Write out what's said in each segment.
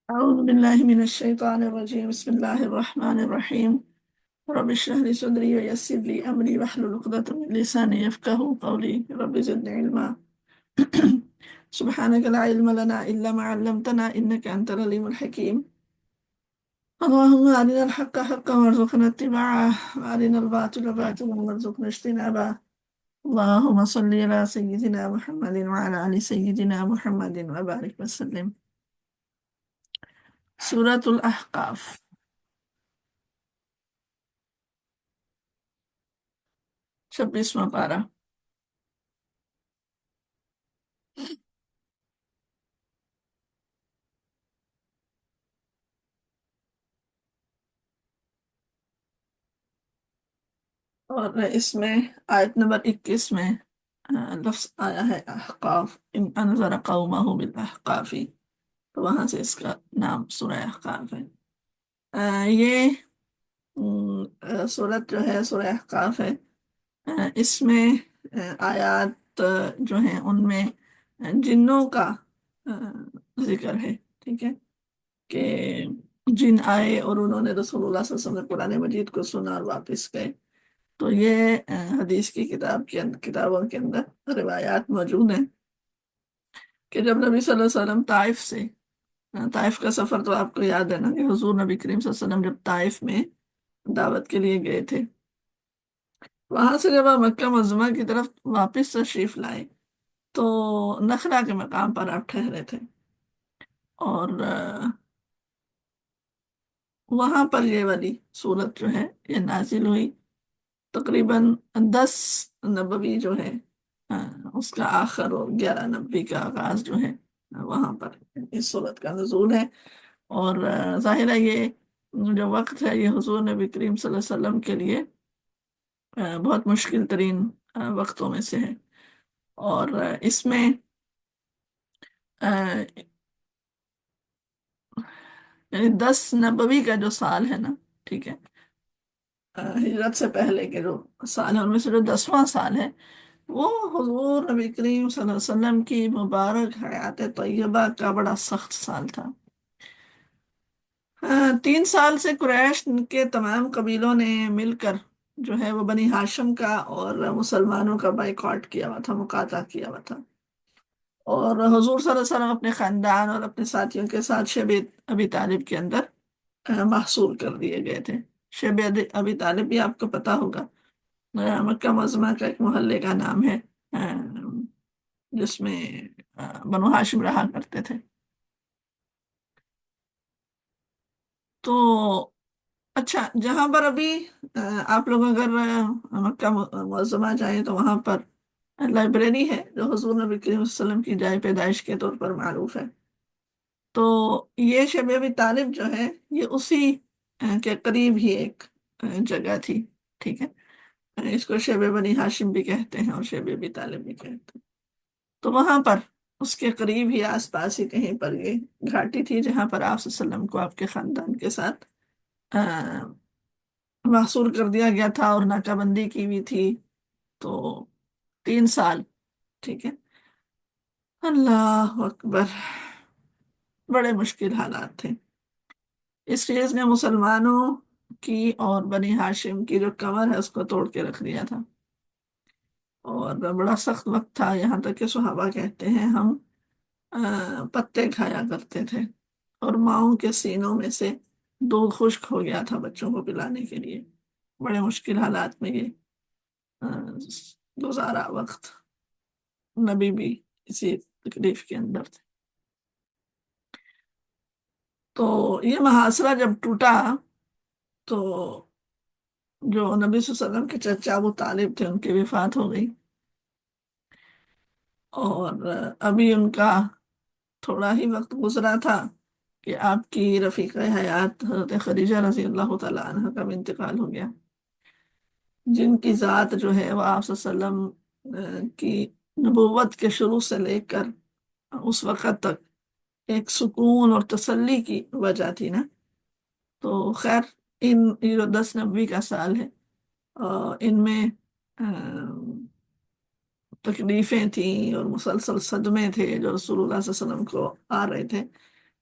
أعوذ بالله من الشيطان الرجيم بسم الله الرحمن الرحيم رب اشرح لي صدري ويسر لي أمري واحلل عقدة من لساني يفقهوا قولي رب زدني علما سبحانك لا علم لنا إلا ما علمتنا إنك أنت العليم الحكيم اللهم أرنا الحق حقا وارزقنا اتباعه وأرنا الباطل باطلا وارزقنا اجتنابه اللهم صل على سيدنا محمد وعلى آل سيدنا محمد وبارك وسلم. سورة الأحقاف 26واں پارہ. اور اس میں آیت نمبر 21 میں لفظ آیا ہے احقاف، ان انذر قومہ بالاحقاف، تو وہاں سے اس کا نام سورہ احقاف ہے. یہ سورت جو ہے سورہ احقاف ہے. اس میں آیات جو ہیں ان میں جنوں کا ذکر ہے. ٹھیک ہے کہ جن آئے اور انہوں نے رسول اللہ صلی اللہ علیہ وسلم نے قرآن مجید کو سنا اور واپس گئے. تو یہ حدیث کی کتابوں کے اندر روایات موجود ہیں کہ جب نبی صلی اللہ علیہ وسلم طائف کا سفر تو آپ کو یاد ہے نا کہ حضور نبی کریم صلی اللہ علیہ وسلم جب طائف میں دعوت کے لیے گئے تھے، وہاں سے جب آپ مکہ معظمہ کی طرف واپس تشریف لائے تو نخلا کے مقام پر آپ ٹھہرے تھے، اور وہاں پر یہ والی صورت جو ہے یہ نازل ہوئی. تقریباً 10 نبوی جو ہے اس کا آخر اور 11 نبوی کا آغاز جو ہے وہاں پر اس صورت کا نزول ہے. اور ظاہر ہے یہ جو وقت ہے یہ حضور نبی کریم صلی اللہ علیہ وسلم کے لیے بہت مشکل ترین وقتوں میں سے ہے. اور اس میں یعنی 10 نبوی کا جو سال ہے نا، ٹھیک ہے، ہجرت سے پہلے کے جو سال ہیں ان میں سے جو 10واں سال ہے وہ حضور نبی کریم صلی اللہ علیہ وسلم کی مبارک حیات طیبہ کا بڑا سخت سال تھا. 3 سال سے قریش کے تمام قبیلوں نے مل کر جو ہے وہ بنی ہاشم کا اور مسلمانوں کا بائیکاٹ کیا ہوا تھا، مقاطعہ کیا ہوا تھا. اور حضور صلی اللہ علیہ وسلم اپنے خاندان اور اپنے ساتھیوں کے ساتھ شیب ابی طالب کے اندر محصور کر دیے گئے تھے. شیب ابی طالب بھی آپ کو پتا ہوگا مکہ معظمہ کا ایک محلے کا نام ہے جس میں بنو ہاشم رہا کرتے تھے. تو اچھا، جہاں پر ابھی آپ لوگ اگر مکہ معظمہ جائیں تو وہاں پر لائبریری ہے جو حضور نبی کریم صلی اللہ علیہ وسلم کی جائے پیدائش کے طور پر معروف ہے. تو یہ شیب ابی طالب جو ہے یہ اسی کے قریب ہی ایک جگہ تھی. ٹھیک ہے، اس کو شیب بنی ہاشم بھی کہتے ہیں اور شیب ابی طالب بھی کہتے ہیں. تو وہاں پر اس کے قریب ہی آس پاس ہی کہیں پر یہ گھاٹی تھی جہاں پر آپ صلی اللہ علیہ وسلم کو آپ کے خاندان کے ساتھ محصور کر دیا گیا تھا اور ناکہ بندی کی ہوئی تھی. تو 3 سال. ٹھیک ہے، اللہ اکبر، بڑے مشکل حالات تھے. اس چیز نے مسلمانوں کی اور بنی ہاشم کی جو کمر ہے اس کو توڑ کے رکھ دیا تھا، اور بڑا سخت وقت تھا. یہاں تک کہ صحابہ کہتے ہیں ہم پتے کھایا کرتے تھے اور ماؤں کے سینوں میں سے دودھ خشک ہو گیا تھا بچوں کو پلانے کے لیے. بڑے مشکل حالات میں یہ آ، گزارا وقت. نبی بھی اسی تکلیف کے اندر تھے. تو یہ محاصرہ جب ٹوٹا تو جو نبی صلی اللہ علیہ وسلم کے چچا ابو طالب تھے ان کی وفات ہو گئی، اور ابھی ان کا تھوڑا ہی وقت گزرا تھا کہ آپ کی رفیق حیات حضرت خدیجہ رضی اللہ تعالی عنہ کا بھی انتقال ہو گیا، جن کی ذات جو ہے وہ آپ صلی اللہ علیہ وسلم کی نبوت کے شروع سے لے کر اس وقت تک ایک سکون اور تسلی کی وجہ تھی نا. تو خیر، یہ جو 10 نبوی کا سال ہے ان میں تکلیفیں تھیں اور مسلسل صدمے تھے جو رسول اللہ صلی اللہ علیہ وسلم کو آ رہے تھے.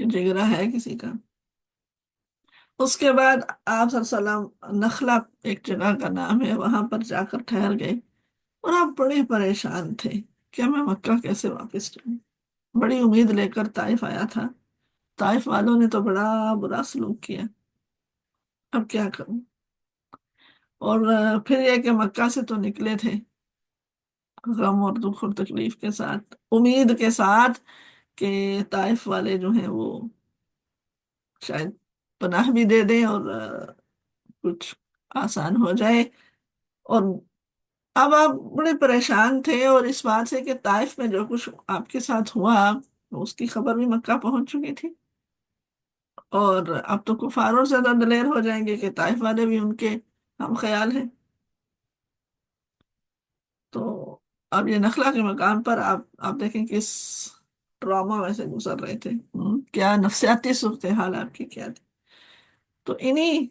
کہ جگرا ہے کسی کا۔ اس کے بعد آپ صلی اللہ علیہ وسلم نخلا ایک جگہ کا نام ہے، وہاں پر جا کر ٹھہر گئے، اور آپ بڑے پریشان تھے کہ میں مکہ کیسے واپس جاؤں۔ بڑی امید لے کر طائف آیا تھا، طائف والوں نے تو بڑا برا سلوک کیا، اب کیا کروں؟ اور پھر یہ کہ مکہ سے تو نکلے تھے غم اور دکھ اور تکلیف کے ساتھ، امید کے ساتھ کہ طائف والے جو ہیں وہ شاید پناہ بھی دے دیں اور کچھ آسان ہو جائے۔ اور اب آپ بڑے پریشان تھے، اور اس بات سے کہ طائف میں جو کچھ آپ کے ساتھ ہوا اس کی خبر بھی مکہ پہنچ چکی تھی، اور اب تو کفار اور زیادہ دلیر ہو جائیں گے کہ طائف والے بھی ان کے ہم خیال ہیں۔ تو اب یہ نخلا کے مقام پر آپ دیکھیں کس ڈرامہ میں سے گزر رہے تھے، کیا نفسیاتی صورتحال آپ کی کیا تھی۔ تو انہی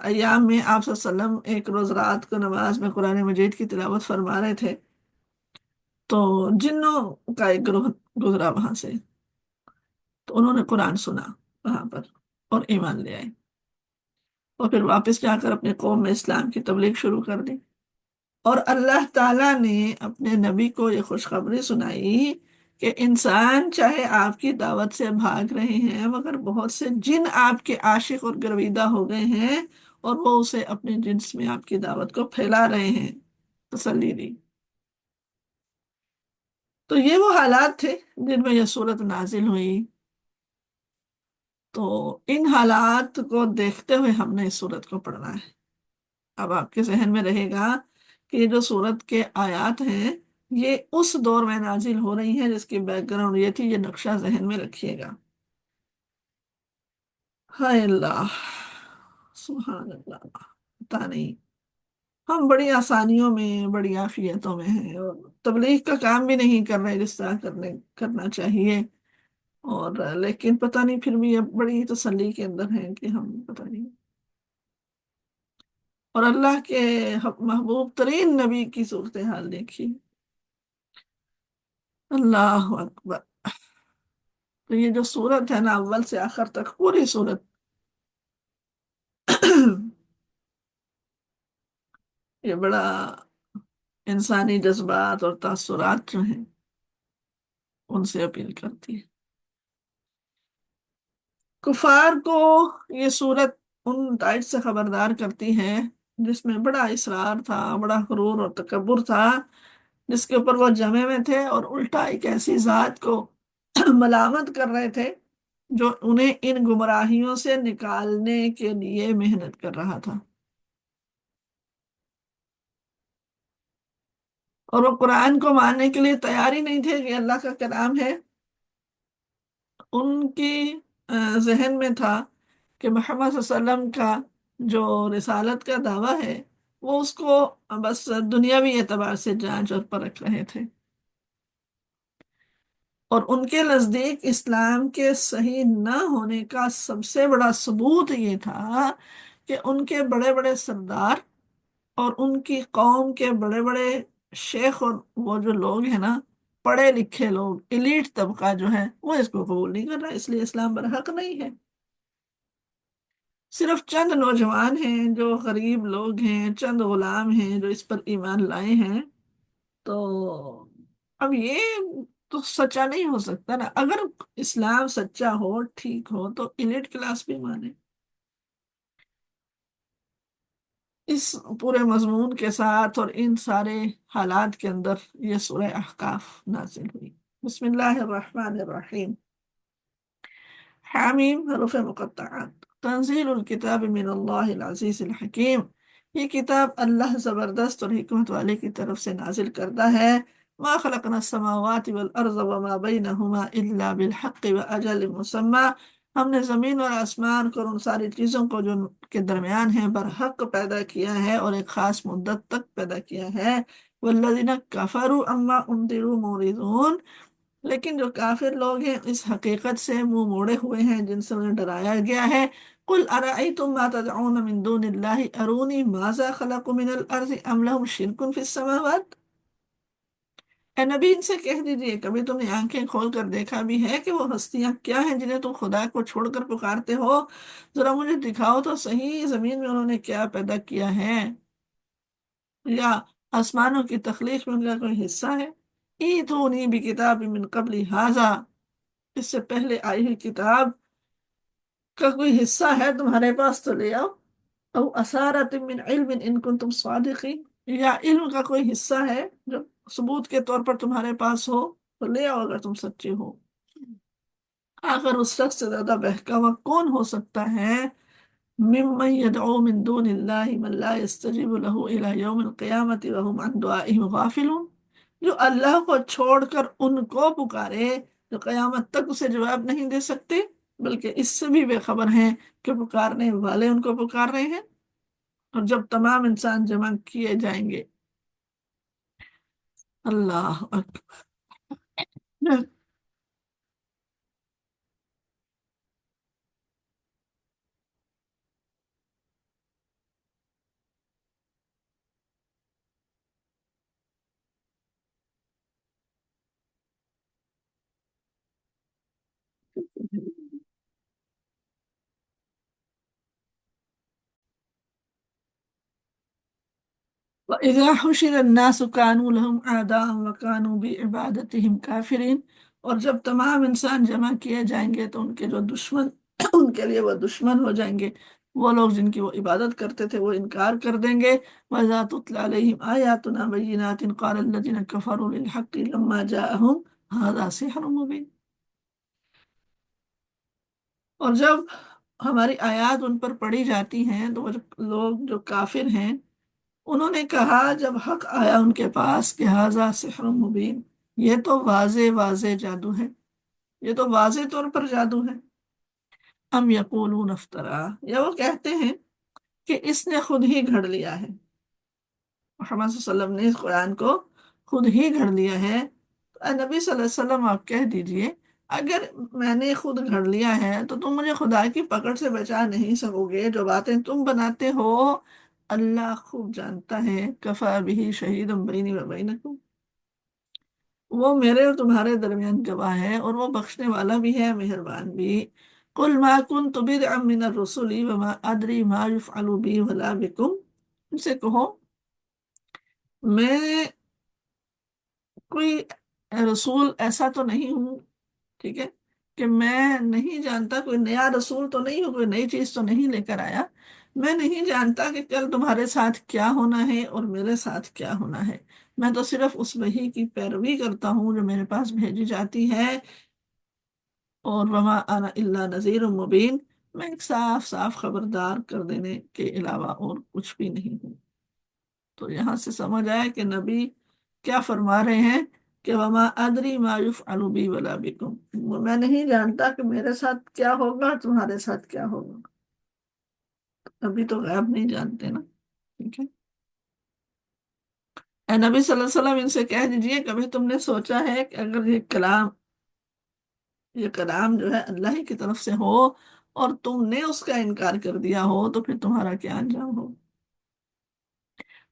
ایام میں آپ صلی اللہ علیہ وسلم ایک روز رات کو نماز میں قرآن مجید کی تلاوت فرما رہے تھے، تو جنوں کا ایک گروہ گزرا وہاں سے، تو انہوں نے قرآن سنا وہاں پر اور ایمان لے آئے، اور پھر واپس جا کر اپنے قوم میں اسلام کی تبلیغ شروع کر دی۔ اور اللہ تعالیٰ نے اپنے نبی کو یہ خوشخبری سنائی کہ انسان چاہے آپ کی دعوت سے بھاگ رہے ہیں، مگر بہت سے جن آپ کے عاشق اور گرویدہ ہو گئے ہیں، اور وہ اسے اپنے جنس میں آپ کی دعوت کو پھیلا رہے ہیں۔ تسلی دی۔ تو یہ وہ حالات تھے جن میں یہ صورت نازل ہوئی۔ تو ان حالات کو دیکھتے ہوئے ہم نے اس صورت کو پڑھنا ہے۔ اب آپ کے ذہن میں رہے گا کہ یہ جو صورت کے آیات ہیں یہ اس دور میں نازل ہو رہی ہیں جس کی بیک گراؤنڈ یہ تھی، یہ نقشہ ذہن میں رکھیے گا۔ ہائے اللہ، سبحان اللہ، پتہ نہیں، ہم بڑی آسانیوں میں بڑی عافیتوں میں ہیں، اور تبلیغ کا کام بھی نہیں کر رہے جس طرح کرنا چاہیے، اور لیکن پتہ نہیں پھر بھی اب بڑی تسلی کے اندر ہیں کہ ہم پتہ نہیں۔ اور اللہ کے محبوب ترین نبی کی صورتحال دیکھی، اللہ اکبر۔ تو یہ جو صورت ہے نا، اول سے آخر تک پوری صورت یہ بڑا انسانی جذبات اور تاثرات جو ہیں ان سے اپیل کرتی ہے۔ کفار کو یہ صورت ان نتائج سے خبردار کرتی ہے جس میں بڑا اصرار تھا، بڑا غرور اور تکبر تھا، جس کے اوپر وہ جمے میں تھے، اور الٹا ایک ایسی ذات کو ملامت کر رہے تھے جو انہیں ان گمراہیوں سے نکالنے کے لیے محنت کر رہا تھا، اور وہ قرآن کو ماننے کے لیے تیار ہی نہیں تھے کہ اللہ کا کلام ہے۔ ان کی ذہن میں تھا کہ محمد صلی اللہ علیہ وسلم کا جو رسالت کا دعویٰ ہے وہ اس کو بس دنیاوی اعتبار سے جانچ اور پرکھ رہے تھے، اور ان کے نزدیک اسلام کے صحیح نہ ہونے کا سب سے بڑا ثبوت یہ تھا کہ ان کے بڑے بڑے سردار اور ان کی قوم کے بڑے بڑے شیخ اور وہ جو لوگ ہیں نا، پڑھے لکھے لوگ، ایلیٹ طبقہ جو ہے، وہ اس کو قبول نہیں کر رہا، اس لیے اسلام برحق نہیں ہے۔ صرف چند نوجوان ہیں جو غریب لوگ ہیں، چند غلام ہیں جو اس پر ایمان لائے ہیں۔ تو اب یہ تو سچا نہیں ہو سکتا نا، اگر اسلام سچا ہو، ٹھیک ہو، تو ایلیٹ کلاس بھی مانے۔ اس پورے مضمون کے ساتھ اور ان سارے حالات کے اندر یہ سورہ احقاف نازل ہوئی۔ بسم اللہ الرحمن الرحیم۔ حامیم، حروف مقطعات، تنزیل الکتاب من اللہ العزیز الحکیم، یہ کتاب اللہ زبردست اور حکمت والے کی طرف سے نازل کردہ ہے۔ ما خلقنا السماوات والارض وما بینہما الا بالحق واجل مسمى، ہم نے زمین اور آسمان کو اور ان ساری چیزوں کو جو ان کے درمیان ہیں برحق پیدا کیا ہے، اور ایک خاص مدت تک پیدا کیا ہے۔ والذین کفروا عما انذروا معرضون، لیکن جو کافر لوگ ہیں اس حقیقت سے منہ موڑے ہوئے ہیں جن سے انہیں ڈرایا گیا ہے۔ قل ارأیتم ما تدعون من دون اللہ ارونی ماذا خلقوا من الارض ام لهم شرک فی السماوات، اے نبی ان سے کہہ دیجئے، کبھی تم نے آنکھیں کھول کر دیکھا بھی ہے کہ وہ ہستیاں کیا ہیں جنہیں تم خدا کو چھوڑ کر پکارتے ہو؟ ذرا مجھے دکھاؤ تو صحیح، زمین میں انہوں نے کیا پیدا کیا ہے، یا آسمانوں کی تخلیق میں ان کا کوئی حصہ ہے؟ ایتونی بکتاب من قبل ھذا، اس سے پہلے آئی ہوئی کتاب کا کوئی حصہ ہے تمہارے پاس تو لے آؤ، او اثارت من علم ان کنتم صادقین، یا علم کا کوئی حصہ ہے جو ثبوت کے طور پر تمہارے پاس ہو تو لے آؤ اگر تم سچے ہو۔ آخر اس شخص سے زیادہ بہکاوا کون ہو سکتا ہے، ممن يدعو من دون اللہ من لا يستجیب له الى یوم القیامت وهم عن دعائهم غافلون، جو اللہ کو چھوڑ کر ان کو پکارے جو قیامت تک اسے جواب نہیں دے سکتے، بلکہ اس سے بھی بے خبر ہیں کہ پکارنے والے ان کو پکار رہے ہیں۔ اور جب تمام انسان جمع کیے جائیں گے، اللہ اکبر، وَإِذَا حُشِرَ النَّاسُ كَانُوا لَهُمْ أَعْدَاءً وَكَانُوا بِعِبَادَتِهِمْ كَافِرِينَ، اور جب تمام انسان جمع کیے جائیں گے تو ان کے جو دشمن ان کے لیے وہ دشمن ہو جائیں گے، وہ لوگ جن کی وہ عبادت کرتے تھے وہ انکار کر دیں گے۔ وَإِذَا تُتْلَى عَلَيْهِمْ آيَاتُنَا بَيِّنَاتٍ قَالَ الَّذِينَ كَفَرُوا لِلْحَقِّ لَمَّا جَاءَهُمْ هَذَا سِحْرٌ مُبِينٌ، اور جب ہماری آیات ان پر پڑھی جاتی ہیں تو وہ لوگ جو کافر ہیں انہوں نے کہا جب حق آیا ان کے پاس کہ ھذا سحر مبین، یہ تو واضح واضح جادو ہے، یہ تو واضح طور پر جادو ہے۔ ام یقولون افطرا، یا وہ کہتے ہیں کہ اس نے خود ہی گھڑ لیا ہے، محمد صلی اللہ علیہ وسلم نے اس قرآن کو خود ہی گھڑ لیا ہے۔ تو اے نبی صلی اللہ علیہ وسلم آپ کہہ دیجئے اگر میں نے خود گھڑ لیا ہے تو تم مجھے خدا کی پکڑ سے بچا نہیں سکو گے، جو باتیں تم بناتے ہو اللہ خوب جانتا ہے، کفا بھی شہید بینی و بینکم، وہ میرے اور تمہارے درمیان گواہ ہے اور وہ بخشنے والا بھی ہے مہربان بھی۔ قل ما كنت بدعا من الرسل وما ادری ما يفعل بی ولا بكم، ان سے کہو میں کوئی رسول ایسا تو نہیں ہوں، ٹھیک ہے، کہ میں نہیں جانتا، کوئی نیا رسول تو نہیں ہوں، کوئی نئی چیز تو نہیں لے کر آیا، میں نہیں جانتا کہ کل تمہارے ساتھ کیا ہونا ہے اور میرے ساتھ کیا ہونا ہے، میں تو صرف اس وحی کی پیروی کرتا ہوں جو میرے پاس بھیجی جاتی ہے، اور وما انا الا نذیر مبین، میں ایک صاف صاف خبردار کر دینے کے علاوہ اور کچھ بھی نہیں ہوں۔ تو یہاں سے سمجھ آیا کہ نبی کیا فرما رہے ہیں کہ وما ادری ما یفعل بی ولا بکم، میں نہیں جانتا کہ میرے ساتھ کیا ہوگا تمہارے ساتھ کیا ہوگا، ابھی تو غیب نہیں جانتے نا، ٹھیک ہے۔ اے نبی صلی اللہ علیہ وسلم ان سے کہہ دیجئے کبھی تم نے سوچا ہے کہ اگر یہ کلام جو ہے اللہ ہی کی طرف سے ہو اور تم نے اس کا انکار کر دیا ہو تو پھر تمہارا کیا انجام ہو؟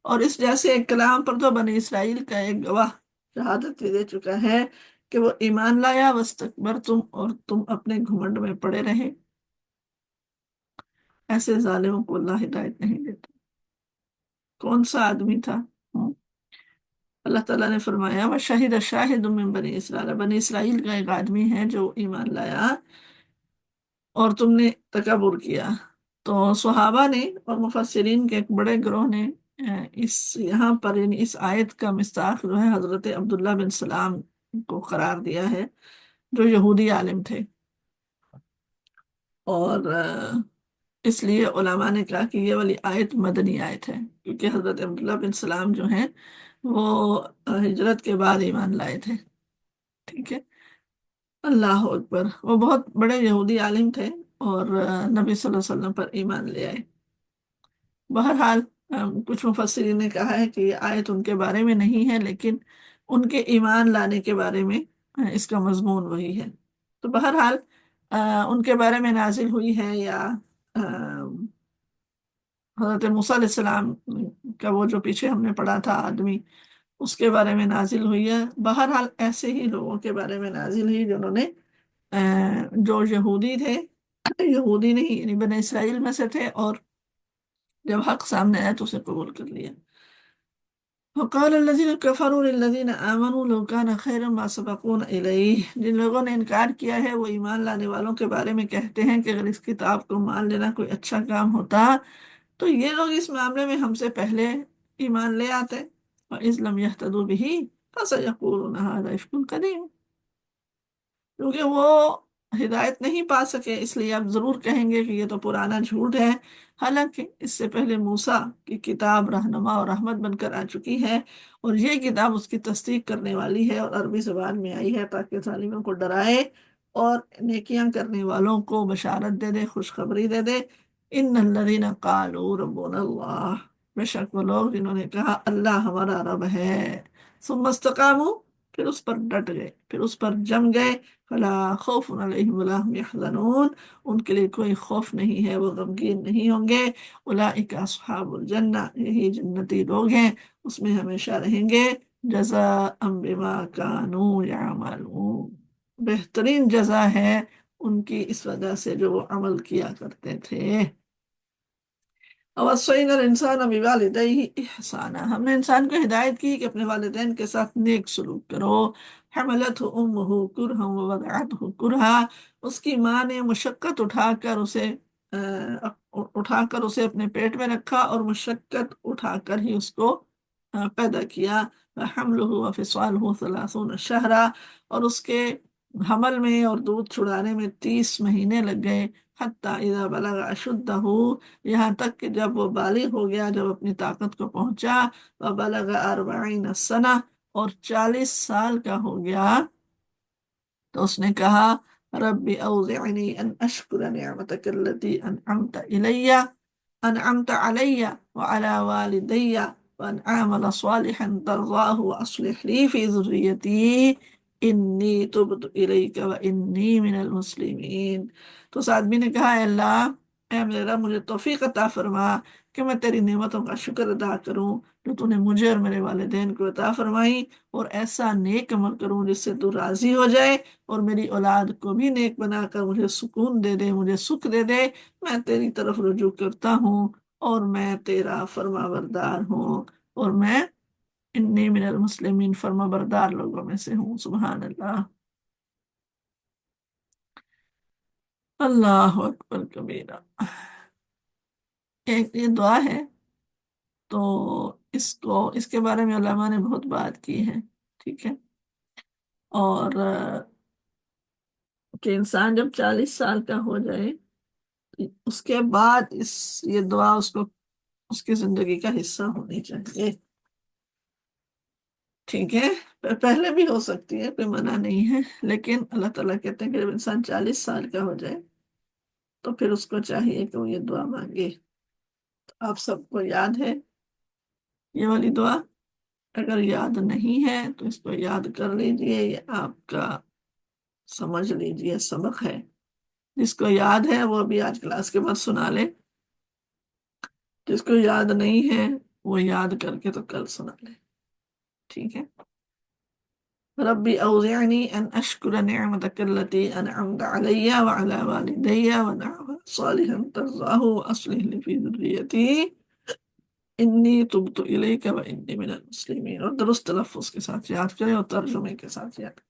اور اس جیسے ایک کلام پر تو بنی اسرائیل کا ایک گواہ شہادت بھی دے چکا ہے کہ وہ ایمان لایا واستکبرتم، اور تم اپنے گھمنڈ میں پڑے رہے، ایسے ظالموں کو اللہ ہدایت نہیں دیتا۔ کون سا آدمی تھا؟ اللہ تعالیٰ نے فرمایا وَشَهِدَ شَاهِدٌ مِّن بنی اسرائیل، بنی اسرائیل کا ایک آدمی ہے جو ایمان لایا اور تم نے تکبر کیا۔ تو صحابہ نے اور مفسرین کے ایک بڑے گروہ نے اس یہاں پر یعنی اس آیت کا مصداق جو ہے حضرت عبداللہ بن سلام کو قرار دیا ہے جو یہودی عالم تھے، اور اس لیے علماء نے کہا کہ یہ والی آیت مدنی آیت ہے، کیونکہ حضرت عبداللہ بن سلام جو ہیں وہ ہجرت کے بعد ایمان لائے تھے، ٹھیک ہے۔ اللہ اکبر، وہ بہت بڑے یہودی عالم تھے اور نبی صلی اللہ علیہ وسلم پر ایمان لے آئے۔ بہرحال کچھ مفسرین نے کہا ہے کہ یہ آیت ان کے بارے میں نہیں ہے لیکن ان کے ایمان لانے کے بارے میں اس کا مضمون وہی ہے۔ تو بہرحال ان کے بارے میں نازل ہوئی ہے، یا آ، حضرت موسیٰ علیہ السلام کا وہ جو پیچھے ہم نے پڑھا تھا آدمی، اس کے بارے میں نازل ہوئی ہے۔ بہرحال ایسے ہی لوگوں کے بارے میں نازل ہوئی جنہوں نے جو یہودی تھے، یہودی نہیں یعنی بنی اسرائیل میں سے تھے، اور جب حق سامنے آیا تو اسے قبول کر لیا۔ وقال الذين كفروا للذين آمنوا لو كان خيرا ما سبقونا إليه، جن لوگوں نے انکار کیا ہے وہ ایمان لانے والوں کے بارے میں کہتے ہیں کہ اگر اس کتاب کو مان لینا کوئی اچھا کام ہوتا تو یہ لوگ اس معاملے میں ہم سے پہلے ایمان لے آتے۔ وَإِذْ لَمْ يَهْتَدُوا بِهِ فَسَيَقُولُونَ هَذَا إِفْكٌ قَدِيمٌ، کیونکہ وہ ہدایت نہیں پا سکے اس لیے اب ضرور کہیں گے کہ یہ تو پرانا جھوٹ ہے، حالانکہ اس سے پہلے موسیٰ کی کتاب رہنما اور رحمت بن کر آ چکی ہے، اور یہ کتاب اس کی تصدیق کرنے والی ہے اور عربی زبان میں آئی ہے تاکہ ظالموں کو ڈرائے اور نیکیاں کرنے والوں کو بشارت دے دے، خوشخبری دے دے۔ ان الذین قالوا ربنا اللہ، بے شک وہ لوگ جنہوں نے کہا اللہ ہمارا رب ہے، ثم استقاموا، پھر اس پر ڈٹ گئے، پھر اس پر جم گئے، فلا خوف علیہم ولا هم يحزنون، ان کے لیے کوئی خوف نہیں ہے، وہ غمگین نہیں ہوں گے۔ اولئک اصحاب الجنہ، یہی جنتی لوگ ہیں، اس میں ہمیشہ رہیں گے۔ جزاء بما كانوا يعملون، بہترین جزا ہے ان کی اس وجہ سے جو وہ عمل کیا کرتے تھے۔ وَوَصَّيْنَا الْإِنسَانَ بِوَالِدَيْهِ إِحْسَانًا، ہم نے انسان کو ہدایت کی کہ اپنے والدین کے ساتھ نیک سلوک کرو۔ حملته أمه كرها ووضعته كرها، اس کی ماں نے مشقت اٹھا کر اسے اپنے پیٹ میں رکھا، اور مشقت اٹھا کر ہی اس کو پیدا کیا۔ حمله وفصاله 30 شہرا، اور اس کے حمل میں اور دودھ چھڑانے میں 30 مہینے لگ گئے۔ حتی اذا بلغ اشدہ، یہاں تک کہ جب وہ بالغ ہو گیا، جب اپنی طاقت کو پہنچا، وبلغ 40 سنہ، اور 40 سال کا ہو گیا، تو اس نے کہا رب اوزعنی ان اشکر نعمتک التي انعمت علی وعلى والدی وان اعمل صالحا ترضاه واصلح لي في ذریتی انی تبت الیک وانی من المسلمین۔ تو اس آدمی نے کہا اے اللہ، اے میرے رب مجھے توفیق عطا فرما کہ میں تیری نعمتوں کا شکر ادا کروں جو تو نے مجھے اور میرے والدین کو عطا فرمائی، اور ایسا نیک عمل کروں جس سے تو راضی ہو جائے، اور میری اولاد کو بھی نیک بنا کر مجھے سکون دے دے، مجھے سکھ دے دے۔ میں تیری طرف رجوع کرتا ہوں اور میں تیرا فرما بردار ہوں، اور میں انی من المسلمین، فرما بردار لوگوں میں سے ہوں۔ سبحان اللہ، اللہ اکبر کبیرہ۔ ایک یہ دعا ہے، تو اس کے بارے میں علماء نے بہت بات کی ہے، ٹھیک ہے، اور کہ انسان جب 40 سال کا ہو جائے اس کے بعد یہ دعا اس کو اس کی زندگی کا حصہ ہونی چاہیے، ٹھیک ہے، پہلے بھی ہو سکتی ہے، کوئی منع نہیں ہے، لیکن اللہ تعالیٰ کہتے ہیں کہ جب انسان 40 سال کا ہو جائے تو پھر اس کو چاہیے کہ وہ یہ دعا مانگے۔ تو آپ سب کو یاد ہے یہ والی دعا؟ اگر یاد نہیں ہے تو اس کو یاد کر لیجئے، یہ آپ کا سمجھ لیجئے سبق ہے۔ جس کو یاد ہے وہ بھی آج کلاس کے بعد سنا لے، جس کو یاد نہیں ہے وہ یاد کر کے تو کل سنا لے، ٹھیک ہے۔ ربی اوزعنی ان اشکر نعمتک التي انعمت علی وعلى والدی ونعمل صالحا ترضاه واصلح لي في ذریتی انی تبت الیک وانی من المسلمین، اور درست تلفظ کے ساتھ یاد کریں اور ترجمے کے ساتھ یاد کریں۔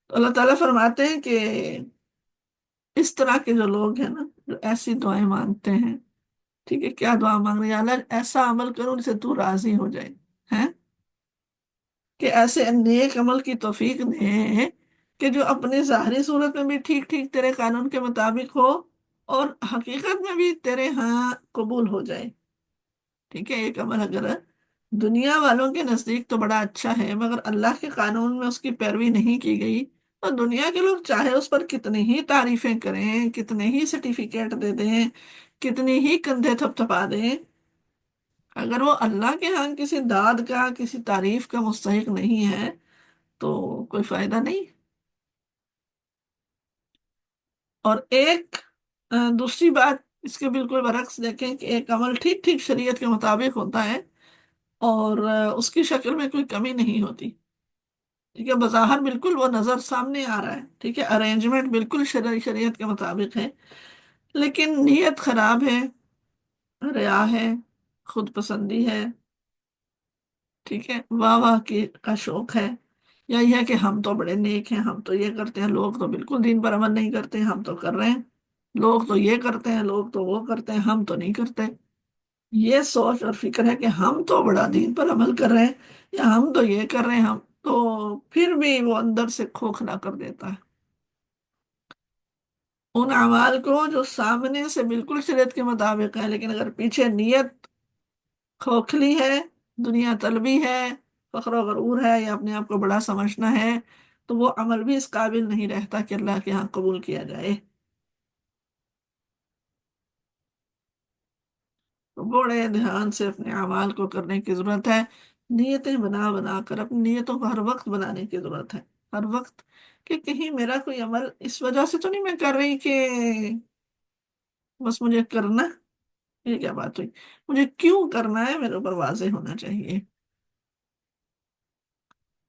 تو اللہ تعالیٰ فرماتے ہیں کہ اس طرح کے جو لوگ ہیں نا، جو ایسی دعائیں مانگتے ہیں، ٹھیک ہے، کیا دعا مانگ رہی ہے؟ اللہ ایسا عمل کروں جس سے تو راضی ہو جائے، ہیں کہ ایسے نیک عمل کی توفیق دے کہ جو اپنی ظاہری صورت میں بھی ٹھیک ٹھیک تیرے قانون کے مطابق ہو، اور حقیقت میں بھی تیرے ہاں قبول ہو جائے، ٹھیک ہے۔ ایک عمل اگر دنیا والوں کے نزدیک تو بڑا اچھا ہے، مگر اللہ کے قانون میں اس کی پیروی نہیں کی گئی، تو دنیا کے لوگ چاہے اس پر کتنی ہی تعریفیں کریں، کتنے ہی سرٹیفکیٹ دے دیں، کتنی ہی کندھے تھپ تھپا دیں، اگر وہ اللہ کے ہاں کسی داد کا، کسی تعریف کا مستحق نہیں ہے تو کوئی فائدہ نہیں۔ اور ایک دوسری بات اس کے بالکل برعکس دیکھیں کہ ایک عمل ٹھیک ٹھیک شریعت کے مطابق ہوتا ہے، اور اس کی شکل میں کوئی کمی نہیں ہوتی، ٹھیک ہے، بظاہر بالکل وہ نظر سامنے آ رہا ہے، ٹھیک ہے، ارینجمنٹ بالکل شریعت کے مطابق ہے، لیکن نیت خراب ہے، ریا ہے، خود پسندی ہے، ٹھیک ہے، واہ واہ کی کا شوق ہے، یا یہ ہے کہ ہم تو بڑے نیک ہیں، ہم تو یہ کرتے ہیں، لوگ تو بالکل دین پر عمل نہیں کرتے، ہم تو کر رہے ہیں، لوگ تو یہ کرتے ہیں، لوگ تو وہ کرتے ہیں، ہم تو نہیں کرتے۔ یہ سوچ اور فکر ہے کہ ہم تو بڑا دین پر عمل کر رہے ہیں، یا ہم تو یہ کر رہے ہیں، ہم تو پھر بھی وہ اندر سے کھوکھلا کر دیتا ہے ان اعمال کو جو سامنے سے بالکل شریعت کے مطابق ہے، لیکن اگر پیچھے نیت کھوکھلی ہے، دنیا طلبی ہے، فخر و غرور ہے، یا اپنے آپ کو بڑا سمجھنا ہے، تو وہ عمل بھی اس قابل نہیں رہتا کہ اللہ کے ہاں قبول کیا جائے۔ تو بڑے دھیان سے اپنے اعمال کو کرنے کی ضرورت ہے، نیتیں بنا بنا کر اپنی نیتوں کو ہر وقت بنانے کی ضرورت ہے، ہر وقت، کہ کہیں میرا کوئی عمل اس وجہ سے تو نہیں میں کر رہی کہ بس مجھے کرنا، یہ کیا بات ہوئی، مجھے کیوں کرنا ہے میرے اوپر واضح ہونا چاہیے۔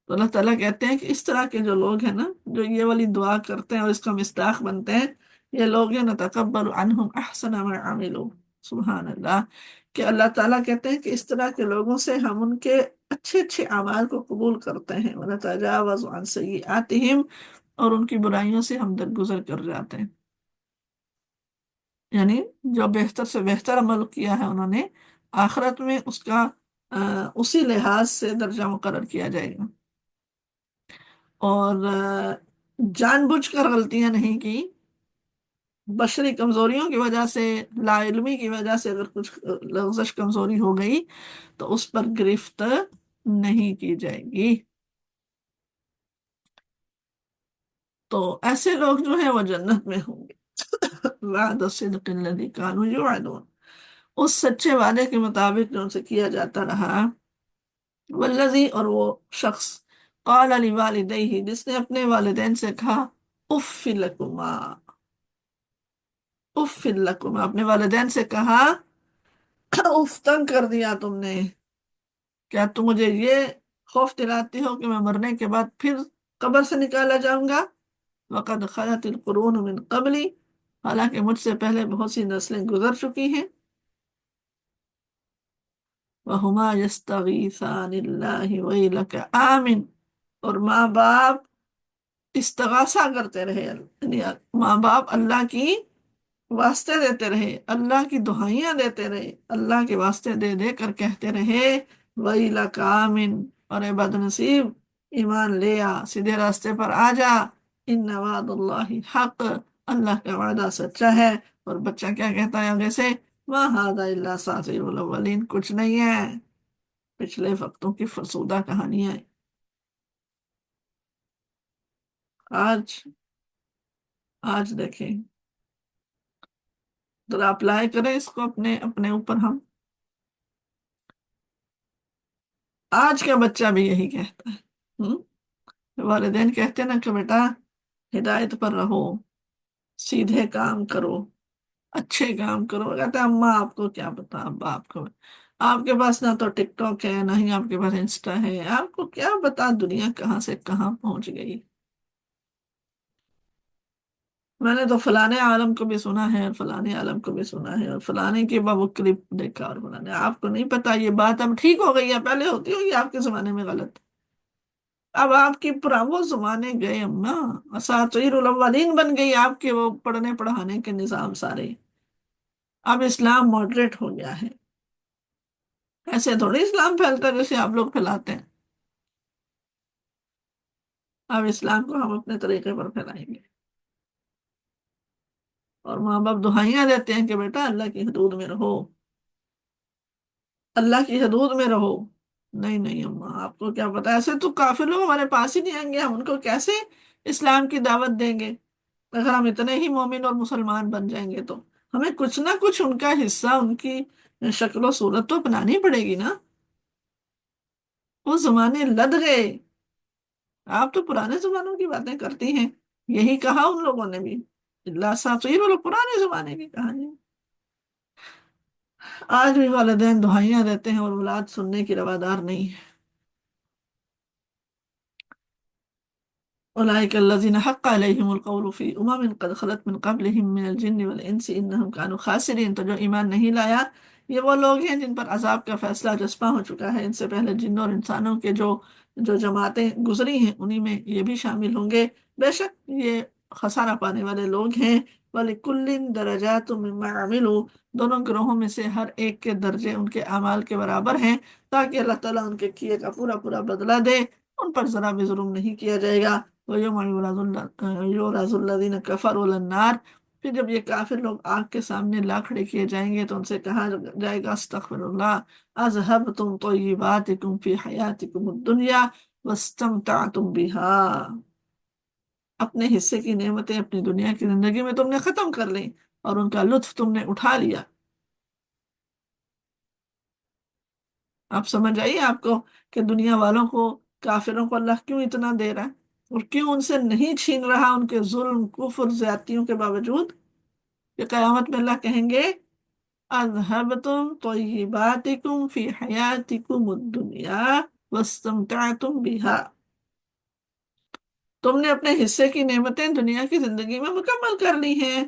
تو اللہ تعالیٰ کہتے ہیں کہ اس طرح کے جو لوگ ہیں نا، جو یہ والی دعا کرتے ہیں اور اس کا مصداق بنتے ہیں، یہ لوگ ہیں نتقبل عنہم احسن ما عملوا، سبحان اللہ، کہ اللہ تعالیٰ کہتے ہیں کہ اس طرح کے لوگوں سے ہم ان کے اچھے اچھے اعمال کو قبول کرتے ہیں، وَنَتَجَاوَزُ عَنْ سَيِّئَاتِهِمْ، اور ان کی برائیوں سے ہم درگزر کر جاتے ہیں، یعنی جو بہتر سے بہتر عمل کیا ہے انہوں نے، آخرت میں اس کا اسی لحاظ سے درجہ مقرر کیا جائے گا، اور جان بوجھ کر غلطیاں نہیں کی، بشری کمزوریوں کی وجہ سے، لا علمی کی وجہ سے اگر کچھ لغزش کمزوری ہو گئی تو اس پر گرفت نہیں کی جائے گی۔ تو ایسے لوگ جو ہیں وہ جنت میں ہوں گے، وعد الصدق الذی کانوا یوعدون، اس سچے وعدے کے مطابق جو ان سے کیا جاتا رہا، والذی، اور وہ شخص، قال لوالدیہ، جس نے اپنے والدین سے کہا، اف لکما، اف لکما، اپنے والدین سے کہا، اف، تنگ کر دیا تم نے، کیا تم مجھے یہ خوف دلاتی ہو کہ میں مرنے کے بعد پھر قبر سے نکالا جاؤں گا؟ وقد خلت القرون من قبلی، حالانکہ مجھ سے پہلے بہت سی نسلیں گزر چکی ہیں، وہما یستغیثان اللہ ویلک آمن، اور ماں باپ استغاثہ کرتے رہے، یعنی ماں باپ اللہ کی واسطے دیتے رہے، اللہ کی دہائیاں دیتے رہے، اللہ کے واسطے دے دے کر کہتے رہے، وَإِلَكَ آمِن، اور اے بد نصیب، ایمان لے آ، سیدھے راستے پر آ جا، ان وعد اللہ حق، اللہ کا وعدہ سچا ہے۔ اور بچہ کیا کہتا ہے آگے سے، مَا هَذَا إِلَّا أَسَاطِيرُ الْأَوَّلِينَ، کچھ نہیں ہے، پچھلے وقتوں کی فرسودہ کہانیاں ہیں۔ آج آج دیکھیں، ذرا اپلائی کریں اس کو اپنے اپنے اوپر ہم، آج کا بچہ بھی یہی کہتا ہے، والدین کہتے ہیں نا کہ بیٹا ہدایت پر رہو، سیدھے کام کرو، اچھے کام کرو، کہتے ہیں اماں آپ کو کیا پتا، ابا آپ کو، آپ کے پاس نہ تو ٹک ٹاک ہے، نہ ہی آپ کے پاس انسٹا ہے، آپ کو کیا پتا دنیا کہاں سے کہاں پہنچ گئی، میں نے تو فلانے عالم کو بھی سنا ہے اور فلانے عالم کو بھی سنا ہے اور فلانے کی وہ کلپ دیکھا، اور فلانے، آپ کو نہیں پتا یہ بات اب ٹھیک ہو گئی ہے، پہلے ہوتی ہوگی آپ کے زمانے میں غلط، اب آپ کی وہ زمانے گئے اماں، اساطیر الاولین بن گئی آپ کے وہ پڑھنے پڑھانے کے نظام سارے، اب اسلام ماڈریٹ ہو گیا ہے، ایسے تھوڑی اسلام پھیلتا ہے جیسے آپ لوگ پھیلاتے ہیں، اب اسلام کو ہم اپنے طریقے پر پھیلائیں گے، اور ماں باپ دہائیاں دیتے ہیں کہ بیٹا اللہ کی حدود میں رہو، اللہ کی حدود میں رہو، نہیں نہیں اماں آپ کو کیا پتا، ایسے تو کافی لوگ ہمارے پاس ہی نہیں آئیں گے، ہم ان کو کیسے اسلام کی دعوت دیں گے، اگر ہم اتنے ہی مومن اور مسلمان بن جائیں گے تو ہمیں کچھ نہ کچھ ان کا حصہ، ان کی شکل و صورت تو اپنانی پڑے گی نا، وہ زمانے لد گئے، آپ تو پرانے زمانوں کی باتیں کرتی ہیں، یہی کہا ان لوگوں نے بھی، اللہ ساتیر، پرانے زمانے کی کہانی، آج بھی والدین دعائیاں دیتے ہیں اور اولاد سننے کی روادار نہیں ہے۔ أولئك الذين حق عليهم القول في قد خلت من قبلهم من الجن والإنس إنهم كانوا خاسرين۔ تو جو ایمان نہیں لایا یہ وہ لوگ ہیں جن پر عذاب کا فیصلہ جسپاں ہو چکا ہے، ان سے پہلے جنوں اور انسانوں کے جو جو جماعتیں گزری ہیں انہی میں یہ بھی شامل ہوں گے۔ بے شک یہ خسارہ پانے والے لوگ ہیں۔ وَلِكُلٍّ دَرَجَاتٌ مِّمَّا عَمِلُوا، دونوں گروہوں میں سے ہر ایک کے درجے ان کے اعمال کے برابر ہیں، تاکہ اللہ تعالیٰ ان کے کیے کا پورا پورا بدلہ دے، ان پر ذرا بھی ظلم نہیں کیا جائے گا۔ وَيَوْمَ يُعْرَضُ الَّذِينَ كَفَرُوا عَلَى النَّارِ، پھر جب یہ کافر لوگ آگ کے سامنے لا کھڑے کیے جائیں گے تو ان سے کہا جائے گا استغفر اللہ اذهبتم طیباتکم فی حیاتکم الدنیا واستمتعتم بها، اپنے حصے کی نعمتیں اپنی دنیا کی زندگی میں تم نے ختم کر لیں اور ان کا لطف تم نے اٹھا لیا۔ آپ سمجھ آئیے آپ کو کہ دنیا والوں کو، کافروں کو اللہ کیوں اتنا دے رہا ہے اور کیوں ان سے نہیں چھین رہا ان کے ظلم کفر زیادتیوں کے باوجود، کہ قیامت میں اللہ کہیں گے اذهبتم طیباتکم فی حیاتکم الدنیا واستمتعتم بها، تم نے اپنے حصے کی نعمتیں دنیا کی زندگی میں مکمل کر لی ہیں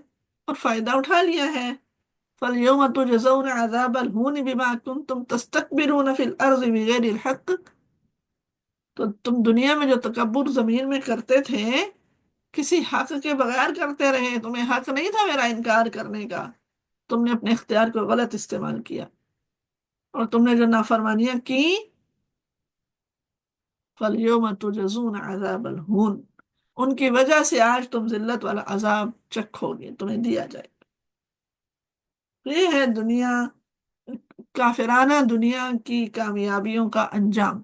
اور فائدہ اٹھا لیا ہے۔ فَالْيَوْمَ تُجْزَوْنَ عَذَابَ الْهُونِ بِمَا كُنْتُمْ تَسْتَكْبِرُونَ فِي الْأَرْضِ بِغَيْرِ الْحَقِّ، تو تم دنیا میں جو تکبر زمین میں کرتے تھے کسی حق کے بغیر کرتے رہے، تمہیں حق نہیں تھا میرا انکار کرنے کا، تم نے اپنے اختیار کو غلط استعمال کیا اور تم نے جو نافرمانیاں کی، فَالْيَوْمَ تُجْزَوْنَ عَذَابَ الْهُونِ، ان کی وجہ سے آج تم ذلت والا عذاب چکھو گے، تمہیں دیا جائے گا۔ یہ ہے دنیا، کافرانہ دنیا کی کامیابیوں کا انجام،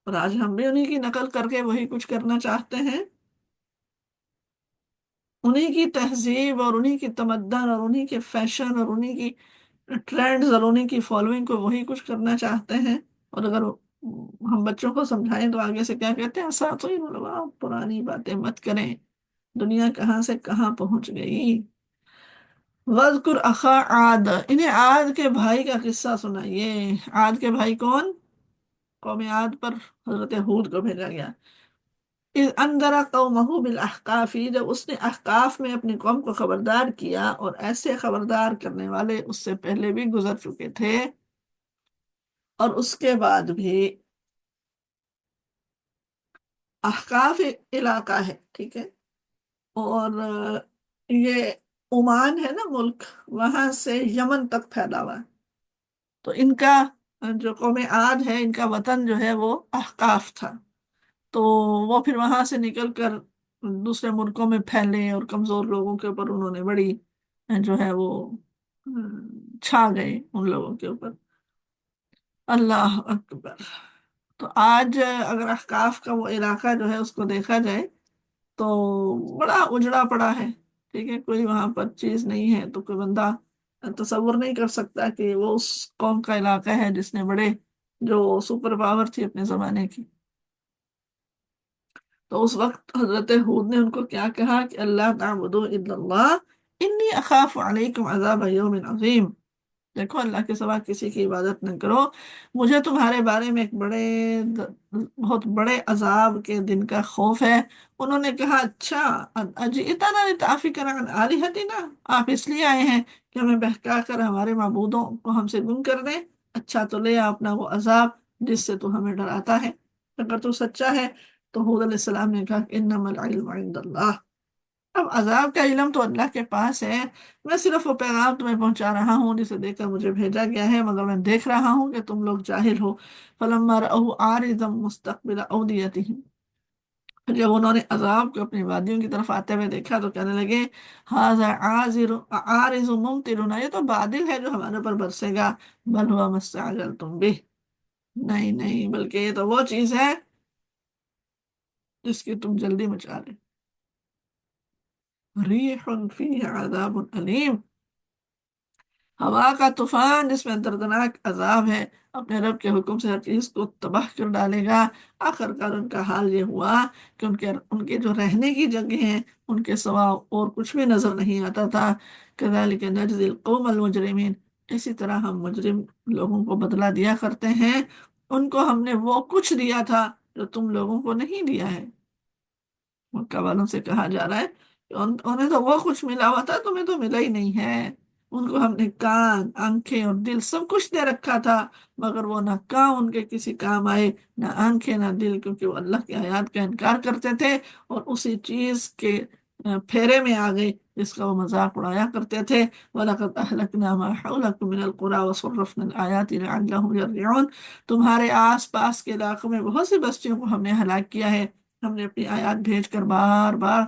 اور آج ہم بھی انہی کی نقل کر کے وہی کچھ کرنا چاہتے ہیں، انہی کی تہذیب اور انہی کی تمدن اور انہی کے فیشن اور انہی کی ٹرینڈز اور انہی کی فالوئنگ کو وہی کچھ کرنا چاہتے ہیں۔ اور اگر ہم بچوں کو سمجھائیں تو آگے سے کیا کہتے ہیں، اساطیر الاولین، پرانی باتیں مت کریں، دنیا کہاں سے کہاں پہنچ گئی۔ وَاذْكُرْ أَخَا عَادٍ، انہیں عاد کے بھائی کا قصہ سنائیے۔ عاد کے بھائی کون؟ قوم عاد پر حضرت ہود کو بھیجا گیا۔ اِذْ أَنذَرَ قَوْمَهُ بِالْأَحْقَافِ، جب اس نے احقاف میں اپنی قوم کو خبردار کیا، اور ایسے خبردار کرنے والے اس سے پہلے بھی گزر چکے تھے اور اس کے بعد بھی۔ احقاف ایک علاقہ ہے، ٹھیک ہے، اور یہ عمان ہے نا ملک، وہاں سے یمن تک پھیلا ہوا ہے، تو ان کا جو قوم عاد ہے ان کا وطن جو ہے وہ احقاف تھا، تو وہ پھر وہاں سے نکل کر دوسرے ملکوں میں پھیلے اور کمزور لوگوں کے اوپر انہوں نے بڑی جو ہے وہ چھا گئے ان لوگوں کے اوپر۔ اللہ اکبر۔ تو آج اگر احقاف کا وہ علاقہ جو ہے اس کو دیکھا جائے تو بڑا اجڑا پڑا ہے، ٹھیک ہے، کوئی وہاں پر چیز نہیں ہے، تو کوئی بندہ تصور نہیں کر سکتا کہ وہ اس قوم کا علاقہ ہے جس نے بڑے جو سپر پاور تھی اپنے زمانے کی۔ تو اس وقت حضرت ہود نے ان کو کیا کہا کہ اللہ تعبدوا الا اللہ انی اخاف علیکم عذاب یوم عظیم، دیکھو اللہ کے سوا کسی کی عبادت نہ کرو، مجھے تمہارے بارے میں ایک بہت بڑے عذاب کے دن کا خوف ہے۔ انہوں نے کہا اچھا اجئتنا لتعفکنا عن آلہتنا، آپ اس لیے آئے ہیں کہ ہمیں بہکا کر ہمارے معبودوں کو ہم سے گم کر دیں، اچھا تو لے آ اپنا وہ عذاب جس سے تو ہمیں ڈراتا ہے، اگر تو سچا ہے۔ تو حود علیہ السلام نے کہا کہ انما العلم عند اللہ، اب عذاب کا علم تو اللہ کے پاس ہے، میں صرف وہ پیغام تمہیں پہنچا رہا ہوں جسے دیکھ کر مجھے بھیجا گیا ہے، مگر میں دیکھ رہا ہوں کہ تم لوگ جاہل ہو۔ فلما رأوه عارضا مستقبل اودیتهم، پھر جب انہوں نے عذاب کو اپنی وادیوں کی طرف آتے ہوئے دیکھا تو کہنے لگے ھذا عارض ممطرنا، یہ تو بادل ہے جو ہمارے پر برسے گا، بل هو ما استعجلتم به، نہیں نہیں بلکہ یہ تو وہ چیز ہے جس کی تم جلدی مچا رہے، ریح فیہ عذاب علیم، ہوا کا طوفان جس میں دردناک عذاب ہے، اپنے رب کے حکم سے ہر چیز کو تباہ کر ڈالے گا۔ آخر کار ان کا حال یہ ہوا کہ ان کے جو رہنے کی جگہ ہیں ان کے سوا اور کچھ بھی نظر نہیں آتا تھا۔ کذالک نجزی القوم المجرمین، اسی طرح ہم مجرم لوگوں کو بدلہ دیا کرتے ہیں۔ ان کو ہم نے وہ کچھ دیا تھا جو تم لوگوں کو نہیں دیا ہے۔ مکہ والوں سے کہا جا رہا ہے کہ انہیں تو وہ کچھ ملا ہوا تھا، تمہیں تو ملا ہی نہیں ہے۔ ان کو ہم نے کان، آنکھیں اور دل سب کچھ دے رکھا تھا، مگر وہ نہ کان ان کے کسی کام آئے، نہ آنکھیں نہ دل، کیونکہ وہ اللہ کی آیات کا انکار کرتے تھے اور اسی چیز کے پھیرے میں آ گئے جس کا وہ مذاق اڑایا کرتے تھے۔ وَلَقَدْ أَهْلَكْنَا مَا حَوْلَكُم مِّنَ الْقُرَىٰ وَصَرَّفْنَا الْآيَاتِ لَعَلَّهُمْ يَرْجِعُونَ، تمہارے آس پاس کے علاقوں میں بہت سی بستیوں کو ہم نے ہلاک کیا ہے، ہم نے اپنی آیات بھیج کر بار بار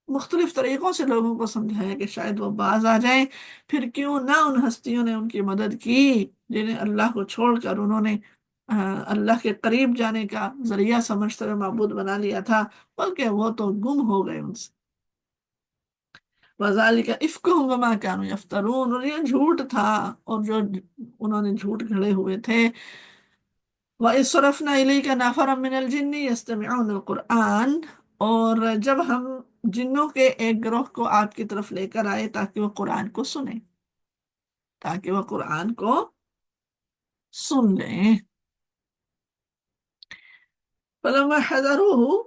مختلف طریقوں سے لوگوں کو سمجھایا کہ شاید وہ باز آ جائیں۔ پھر کیوں نہ ان ہستیوں نے ان کی مدد کی جنہیں اللہ کو چھوڑ کر انہوں نے اللہ کے قریب جانے کا ذریعہ سمجھتے ہوئے معبود بنا لیا تھا، بلکہ وہ تو گم ہو گئے ان سے۔ وَذَلِكَ إِفْكُهُمْ وَمَا كَانُوا يَفْتَرُونَ، اور یہ جھوٹ تھا اور جو انہوں نے جھوٹ گھڑے ہوئے تھے۔ وَإِذْ صَرَفْنَا إِلَيْكَ نَفَرًا مِّنَ الْجِنِّ يَسْتَمِعُونَ الْقُرْآنَ، اور جب ہم جنوں کے ایک گروہ کو آپ کی طرف لے کر آئے تاکہ وہ قرآن کو سنیں، تاکہ وہ قرآن کو سن لیں۔ فَلَمَّا حَضَرُوهُ،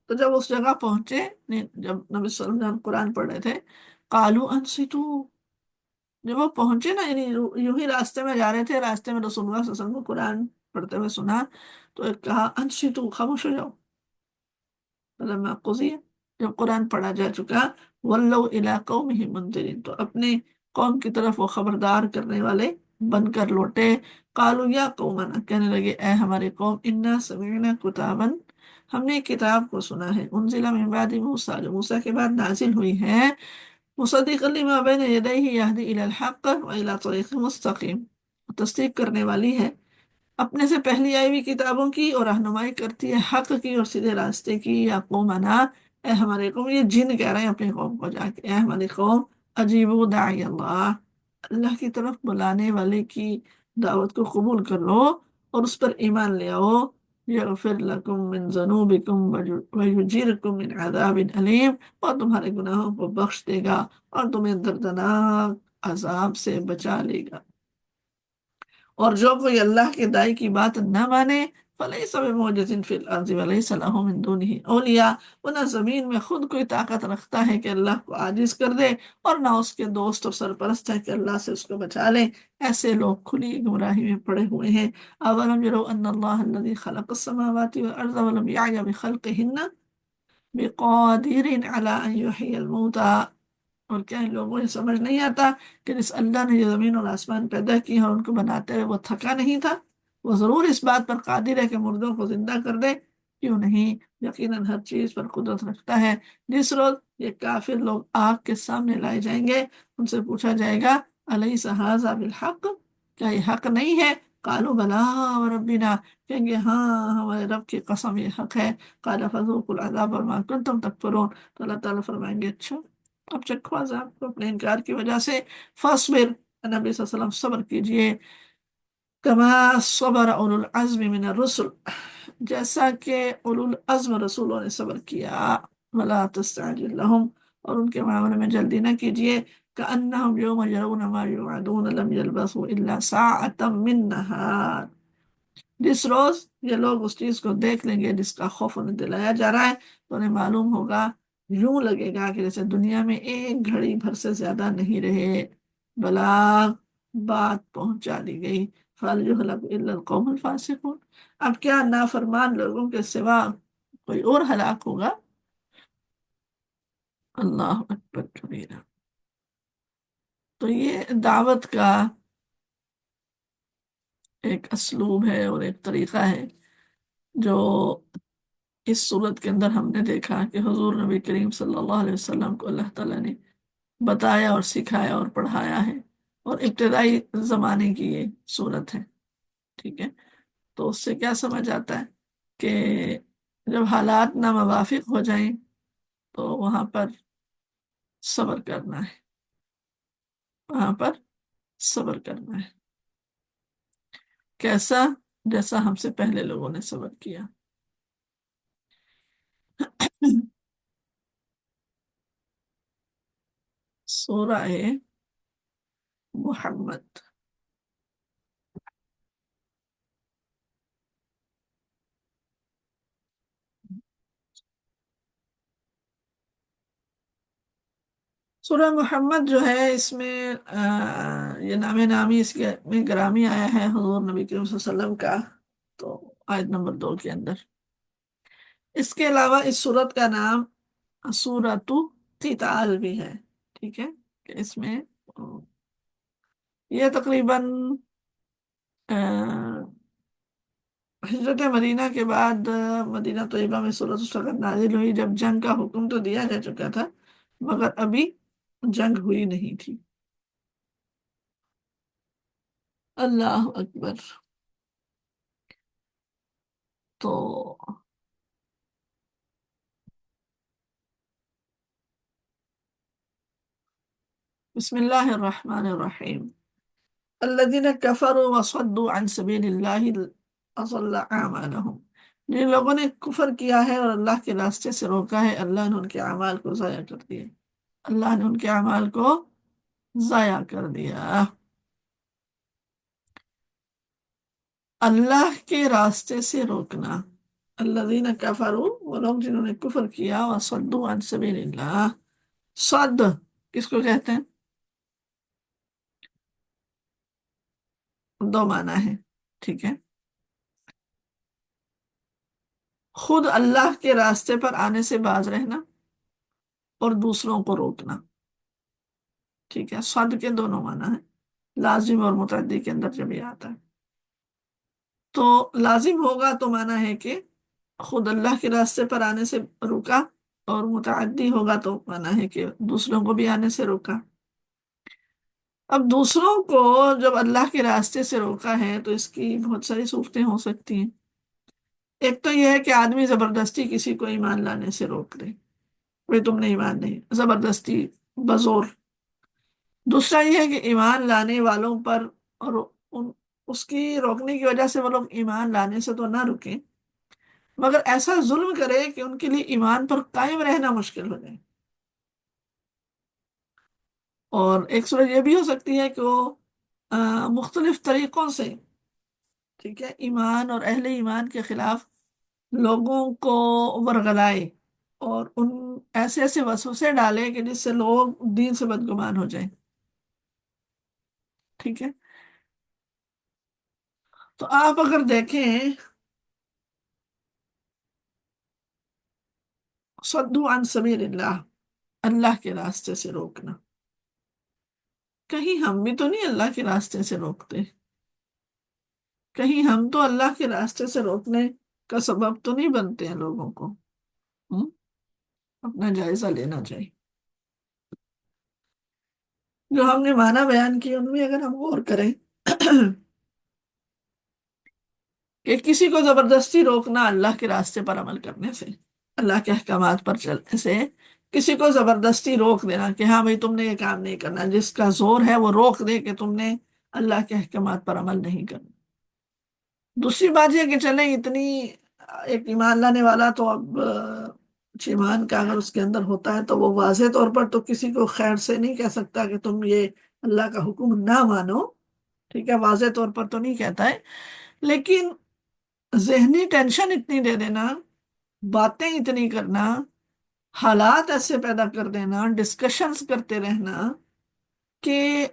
تو جب اس جگہ پہنچے، جب نبی صلی اللہ علیہ وسلم قرآن پڑھ رہے تھے، قَالُوا أَنصِتُوا، جب وہ پہنچے نا، یعنی یوں ہی راستے میں جا رہے تھے، راستے میں رسول اللہ صلی اللہ علیہ وسلم کو قرآن پڑھتے ہوئے سنا، تو ایک کہا انصتوا، خاموش ہو جاؤ۔ فلما قضی، جب قرآن پڑھا جا چکا، ولوا الی قومہم منذرین، تو اپنے قوم کی طرف وہ خبردار کرنے والے بن کر لوٹے۔ قالوا یا قومنا، کہنے لگے اے ہمارے قوم، انا سمعنا کتابا، ہم نے ایک کتاب کو سنا ہے، انزل من بعد موسیٰ، جو موسیٰ کے بعد نازل ہوئی ہے، مصدقا لما بین یدیہ یہدی الی الحق والی طریق مستقیم، تصدیق کرنے والی ہے اپنے سے پہلی آئی ہوئی کتابوں کی، اور رہنمائی کرتی ہے حق کی اور سیدھے راستے کی۔ یا قومنا، اے ہمارے قوم، یہ جن کہہ رہے ہیں اپنی قوم کو جا کے، اے ہماری قوم، اجیبو داعی اللہ، اللہ کی طرف بلانے والے کی دعوت کو قبول کر لو اور اس پر ایمان لے آؤ۔ یغفر لکم من ذنوبکم ویجیرکم من عذاب علیم، اور تمہارے گناہوں کو بخش دے گا اور تمہیں دردناک عذاب سے بچا لے گا۔ اور جو کوئی اللہ کے دائی کی بات نہ مانے، فَلَيْسَ بِمُعْجِزٍ فِي الْأَرْضِ وَلَيْسَ لَهُ مِن دُونِهِ أَوْلِيَاء، وہ نہ زمین میں خود کوئی طاقت رکھتا ہے کہ اللہ کو عاجز کر دے، اور نہ اس کے دوست اور سرپرست ہے کہ اللہ سے اس کو بچا لے۔ ایسے لوگ کھلی گمراہی میں پڑے ہوئے ہیں۔ أَوَلَمْ يَرَوْا أَنَّ اللَّهَ الَّذِي خَلَقَ السَّمَاوَاتِ وَالْأَرْضَ وَلَمْ يَعْيَ بِخَلْقِهِنَّ بِقَادِرٍ عَلَىٰ أَن يُحْيِيَ الْمَوْتَىٰ، اور کیا ان لوگوں کو سمجھ نہیں آتا کہ جس اللہ نے یہ زمین اور آسمان پیدا کی اور ان کو بناتے ہوئے وہ تھکا نہیں تھا، وہ ضرور اس بات پر قادر ہے کہ مردوں کو زندہ کر دے۔ کیوں نہیں، یقیناً ہر چیز پر قدرت رکھتا ہے۔ جس روز یہ کافر لوگ آگ کے سامنے لائے جائیں گے، ان سے پوچھا جائے گا الیس ھذا بالحق، کیا یہ حق نہیں ہے؟ قالوا بلی وربنا، کہیں گے ہاں ہمارے رب کی قسم یہ حق ہے۔ قال فذوقوا العذاب بما کنتم تکفرون، تو اللہ تعالیٰ فرمائیں گے اچھا اب چکھو عذاب کو اپنے انکار کی وجہ سے۔ فاصبر، نبی صلی اللہ علیہ وسلم صبر کیجئے، کما صبر اولو العزم من الرسل، جیسا کہ اولو العزم رسولوں نے صبر کیا۔ ولا تستعجل لهم، اور ان کے معاملے میں جلدی نہ کیجئے۔ کأنهم یوم یرون ما یوعدون لم یلبثوا الا ساعة من نہار، جس روز یہ لوگ اس چیز کو دیکھ لیں گے جس کا خوف انہیں دلایا جا رہا ہے، تو انہیں معلوم ہوگا، یوں لگے گا کہ جیسے دنیا میں ایک گھڑی بھر سے زیادہ نہیں رہے۔ بلاغ، بات پہنچا دی گئی۔ فَلْيُهْلَكْ إِلَّا الْقَوْمُ الْفَاسِقُونَ، اب کیا نافرمان لوگوں کے سوا کوئی اور ہلاک ہوگا؟ اللہ اکبر کبیرہ۔ تو یہ دعوت کا ایک اسلوب ہے اور ایک طریقہ ہے جو اس صورت کے اندر ہم نے دیکھا کہ حضور نبی کریم صلی اللہ علیہ وسلم کو اللہ تعالیٰ نے بتایا اور سکھایا اور پڑھایا ہے، اور ابتدائی زمانے کی یہ صورت ہے، ٹھیک ہے۔ تو اس سے کیا سمجھ آتا ہے کہ جب حالات ناموافق ہو جائیں تو وہاں پر صبر کرنا ہے، وہاں پر صبر کرنا ہے، کیسا؟ جیسا ہم سے پہلے لوگوں نے صبر کیا۔ سورہ محمد۔ سورہ محمد جو ہے، اس میں یہ نام نامی اس کے میں گرامی آیا ہے حضور نبی کریم صلی اللہ علیہ وسلم کا، تو آیت نمبر 2 کے اندر۔ اس کے علاوہ اس سورت کا نام سورۃ قتال بھی ہے، ٹھیک ہے، کہ اس میں یہ تقریباً ہجرت مدینہ کے بعد مدینہ طیبہ میں سورۃ الصف نازل ہوئی، جب جنگ کا حکم تو دیا جا چکا تھا مگر ابھی جنگ ہوئی نہیں تھی۔ اللہ اکبر۔ تو بسم اللہ الرحمن الرحیم۔ الذین کفروا وصدوا عن سبیل اللہ اضل اعمالهم، جن لوگوں نے کفر کیا ہے اور اللہ کے راستے سے روکا ہے، اللہ نے ان کے اعمال کو ضائع کر دیا، اللہ نے ان کے اعمال کو ضائع کر دیا۔ اللہ کے راستے سے روکنا، الذین کفروا، وہ لوگ جنہوں نے کفر کیا، وصدوا عن سبیل اللہ، صد کس کو کہتے ہیں؟ دو معنی ہے، ٹھیک ہے، خود اللہ کے راستے پر آنے سے باز رہنا اور دوسروں کو روکنا، ٹھیک ہے، صد کے دونوں معنی ہیں، لازم اور متعدی کے اندر جب یہ آتا ہے تو لازم ہوگا تو معنی ہے کہ خود اللہ کے راستے پر آنے سے روکا، اور متعدی ہوگا تو معنی ہے کہ دوسروں کو بھی آنے سے روکا۔ اب دوسروں کو جب اللہ کے راستے سے روکا ہے تو اس کی بہت ساری صورتیں ہو سکتی ہیں۔ ایک تو یہ ہے کہ آدمی زبردستی کسی کو ایمان لانے سے روک دے، بھئی تم نے ایمان نہیں، زبردستی، بزور۔ دوسرا یہ ہے کہ ایمان لانے والوں پر اور ان اس کی روکنے کی وجہ سے وہ لوگ ایمان لانے سے تو نہ رکیں، مگر ایسا ظلم کرے کہ ان کے لیے ایمان پر قائم رہنا مشکل ہو جائے۔ اور ایک صورت یہ بھی ہو سکتی ہے کہ وہ مختلف طریقوں سے، ٹھیک ہے، ایمان اور اہل ایمان کے خلاف لوگوں کو ورغلائے اور ان ایسے ایسے وسوسے ڈالے کہ جس سے لوگ دین سے بدگمان ہو جائیں، ٹھیک ہے۔ تو آپ اگر دیکھیں صدو عن سبیل اللہ، اللہ کے راستے سے روکنا، کہیں ہم بھی تو نہیں اللہ کے راستے سے روکتے، کہیں ہم تو اللہ کے راستے سے روکنے کا سبب تو نہیں بنتے ہیں لوگوں کو؟ ہم؟ اپنا جائزہ لینا چاہیے۔ جو ہم نے معنی بیان کی ان میں اگر ہم غور کریں کہ کسی کو زبردستی روکنا اللہ کے راستے پر عمل کرنے سے، اللہ کے احکامات پر چلنے سے، کسی کو زبردستی روک دینا کہ ہاں بھئی تم نے یہ کام نہیں کرنا، جس کا زور ہے وہ روک دے کہ تم نے اللہ کے احکامات پر عمل نہیں کرنا۔ دوسری بات یہ کہ چلیں اتنی، ایک ایمان لانے والا تو اب کچھ ایمان کا اگر اس کے اندر ہوتا ہے تو وہ واضح طور پر تو کسی کو خیر سے نہیں کہہ سکتا کہ تم یہ اللہ کا حکم نہ مانو، ٹھیک ہے، واضح طور پر تو نہیں کہتا ہے، لیکن ذہنی ٹینشن اتنی دے دینا، باتیں اتنی کرنا، حالات ایسے پیدا کر دینا، ڈسکشنز کرتے رہنا کہ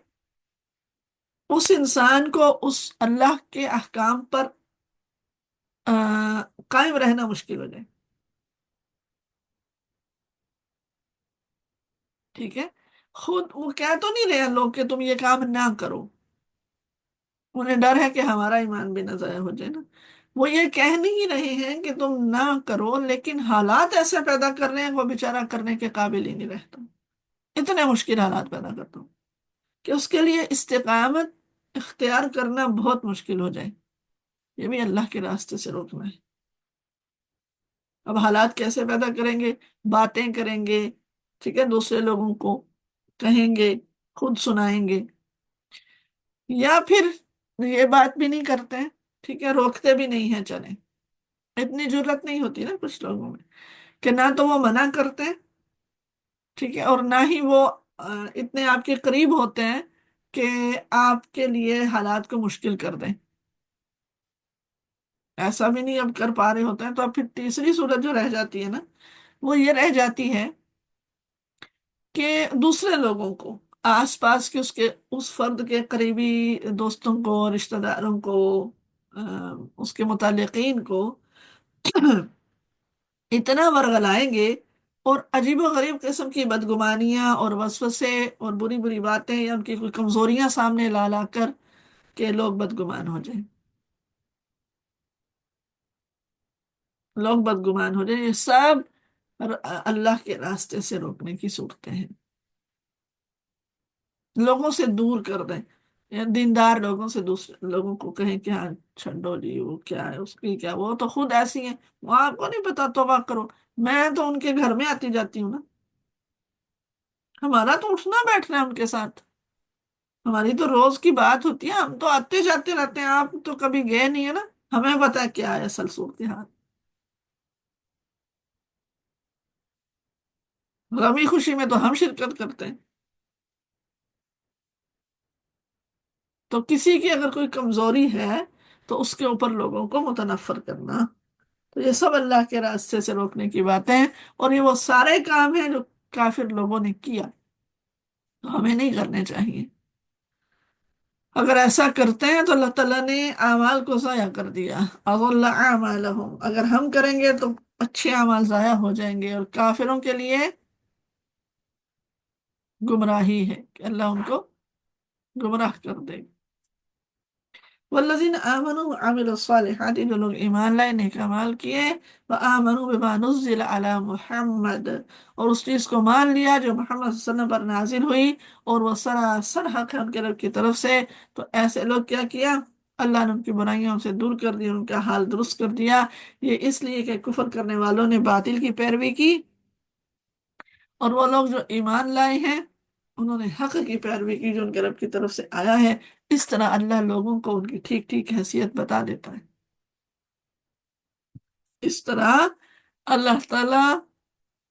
اس انسان کو اس اللہ کے احکام پر قائم رہنا مشکل ہو جائے، ٹھیک ہے۔ خود وہ کہہ تو نہیں رہے لوگ کہ تم یہ کام نہ کرو، انہیں ڈر ہے کہ ہمارا ایمان بھی نہ ضائع ہو جائے نا، وہ یہ کہہ نہیں رہے ہیں کہ تم نہ کرو، لیکن حالات ایسے پیدا کر رہے ہیں وہ بیچارہ کرنے کے قابل ہی نہیں رہتا، اتنے مشکل حالات پیدا کرتا ہوں کہ اس کے لیے استقامت اختیار کرنا بہت مشکل ہو جائے، یہ بھی اللہ کے راستے سے روکنا ہے۔ اب حالات کیسے پیدا کریں گے؟ باتیں کریں گے، ٹھیک ہے، دوسرے لوگوں کو کہیں گے، خود سنائیں گے، یا پھر یہ بات بھی نہیں کرتے ہیں، ٹھیک ہے، روکتے بھی نہیں ہیں چلیں، اتنی جرت نہیں ہوتی نا کچھ لوگوں میں، کہ نہ تو وہ منع کرتے ہیں، ٹھیک ہے، اور نہ ہی وہ اتنے آپ کے قریب ہوتے ہیں کہ آپ کے لیے حالات کو مشکل کر دیں، ایسا بھی نہیں اب کر پا رہے ہوتے ہیں، تو اب پھر تیسری صورت جو رہ جاتی ہے نا، وہ یہ رہ جاتی ہے کہ دوسرے لوگوں کو، آس پاس کے اس فرد کے قریبی دوستوں کو، رشتہ داروں کو، آ، اس کے متعلقین کو اتنا ورغلائیں گے، اور عجیب و غریب قسم کی بدگمانیاں اور وسوسے اور بری بری باتیں یا ان کی کوئی کمزوریاں سامنے لا لا کر کہ لوگ بدگمان ہو جائیں، لوگ بدگمان ہو جائیں، یہ سب اللہ کے راستے سے روکنے کی صورتیں ہیں، لوگوں سے دور کر دیں، یا دیندار لوگوں سے دوسرے لوگوں کو کہیں کہ ہاں چھڈو جی، وہ کیا ہے، اس کی کیا، وہ تو خود ایسی ہیں، وہ آپ کو نہیں پتا، توبہ کرو، میں تو ان کے گھر میں آتی جاتی ہوں نا، ہمارا تو اٹھنا بیٹھنا ہے ان کے ساتھ، ہماری تو روز کی بات ہوتی ہے، ہم تو آتے جاتے رہتے ہیں، آپ تو کبھی گئے نہیں ہے نا، ہمیں پتا ہے کیا ہے اصل صورتحال، غمی خوشی میں تو ہم شرکت کرتے ہیں، تو کسی کی اگر کوئی کمزوری ہے تو اس کے اوپر لوگوں کو متنفر کرنا، تو یہ سب اللہ کے راستے سے روکنے کی باتیں ہیں، اور یہ وہ سارے کام ہیں جو کافر لوگوں نے کیا، تو ہمیں نہیں کرنے چاہیے، اگر ایسا کرتے ہیں تو اللہ تعالیٰ نے اعمال کو ضائع کر دیا، اضل اعمالهم، اگر ہم کریں گے تو اچھے اعمال ضائع ہو جائیں گے، اور کافروں کے لیے گمراہی ہے کہ اللہ ان کو گمراہ کر دے گا۔ والذین آمنوا وعملوا الصالحات، جو لوگ ایمان لائے، نیک اعمال کیے، وآمنوا بما نزل علی محمد، اور اس چیز کو مان لیا جو محمد صلی اللہ علیہ وسلم پر نازل ہوئی، اور وہ سراسر حق ہے ان کے رب کی طرف سے، تو ایسے لوگ کیا کیا، اللہ نے ان کی برائیوں سے دور کر دیا، ان کا حال درست کر دیا، یہ اس لیے کہ کفر کرنے والوں نے باطل کی پیروی کی، اور وہ لوگ جو ایمان لائے ہیں انہوں نے حق کی پیروی کی جو ان کے رب کی طرف سے آیا ہے، اس طرح اللہ لوگوں کو ان کی ٹھیک ٹھیک حیثیت بتا دیتا ہے، اس طرح اللہ تعالیٰ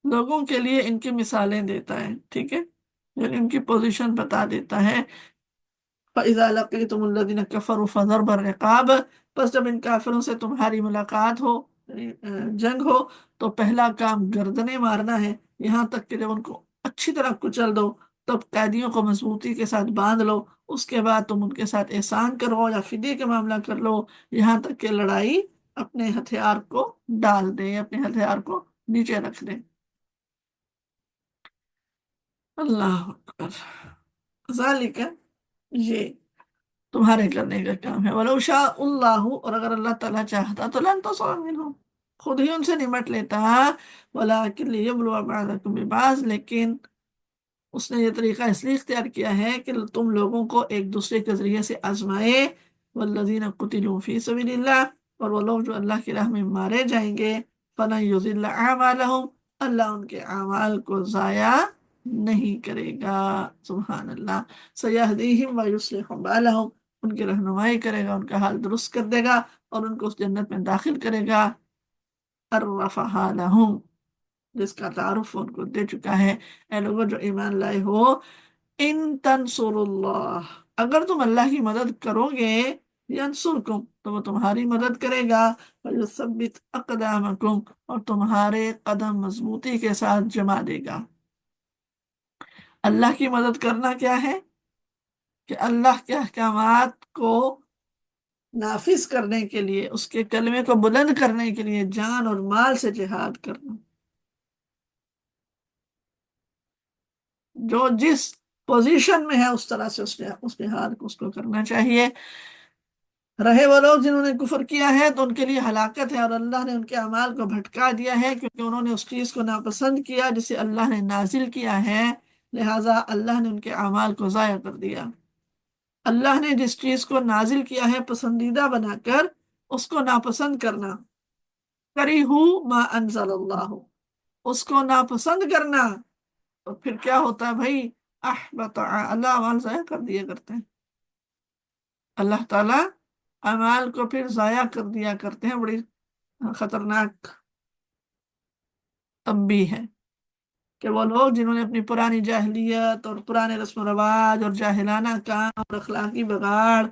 لوگوں کے لیے ان کی مثالیں دیتا ہے، ٹھیک ہے، یعنی ان کی پوزیشن بتا دیتا ہے، فَإِذَا لَقِيتُمُ الَّذِينَ كَفَرُوا فَضَرْبَ الرِّقَابِ، پس جب ان کافروں سے تمہاری ملاقات ہو، یعنی جنگ ہو، تو پہلا کام گردنیں مارنا ہے، یہاں تک کہ جب ان کو اچھی طرح کچل دو، تب قیدیوں کو مضبوطی کے ساتھ باندھ لو، اس کے بعد تم ان کے ساتھ احسان کرو یا فدیے کا معاملہ کر لو، یہاں تک کہ لڑائی اپنے ہتھیار کو ڈال دے، اپنے ہتھیار کو نیچے رکھ دے۔ اللہ اکبر، ذالک، یہ تمہارے کرنے کا کام ہے، وَلَوْ شَاءَ اللَّهُ، اور اگر اللہ تعالیٰ چاہتا تو لن تصر منہم، خود ہی ان سے نمٹ لیتا، وَلَٰكِن لِيَبْلُوَ بَعْضَكُم بِبَعْضٍ، لیکن اس نے یہ طریقہ اس لیے اختیار کیا ہے کہ تم لوگوں کو ایک دوسرے کے ذریعے سے آزمائے، وَالَّذِينَ قُتِلُوا فِي سَبِيلِ اللَّهِ، اور وہ لوگ جو اللہ کی راہ میں مارے جائیں گے، فَلَن يُضِلَّ أَعْمَالَهُمْ، اللہ ان کے اعمال کو ضائع نہیں کرے گا، سبحان اللہ، سَيَهْدِيهِمْ وَيُصْلِحُ بَالَهُمْ، ان کی رہنمائی کرے گا، ان کا حال درست کر دے گا، اور ان کو اس جنت میں داخل کرے گا، عَرَّفَهَا لَهُمْ، جس کا تعارف ان کو دے چکا ہے، اے لوگوں جو ایمان لائے ہو، ان تنصر اللہ، اگر تم اللہ کی مدد کرو گے، ینصرکم، تو وہ تمہاری مدد کرے گا، ویثبت اقدامکم، اور تمہارے قدم مضبوطی کے ساتھ جما دے گا۔ اللہ کی مدد کرنا کیا ہے؟ کہ اللہ کے احکامات کو نافذ کرنے کے لیے، اس کے کلمے کو بلند کرنے کے لیے جان اور مال سے جہاد کرنا، جو جس پوزیشن میں ہے اس طرح سے اس جہاد کو اس کو کرنا چاہیے۔ رہے وہ لوگ جنہوں نے کفر کیا ہے تو ان کے لیے ہلاکت ہے، اور اللہ نے ان کے اعمال کو بھٹکا دیا ہے، کیونکہ انہوں نے اس چیز کو ناپسند کیا جسے اللہ نے نازل کیا ہے، لہٰذا اللہ نے ان کے اعمال کو ضائع کر دیا۔ اللہ نے جس چیز کو نازل کیا ہے پسندیدہ بنا کر، اس کو ناپسند کرنا، کریہو ما انزل اللہ، اس کو ناپسند کرنا، تو پھر کیا ہوتا ہے بھائی، احبط، اللہ اعمال ضائع کر دیا کرتے ہیں۔ اللہ تعالیٰ اعمال کو پھر ضائع کر دیا کرتے ہیں، بڑی خطرناک تنبیہ ہے کہ وہ لوگ جنہوں نے اپنی پرانی جاہلیت اور پرانے رسم و رواج اور جاہلانہ کام اور اخلاقی بگاڑ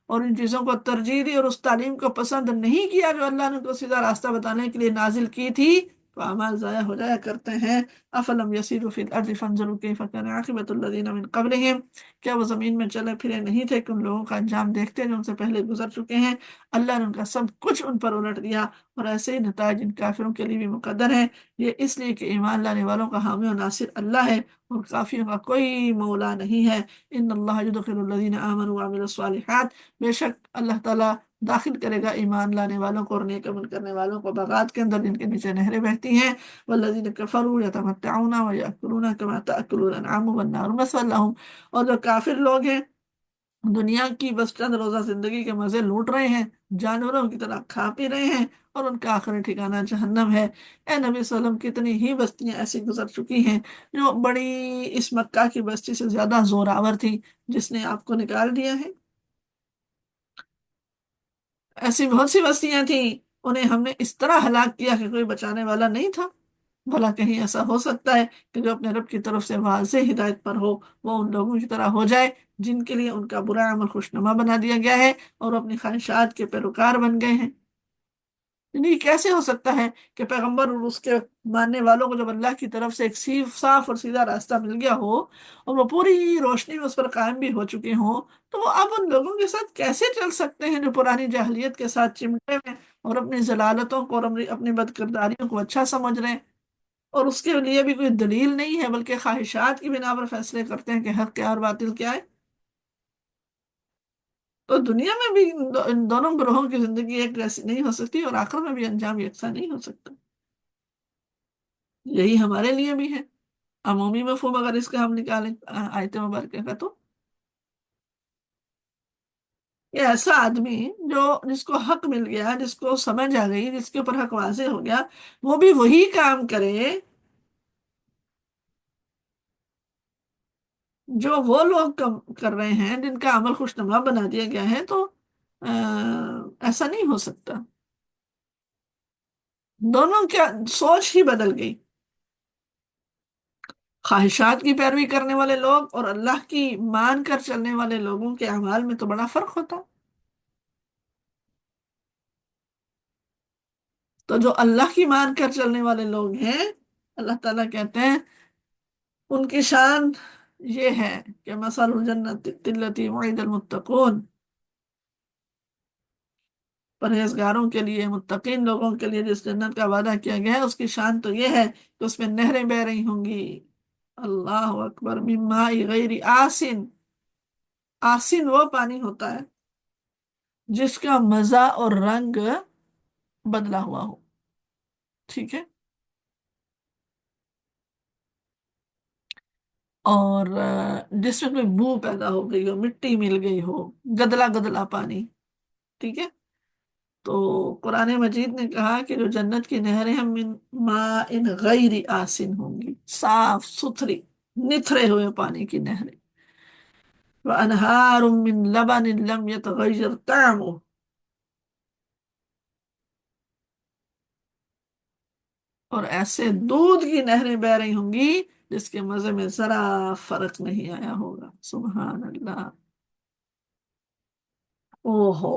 اور ان چیزوں کو ترجیح دی اور اس تعلیم کو پسند نہیں کیا جو اللہ نے ان کو سیدھا راستہ بتانے کے لیے نازل کی تھی، تو اعمال ضائع ہو جایا کرتے ہیں۔ افلم یسیروا فی الارض فانظروا کیف کان عاقبۃ الذین من قبلہم، کیا وہ زمین میں چلے پھرے نہیں تھے کہ ان لوگوں کا انجام دیکھتے جو ان سے پہلے گزر چکے ہیں؟ اللہ نے ان کا سب کچھ ان پر الٹ دیا، اور ایسے ہی نتائج ان کافروں کے لیے بھی مقدر ہیں۔ یہ اس لیے کہ ایمان لانے والوں کا حامی و ناصر اللہ ہے، اور کافروں کا کوئی مولا نہیں ہے۔ ان اللہ یدخل الذین آمنوا وعملوا الصالحات، بے شک اللہ تعالیٰ داخل کرے گا ایمان لانے والوں کو اور نیک عمل کرنے والوں کو باغات کے اندر جن کے نیچے نہریں بہتی ہیں۔ والذین کفروا یتمتعون ویأکلون کما تأکل الانعام والنار مثوی لہم، اور جو کافر لوگ ہیں دنیا کی بس چند روزہ زندگی کے مزے لوٹ رہے ہیں، جانوروں کی طرح کھا پی رہے ہیں، اور ان کا آخری ٹھکانہ جہنم ہے۔ اے نبی صلی اللہ علیہ وسلم، کتنی ہی بستیاں ایسی گزر چکی ہیں جو بڑی اس مکہ کی بستی سے زیادہ زوراور تھی، جس نے آپ کو نکال دیا ہے۔ ایسی بہت سی بستیاں تھیں، انہیں ہم نے اس طرح ہلاک کیا کہ کوئی بچانے والا نہیں تھا۔ بھلا کہیں ایسا ہو سکتا ہے کہ جو اپنے رب کی طرف سے واضح ہدایت پر ہو وہ ان لوگوں کی طرح ہو جائے جن کے لیے ان کا برا عمل خوشنما بنا دیا گیا ہے اور وہ اپنی خواہشات کے پیروکار بن گئے ہیں؟ یعنی یہ کیسے ہو سکتا ہے کہ پیغمبر اور اس کے ماننے والوں کو جب اللہ کی طرف سے ایک صاف اور سیدھا راستہ مل گیا ہو اور وہ پوری روشنی میں اس پر قائم بھی ہو چکے ہوں، تو وہ اب ان لوگوں کے ساتھ کیسے چل سکتے ہیں جو پرانی جاہلیت کے ساتھ چمٹے ہوئے ہیں اور اپنی ضلالتوں کو اور اپنی بدکرداریوں کو اچھا سمجھ رہے ہیں، اور اس کے لیے بھی کوئی دلیل نہیں ہے بلکہ خواہشات کی بنا پر فیصلے کرتے ہیں کہ حق کیا اور باطل کیا ہے؟ تو دنیا میں بھی ان دونوں گروہوں کی زندگی ایک جیسی نہیں ہو سکتی، اور آخر میں بھی انجام یکساں نہیں ہو سکتا۔ یہی ہمارے لیے بھی ہے۔ عمومی مفہوم اگر اس کا ہم نکالیں آیت مبارکہ کا، تو یہ ایسا آدمی جو جس کو حق مل گیا، جس کو سمجھ آ گئی، جس کے اوپر حق واضح ہو گیا، وہ بھی وہی کام کرے جو وہ لوگ کر رہے ہیں جن کا عمل خوشنما بنا دیا گیا ہے، تو ایسا نہیں ہو سکتا۔ دونوں کیا سوچ ہی بدل گئی۔ خواہشات کی پیروی کرنے والے لوگ اور اللہ کی مان کر چلنے والے لوگوں کے اعمال میں تو بڑا فرق ہوتا۔ تو جو اللہ کی مان کر چلنے والے لوگ ہیں، اللہ تعالیٰ کہتے ہیں ان کی شان یہ ہے کہ مثل الجنت التی وعد المتقون، پرہیزگاروں کے لیے، متقین لوگوں کے لیے جس جنت کا وعدہ کیا گیا ہے، اس کی شان تو یہ ہے کہ اس میں نہریں بہ رہی ہوں گی، اللہ اکبر، من ماء غیر آسن۔ آسن وہ پانی ہوتا ہے جس کا مزہ اور رنگ بدلا ہوا ہو، ٹھیک ہے، اور جس میں کوئی بو پیدا ہو گئی ہو، مٹی مل گئی ہو، گدلا گدلا پانی، ٹھیک ہے۔ تو قرآن مجید نے کہا کہ جو جنت کی نہریں ہم من ماء غیر آسن ہوں گی، صاف ستھری نتھرے ہوئے پانی کی نہریں، وَأَنْهَارٌ مِّن لَبَنٍ لَمْ يَتَغَيَّرْ طَعْمُهُ، اور ایسے دودھ کی نہریں بہ رہی ہوں گی جس کے مزے میں ذرا فرق نہیں آیا ہوگا۔ سبحان اللہ۔ اوہو،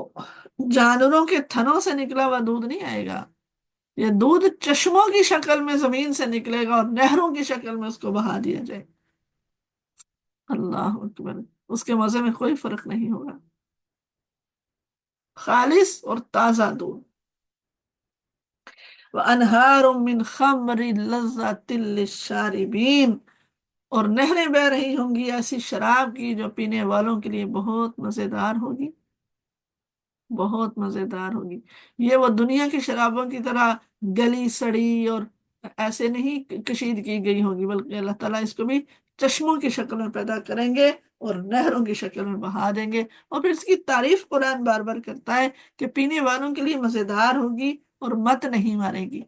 جانوروں کے تھنوں سے نکلا ہوا دودھ نہیں آئے گا، یہ دودھ چشموں کی شکل میں زمین سے نکلے گا اور نہروں کی شکل میں اس کو بہا دیا جائے۔ اللہ اکبر، اس کے مزے میں کوئی فرق نہیں ہوگا، خالص اور تازہ دودھ۔ وَأَنْهَارٌ مِّنْ خَمْرٍ لَذَّةٍ لِّلشَّارِبِينَ، اور نہریں بہ رہی ہوں گی ایسی شراب کی جو پینے والوں کے لیے بہت مزیدار ہوگی، بہت مزیدار ہوگی۔ یہ وہ دنیا کی شرابوں کی طرح گلی سڑی اور ایسے نہیں کشید کی گئی ہوگی، بلکہ اللہ تعالیٰ اس کو بھی چشموں کی شکل میں پیدا کریں گے اور نہروں کی شکل میں بہا دیں گے، اور پھر اس کی تعریف قرآن بار بار کرتا ہے کہ پینے والوں کے لیے مزیدار ہوگی اور مت نہیں مارے گی۔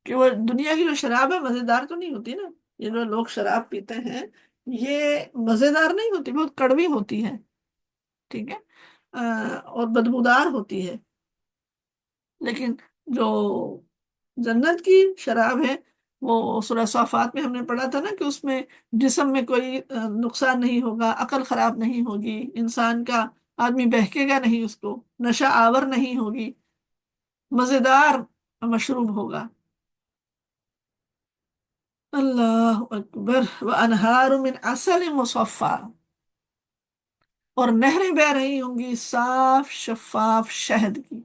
کہ وہ دنیا کی جو شراب ہے مزیدار تو نہیں ہوتی نا، یہ جو لوگ شراب پیتے ہیں یہ مزیدار نہیں ہوتی، بہت کڑوی ہوتی ہے، ٹھیک ہے، اور بدبودار ہوتی ہے، لیکن جو جنت کی شراب ہے وہ سورہ صافات میں ہم نے پڑھا تھا نا کہ اس میں جسم میں کوئی نقصان نہیں ہوگا، عقل خراب نہیں ہوگی انسان کا، آدمی بہکے گا نہیں، اس کو نشہ آور نہیں ہوگی، مزیدار مشروب ہوگا۔ اللہ اکبر، وانہار من عسل مصفا، اور نہریں بہ رہی ہوں گی صاف شفاف شہد کی،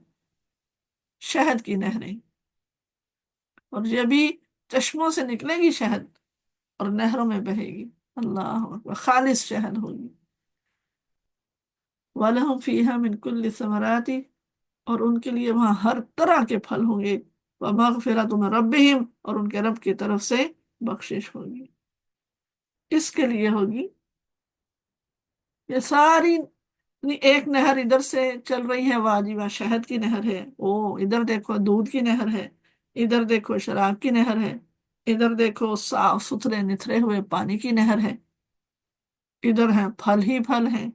شہد کی نہریں، اور یہ بھی چشموں سے نکلے گی شہد اور نہروں میں بہے گی، اللہ اکبر، خالص شہد ہوگی۔ وَلَهُمْ فِيهَا مِنْ كُلِّ ثَمَرَاتِ، اور ان کے لیے وہاں ہر طرح کے پھل ہوں گے، وَمَغْفِرَةٌ مِنْ رَبِّهِمْ، اور ان کے رب کی طرف سے بخشش ہوگی۔ کس کے لیے ہوگی؟ یہ ساری ایک نہر ادھر سے چل رہی ہے، واجی واہ شہد کی نہر ہے، او ادھر دیکھو دودھ کی نہر ہے، ادھر دیکھو شراب کی نہر ہے، ادھر دیکھو صاف ستھرے نتھرے ہوئے پانی کی نہر ہے، ادھر ہیں پھل ہی پھل ہیں،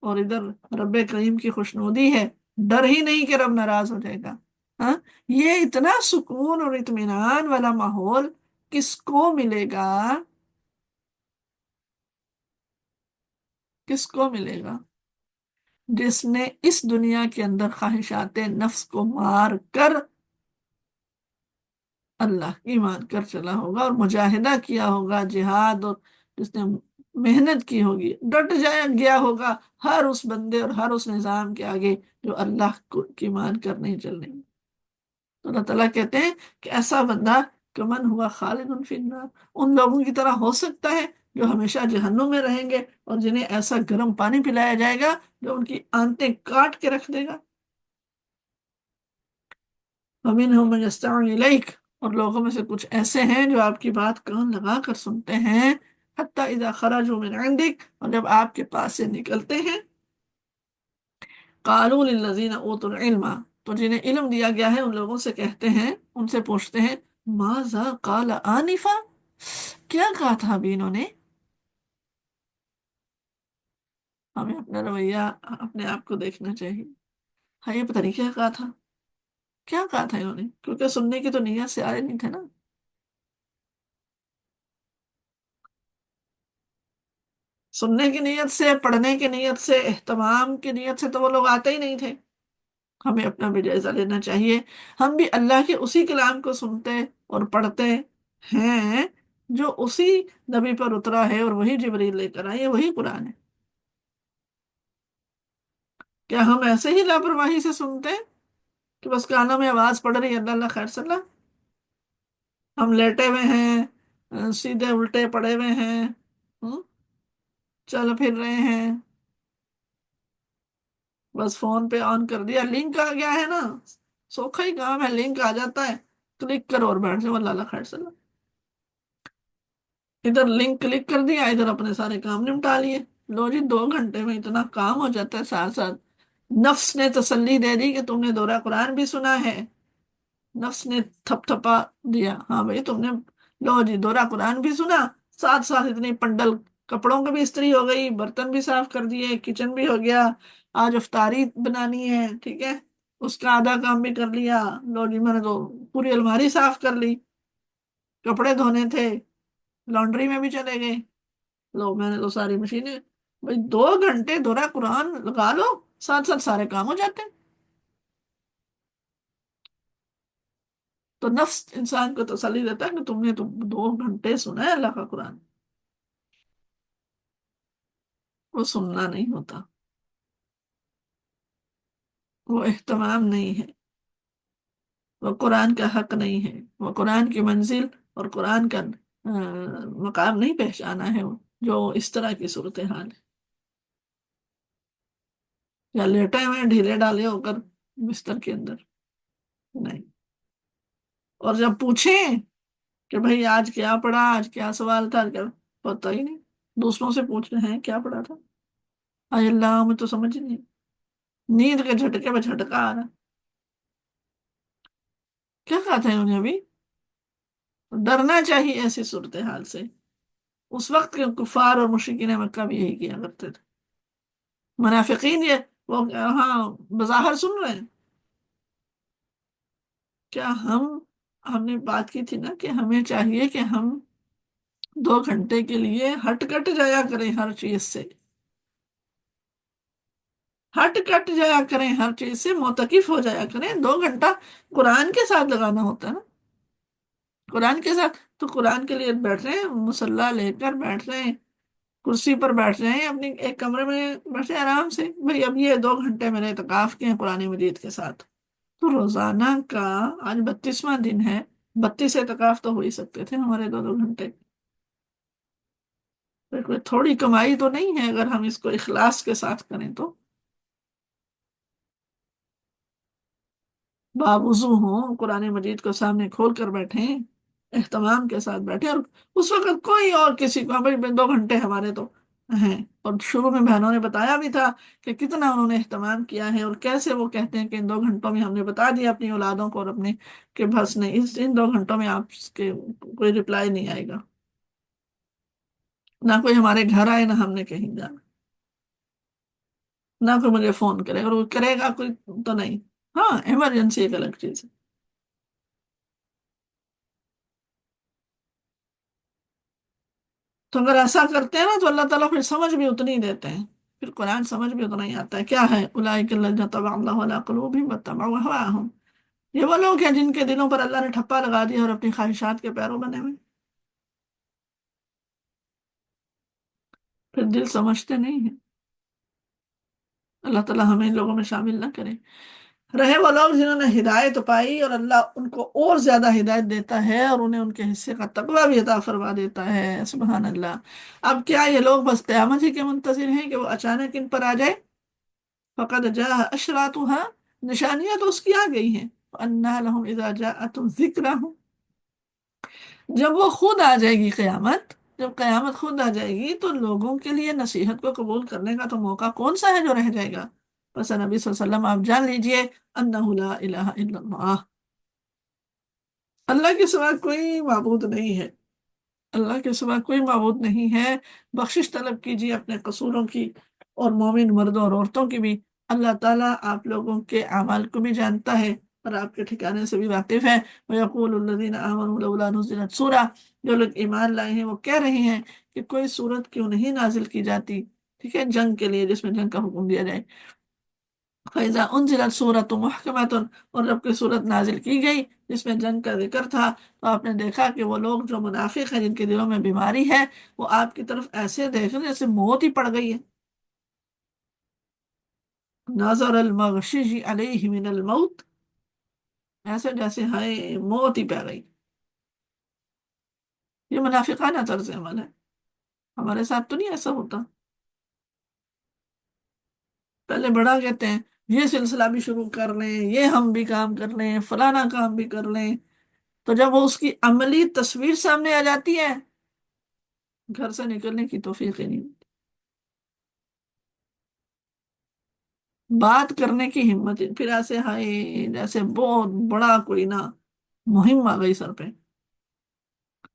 اور ادھر رب کریم کی خوشنودی ہے، ڈر ہی نہیں کہ رب ناراض ہو جائے گا۔ ہاں، یہ اتنا سکون اور اطمینان والا ماحول کس کو ملے گا؟ کس کو ملے گا؟ جس نے اس دنیا کے اندر خواہشات نفس کو مار کر اللہ ایمان کر چلا ہوگا، اور مجاہدہ کیا ہوگا، جہاد، اور جس نے محنت کی ہوگی، ڈٹ جایا گیا ہوگا ہر اس بندے اور ہر اس نظام کے آگے جو اللہ کو کی مان کر نہیں چلنے۔ تو اللہ تعالیٰ کہتے ہیں کہ ایسا بندہ کمن ہوا خالد فی النار، ان لوگوں کی طرح ہو سکتا ہے جو ہمیشہ جہنم میں رہیں گے، اور جنہیں ایسا گرم پانی پلایا جائے گا جو ان کی آنتیں کاٹ کے رکھ دے گا۔ وَمِنْهُمْ مَنْ يَسْتَمِعُ إِلَيْكَ، اور لوگوں میں سے کچھ ایسے ہیں جو آپ کی بات کان لگا کر سنتے ہیں، حَتَّى إِذَا خَرَجُوا مِنْ عِنْدِكَ، اور جب آپ کے پاس سے نکلتے ہیں، قَالُوا لِلَّذِينَ أُوتُوا الْعِلْمَ، تو جنہیں علم دیا گیا ہے ان لوگوں سے کہتے ہیں، ان سے پوچھتے ہیں، ماذا قال آنفا، کیا کہا تھا ابھی انہوں نے؟ ہمیں اپنا رویہ اپنے آپ کو دیکھنا چاہیے، ہاں یہ پتہ نہیں کیا کہا تھا، کیا کہا تھا انہوں نے، کیونکہ سننے کی تو نیت سے آئے نہیں تھے نا۔ سننے کی نیت سے، پڑھنے کی نیت سے، اہتمام کی نیت سے تو وہ لوگ آتے ہی نہیں تھے۔ ہمیں اپنا بھی جائزہ لینا چاہیے، ہم بھی اللہ کے اسی کلام کو سنتے اور پڑھتے ہیں جو اسی نبی پر اترا ہے، اور وہی جبریل لے کر آئے، وہی قرآن ہے۔ کیا ہم ایسے ہی لاپرواہی سے سنتے ہیں کہ بس کانوں میں آواز پڑ رہی ہے اللہ اللہ خیر صلی اللہ، ہم لیٹے ہوئے ہیں، سیدھے الٹے پڑے ہوئے ہیں، ہم، چل پھر رہے ہیں، بس فون پہ آن کر دیا، لنک آ گیا ہے نا، سوکھا ہی کام ہے، لنک آ جاتا ہے، کلک کرو اور بیٹھ جاؤ، اللہ اللہ خیر صلی اللہ، ادھر لنک کلک کر دیا، ادھر اپنے سارے کام نمٹا لیے، لو جی 2 گھنٹے میں اتنا کام ہو جاتا ہے، ساتھ ساتھ نفس نے تسلی دے دی کہ تم نے دورہ قرآن بھی سنا ہے، نفس نے تھپ تھپا دیا، ہاں بھائی تم نے، لو جی دورہ قرآن بھی سنا، ساتھ ساتھ اتنی پنڈل کپڑوں کی بھی استری ہو گئی، برتن بھی صاف کر دیے، کچن بھی ہو گیا، آج افطاری بنانی ہے، ٹھیک ہے، اس کا آدھا کام بھی کر لیا، لو جی میں نے تو پوری الماری صاف کر لی، کپڑے دھونے تھے لانڈری میں بھی چلے گئے، لو میں نے تو ساری مشینیں، بھائی 2 گھنٹے دورہ قرآن لگا لو، ساتھ ساتھ سارے کام ہو جاتے ہیں۔ تو نفس انسان کو تسلی دیتا ہے کہ تم نے تو 2 گھنٹے سنا ہے اللہ کا قرآن، وہ سننا نہیں ہوتا، وہ اہتمام نہیں ہے، وہ قرآن کا حق نہیں ہے، وہ قرآن کی منزل اور قرآن کا مقام نہیں پہچانا ہے، جو اس طرح کی صورتحال ہے، یا لیٹے ہوئے ڈھیلے ڈالے ہو کر بستر کے اندر، نہیں، اور جب پوچھیں کہ بھئی آج کیا پڑھا، آج کیا سوال تھا، کیا پتہ ہی نہیں، دوسروں سے پوچھ رہے ہیں کیا پڑھا تھا، آج اللہ ہمیں تو سمجھ نہیں، نیند کے جھٹکے میں جھٹکا آ رہا، کیا کہا تھا انہوں نے ابھی؟ ڈرنا چاہیے ایسی صورتحال سے، اس وقت کے کفار اور مشرکین مکہ بھی یہی کیا کرتے تھے، منافقین یہ وہ ہاں بظاہر سن رہے ہیں. کیا ہم نے بات کی تھی نا کہ ہمیں چاہیے کہ ہم 2 گھنٹے کے لیے ہٹ کٹ جایا کریں ہر چیز سے. ہٹ کٹ جایا کریں ہر چیز سے، موتقف ہو جایا کریں. 2 گھنٹہ قرآن کے ساتھ لگانا ہوتا ہے نا. قرآن کے ساتھ تو قرآن کے لیے بیٹھ رہے ہیں، مصلی لے کر بیٹھ رہے ہیں، کرسی پر بیٹھ رہے ہیں، اپنی ایک کمرے میں بیٹھے آرام سے. بھئی اب یہ 2 گھنٹے میں نے اعتکاف کیے ہیں قرآن مجید کے ساتھ. تو روزانہ کا آج 32واں دن ہے، 32 اعتکاف تو ہو ہی سکتے تھے ہمارے 2 2 گھنٹے. کوئی تھوڑی کمائی تو نہیں ہے اگر ہم اس کو اخلاص کے ساتھ کریں تو. باوضو ہوں، قرآن مجید کو سامنے کھول کر بیٹھیں، اہتمام کے ساتھ بیٹھیں. اور اس وقت کوئی اور کسی کو بھائی 2 گھنٹے ہمارے تو ہیں. اور شروع میں بہنوں نے بتایا بھی تھا کہ کتنا انہوں نے اہتمام کیا ہے، اور کیسے وہ کہتے ہیں کہ ان 2 گھنٹوں میں ہم نے بتا دیا اپنی اولادوں کو اور اپنے کہ بس نہیں، ان 2 گھنٹوں میں آپ کے کوئی رپلائی نہیں آئے گا، نہ کوئی ہمارے گھر آئے نہ ہم نے کہیں جانا، نہ کوئی مجھے فون کرے. اور وہ کرے گا کوئی تو نہیں. ہاں ایمرجنسی ایک الگ چیز ہے. تو اگر ایسا کرتے ہیں نا تو اللہ تعالیٰ پھر سمجھ بھی اتنی ہی دیتے ہیں، پھر قرآن سمجھ بھی اتنا ہی آتا ہے. کیا ہے اولئک الذین طبع اللہ علی قلوبہم واتبعوا اہواءہم، یہ وہ لوگ ہیں جن کے دلوں پر اللہ نے ٹھپا لگا دیا اور اپنی خواہشات کے پیرو بنے ہوئے. پھر دل سمجھتے نہیں ہیں. اللہ تعالیٰ ہمیں ان لوگوں میں شامل نہ کرے. رہے وہ لوگ جنہوں نے ہدایت پائی اور اللہ ان کو اور زیادہ ہدایت دیتا ہے اور انہیں ان کے حصے کا تقویٰ بھی عطا فرما دیتا ہے. سبحان اللہ. اب کیا یہ لوگ بس قیامت ہی کے منتظر ہیں کہ وہ اچانک ان پر آ جائے؟ فقد جاء اشراطها، نشانیاں تو اس کی آ گئی ہیں. وَأَنَّىٰ لَهُمْ إِذَا جَاءَتْهُمْ ذِكْرَهُمْ، جب وہ خود آ جائے گی قیامت، جب قیامت خود آ جائے گی تو لوگوں کے لیے نصیحت کو قبول کرنے کا تو موقع کون سا ہے جو رہ جائے گا؟ بس نبی صلی اللہ علیہ وسلم آپ جان لیجئے انہ لا الہ الا اللہ، اللہ کے سوا کوئی معبود نہیں ہے. اللہ کے سوا کوئی معبود نہیں ہے. بخشش طلب کیجیے اپنے قصوروں کی، اور مومن مردوں اور عورتوں کی بھی. اللہ تعالیٰ آپ لوگوں کے اعمال کو بھی جانتا ہے اور آپ کے ٹھکانے سے بھی واقف ہے. وَيَقُولُ الَّذِينَ آمَنُوا لَوْلَا نُزِّلَتْ سُورَةٌ، جو لوگ ایمان لائے ہیں وہ کہہ رہے ہیں کہ کوئی سورت کیوں نہیں نازل کی جاتی، ٹھیک ہے، جنگ کے لیے جس میں جنگ کا حکم دیا جائے. فَإِذَا أُنزِلَتْ سُورَةٌ مُحْكَمَةٌ، اور جب کوئی سورت نازل کی گئی جس میں جنگ کا ذکر تھا، تو آپ نے دیکھا کہ وہ لوگ جو منافق ہیں، جن کے دلوں میں بیماری ہے، وہ آپ کی طرف ایسے دیکھ رہے جیسے موت ہی پڑ گئی ہے. نظر المغشی علیہ من الموت، ایسے جیسے ہائے موت ہی پہ گئی. یہ منافقانہ طرز عمل ہے. ہمارے ساتھ تو نہیں ایسا ہوتا. پہلے بڑا کہتے ہیں یہ سلسلہ بھی شروع کر لیں، یہ ہم بھی کام کر لیں، فلانا کام بھی کر لیں. تو جب وہ اس کی عملی تصویر سامنے آ جاتی ہے، گھر سے نکلنے کی توفیق ہی نہیں، بات کرنے کی ہمت ہی. پھر ایسے ہائے جیسے بہت بڑا کوئی نہ مہم آ گئی سر پہ،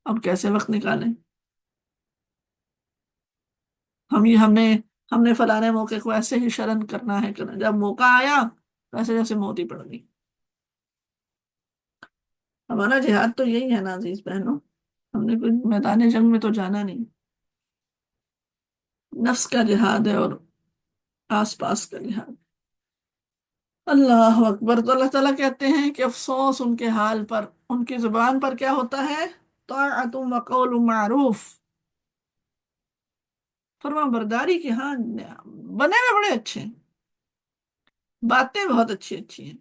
اب کیسے وقت نکالیں. ہم نے فلانے موقع کو ایسے ہی شرن کرنا ہے، جب موقع آیا ویسے جیسے موت ہی پڑ گئی. ہمارا جہاد تو یہی ہے نا عزیز بہنوں، ہم نے کوئی میدان جنگ میں تو جانا نہیں. نفس کا جہاد ہے اور آس پاس کا جہاد. اللہ اکبر. تو اللہ تعالیٰ کہتے ہیں کہ افسوس ان کے حال پر، ان کی زبان پر کیا ہوتا ہے؟ طاعت و قول معروف، فرما برداری کی. ہاں بنے ہوئے بڑے اچھے ہیں، باتیں بہت اچھی اچھی ہیں.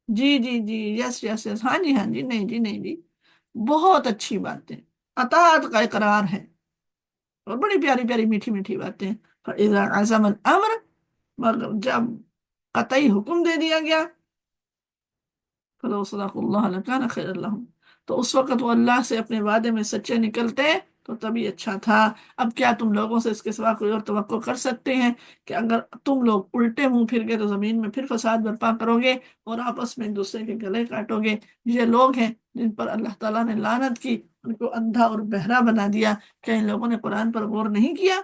جی جی جی، یس یس یس، ہاں جی ہاں جی، نہیں جی نہیں جی، بہت اچھی باتیں. اطاعت کا اقرار ہے اور بڑی پیاری پیاری میٹھی میٹھی باتیں. فَإِذَا عَزَمَ الْأَمْرُ، مگر جب قطعی حکم دے دیا گیا، فَلَوْ صَدَقُوا اللَّهَ لَكَانَ خَيْرًا لَهُمْ، تو اس وقت وہ اللہ سے اپنے وعدے میں سچے نکلتے تو تبھی اچھا تھا. اب کیا تم لوگوں سے اس کے سوا کوئی اور توقع کر سکتے ہیں کہ اگر تم لوگ الٹے منہ پھر گئے تو زمین میں پھر فساد برپا کرو گے اور آپس میں ایک دوسرے کے گلے کاٹو گے؟ یہ لوگ ہیں جن پر اللہ تعالیٰ نے لعنت کی، ان کو اندھا اور بہرا بنا دیا. کیا ان لوگوں نے قرآن پر غور نہیں کیا؟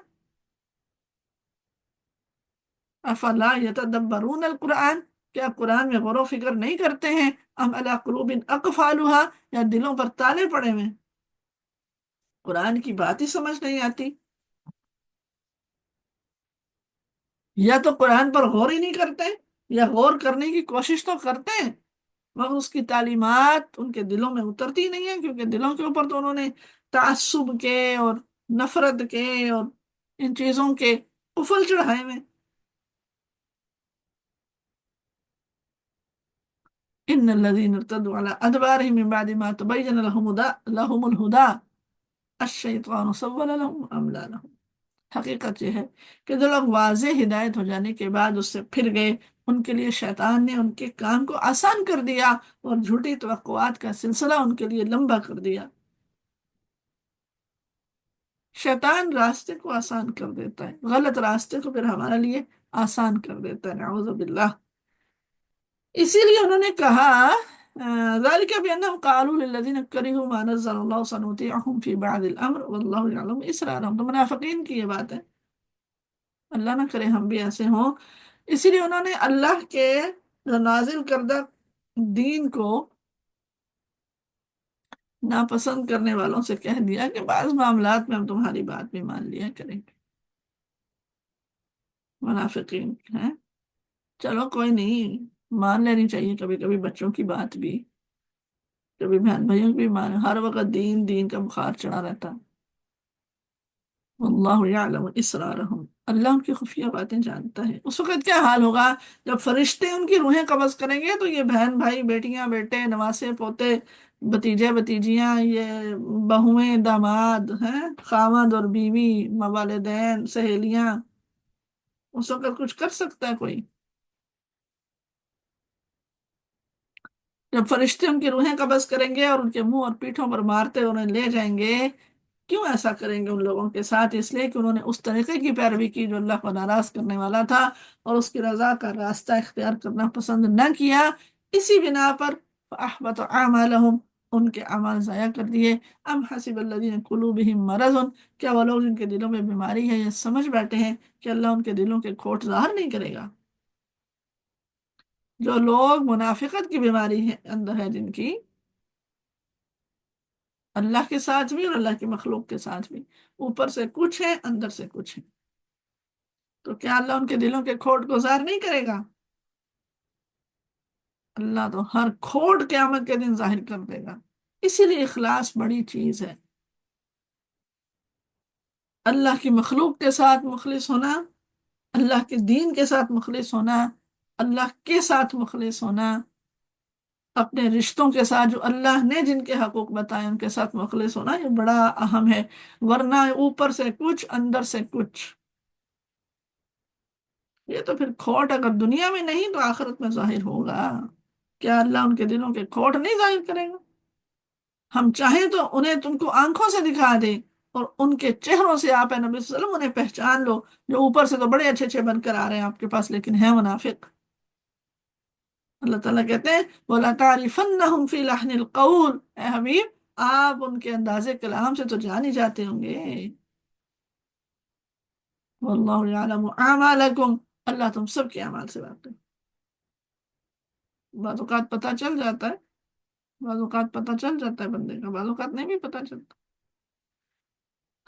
افلا یتدبرون القرآن، کیا قرآن میں غور و فکر نہیں کرتے ہیں؟ ام علی قلوب اقفالها، یا دلوں پر تالے پڑے ہوئے ہیں، قرآن کی بات ہی سمجھ نہیں آتی، یا تو قرآن پر غور ہی نہیں کرتے، یا غور کرنے کی کوشش تو کرتے ہیں مگر اس کی تعلیمات ان کے دلوں میں اترتی نہیں ہے، کیونکہ دلوں کے اوپر تو انہوں نے تعصب کے اور نفرت کے اور ان چیزوں کے قفل چڑھائے ہوئے۔ ان الذين ارتدوا على ادبارهم من بعد ما تبين لهم الهدى الشیطان سول لهم املا لهم، حقیقت یہ ہے کہ جو لوگ واضح ہدایت ہو جانے کے بعد اس سے پھر گئے، ان کے لیے شیطان نے ان کے کام کو آسان کر دیا اور جھوٹی توقعات کا سلسلہ ان کے لیے لمبا کر دیا۔ شیطان راستے کو آسان کر دیتا ہے، غلط راستے کو پھر ہمارے لیے آسان کر دیتا ہے، نعوذ باللہ۔ اسی لیے انہوں نے کہا ذَلِكَ بِأَنَّهُمْ قَالُوا لِلَّذِينَ كَرِهُوا مَا نَزَّلَ اللَّهُ سَنُطِيعُهُمْ فِي بَعْضِ الْأَمْرِ وَاللَّهُ يَعْلَمُ إِسْرَارَهُمْ، تو منافقین کی یہ بات ہے، اللہ نہ کرے ہم بھی ایسے ہوں۔ اسی لیے انہوں نے اللہ کے نازل کردہ دین کو ناپسند کرنے والوں سے کہہ دیا کہ بعض معاملات میں ہم تمہاری بات بھی مان لیا کریں گے، منافقین ہیں۔ چلو کوئی نہیں، مان لینی چاہیے کبھی کبھی بچوں کی بات بھی، کبھی بہن بھائیوں کی بھی مان، ہر وقت دین دین کا بخار چڑھا رہتا۔ واللہ یعلم اسرارہم، اللہ ان کی خفیہ باتیں جانتا ہے۔ اس وقت کیا حال ہوگا جب فرشتے ان کی روحیں قبض کریں گے، تو یہ بہن بھائی، بیٹیاں بیٹے، نواسے پوتے، بھتیجے بھتیجیاں، یہ بہویں داماد ہیں، خاوند اور بیوی، والدین، سہیلیاں، اس وقت کچھ کر سکتا ہے کوئی؟ جب فرشتے ان کی روحیں قبض کریں گے اور ان کے منہ اور پیٹھوں پر مارتے انہیں لے جائیں گے، کیوں ایسا کریں گے ان لوگوں کے ساتھ؟ اس لیے کہ انہوں نے اس طریقے کی پیروی کی جو اللہ کو ناراض کرنے والا تھا، اور اس کی رضا کا راستہ اختیار کرنا پسند نہ کیا۔ اسی بنا پر فَأَحْبَطَ أَعْمَالَهُمْ، ان کے اعمال ضائع کر دیے۔ ام حسب الذین قلوبہم مرض، کیا وہ لوگ جن کے دلوں میں بیماری ہے یہ سمجھ بیٹھے ہیں کہ اللہ ان کے دلوں کے کھوٹ ظاہر نہیں کرے گا؟ جو لوگ منافقت کی بیماری ہے اندر ہے جن کی، اللہ کے ساتھ بھی اور اللہ کی مخلوق کے ساتھ بھی، اوپر سے کچھ ہے اندر سے کچھ ہے، تو کیا اللہ ان کے دلوں کے کھوٹ کو ظاہر نہیں کرے گا؟ اللہ تو ہر کھوٹ قیامت کے دن ظاہر کر دے گا۔ اسی لیے اخلاص بڑی چیز ہے، اللہ کی مخلوق کے ساتھ مخلص ہونا، اللہ کے دین کے ساتھ مخلص ہونا، اللہ کے ساتھ مخلص ہونا، اپنے رشتوں کے ساتھ جو اللہ نے جن کے حقوق بتائے ان کے ساتھ مخلص ہونا، یہ بڑا اہم ہے۔ ورنہ اوپر سے کچھ اندر سے کچھ، یہ تو پھر کھوٹ اگر دنیا میں نہیں تو آخرت میں ظاہر ہوگا۔ کیا اللہ ان کے دلوں کے کھوٹ نہیں ظاہر کرے گا؟ ہم چاہیں تو انہیں تم کو آنکھوں سے دکھا دیں، اور ان کے چہروں سے آپ اے نبی صلی اللہ علیہ وسلم انہیں پہچان لو، جو اوپر سے تو بڑے اچھے اچھے بن کر آ رہے ہیں آپ کے پاس لیکن ہیں منافق۔ اللہ تعالیٰ کہتے ہیں وَلَتَعْرِفَنَّهُمْ فِي لَحْنِ الْقَوْلِ، اے حبیب آپ ان کے انداز کلام سے تو جان ہی جاتے ہوں گے۔ وَاللَّهُ يَعْلَمُ أَعْمَالَكُمْ، اللہ تم سب کے اعمال سے واقف ہے۔ بعض اوقات پتہ چل جاتا ہے، بعض اوقات پتہ چل جاتا ہے بندے کا، بعض اوقات نہیں بھی پتہ چلتا۔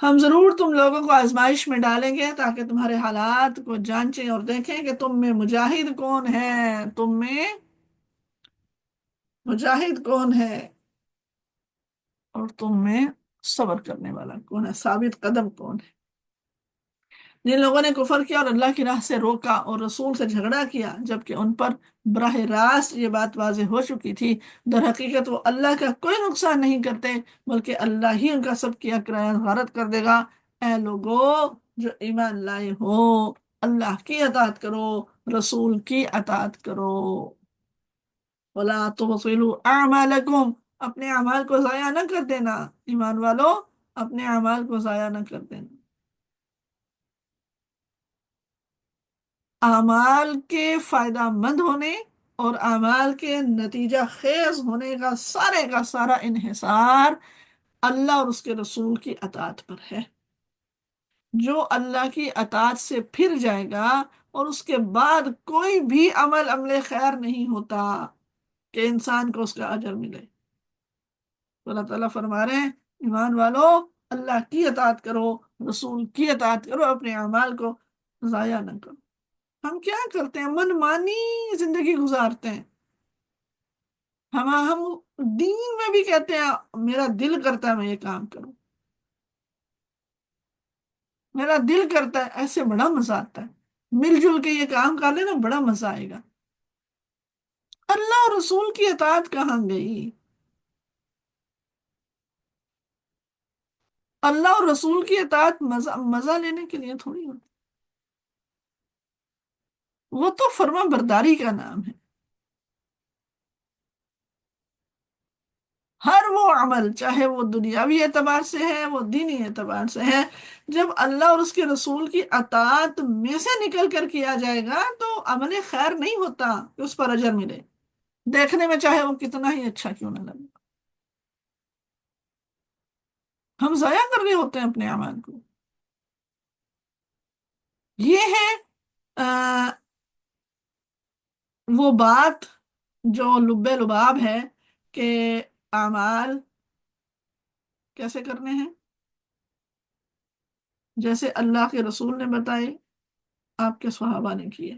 ہم ضرور تم لوگوں کو آزمائش میں ڈالیں گے تاکہ تمہارے حالات کو جانچیں اور دیکھیں کہ تم میں مجاہد کون ہے، تم میں مجاہد کون ہے، اور تم میں صبر کرنے والا کون ہے، ثابت قدم کون ہے۔ جن لوگوں نے کفر کیا اور اللہ کی راہ سے روکا اور رسول سے جھگڑا کیا جبکہ ان پر براہ راست یہ بات واضح ہو چکی تھی، در حقیقت وہ اللہ کا کوئی نقصان نہیں کرتے بلکہ اللہ ہی ان کا سب کیا کرایہ غارت کر دے گا۔ اے لوگو جو ایمان لائے ہو، اللہ کی اطاعت کرو، رسول کی اطاعت کرو۔ وَلَا تُبْطِلُوا أَعْمَالَكُمْ، اپنے اعمال کو ضائع نہ کر دینا، ایمان والو اپنے اعمال کو ضائع نہ کر دینا۔ اعمال کے فائدہ مند ہونے اور اعمال کے نتیجہ خیز ہونے کا سارا انحصار اللہ اور اس کے رسول کی اطاعت پر ہے۔ جو اللہ کی اطاعت سے پھر جائے گا اور اس کے بعد کوئی بھی عمل خیر نہیں ہوتا کہ انسان کو اس کا اجر ملے. تو اللہ تعالیٰ فرما رہے ہیں ایمان والو، اللہ کی اطاعت کرو، رسول کی اطاعت کرو، اپنے اعمال کو ضائع نہ کرو. ہم کیا کرتے ہیں؟ من مانی زندگی گزارتے ہیں. ہم دین میں بھی کہتے ہیں میرا دل کرتا ہے میں یہ کام کروں، میرا دل کرتا ہے، ایسے بڑا مزہ آتا ہے، مل جل کے یہ کام کر لینا بڑا مزہ آئے گا. اللہ اور رسول کی اطاعت کہاں گئی؟ اللہ اور رسول کی اطاعت مزہ مزہ لینے کے لیے تھوڑی ہوتی، وہ تو فرما برداری کا نام ہے. ہر وہ عمل، چاہے وہ دنیاوی اعتبار سے ہے وہ دینی اعتبار سے ہے، جب اللہ اور اس کے رسول کی اطاعت میں سے نکل کر کیا جائے گا تو عمل خیر نہیں ہوتا کہ اس پر اجر ملے، دیکھنے میں چاہے وہ کتنا ہی اچھا کیوں نہ لگے. ہم ضائع کر رہے ہوتے ہیں اپنے اعمال کو. یہ ہے وہ بات جو لب لباب ہے کہ اعمال کیسے کرنے ہیں، جیسے اللہ کے رسول نے بتائے، آپ کے صحابہ نے کیے.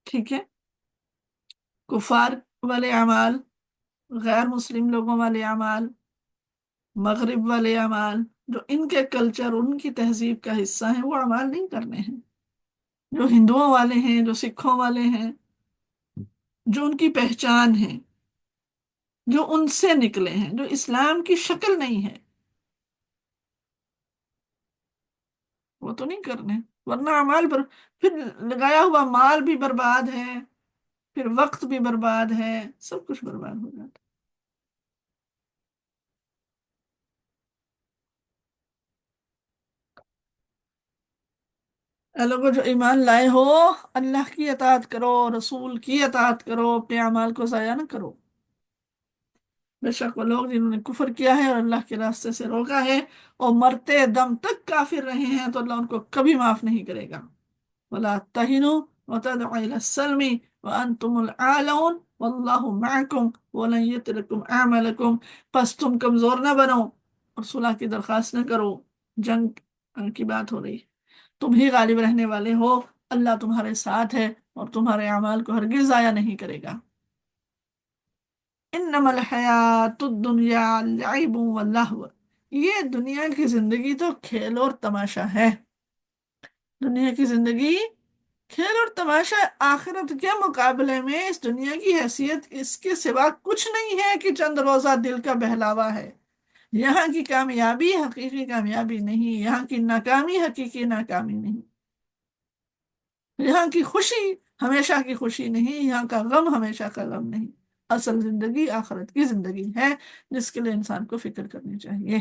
ٹھیک ہے؟ کفار والے اعمال، غیر مسلم لوگوں والے اعمال، مغرب والے اعمال، جو ان کے کلچر ان کی تہذیب کا حصہ ہیں، وہ اعمال نہیں کرنے ہیں. جو ہندوؤں والے ہیں، جو سکھوں والے ہیں، جو ان کی پہچان ہے، جو ان سے نکلے ہیں، جو اسلام کی شکل نہیں ہے، وہ تو نہیں کرنے. ورنہ اعمال پر پھر لگایا ہوا مال بھی برباد ہے، پھر وقت بھی برباد ہے، سب کچھ برباد ہو جاتا ہے. اے لوگوں جو ایمان لائے ہو، اللہ کی اطاعت کرو، رسول کی اطاعت کرو، اپنے اعمال کو ضائع نہ کرو. بے شک وہ لوگ جنہوں نے کفر کیا ہے اور اللہ کے راستے سے روکا ہے اور مرتے دم تک کافر رہے ہیں، تو اللہ ان کو کبھی معاف نہیں کرے گا. وَلَا تَهِنُوا وَتَدْعُوا إِلَى السَّلْمِ وَأَنْتُمُ الْأَعْلَوْنَ وَاللَّهُ مَعَكُمْ وَلَنْ يَتِرَكُمْ أَعْمَالَكُمْ. پس تم کمزور نہ بنو اور صلح کی درخواست نہ کرو. جنگ کی بات ہو رہی ہے، تم ہی غالب رہنے والے ہو، اللہ تمہارے ساتھ ہے اور تمہارے اعمال کو ہرگز ضائع نہیں کرے گا. انما الحیات الدنیا لعب و لہو، یہ دنیا کی زندگی تو کھیل اور تماشا ہے. دنیا کی زندگی کھیل اور تماشا، آخرت کے مقابلے میں اس دنیا کی حیثیت اس کے سوا کچھ نہیں ہے کہ چند روزہ دل کا بہلاوا ہے. یہاں کی کامیابی حقیقی کامیابی نہیں، یہاں کی ناکامی حقیقی ناکامی نہیں، یہاں کی خوشی ہمیشہ کی خوشی نہیں، یہاں کا غم ہمیشہ کا غم نہیں. اصل زندگی آخرت کی زندگی ہے، جس کے لیے انسان کو فکر کرنی چاہیے.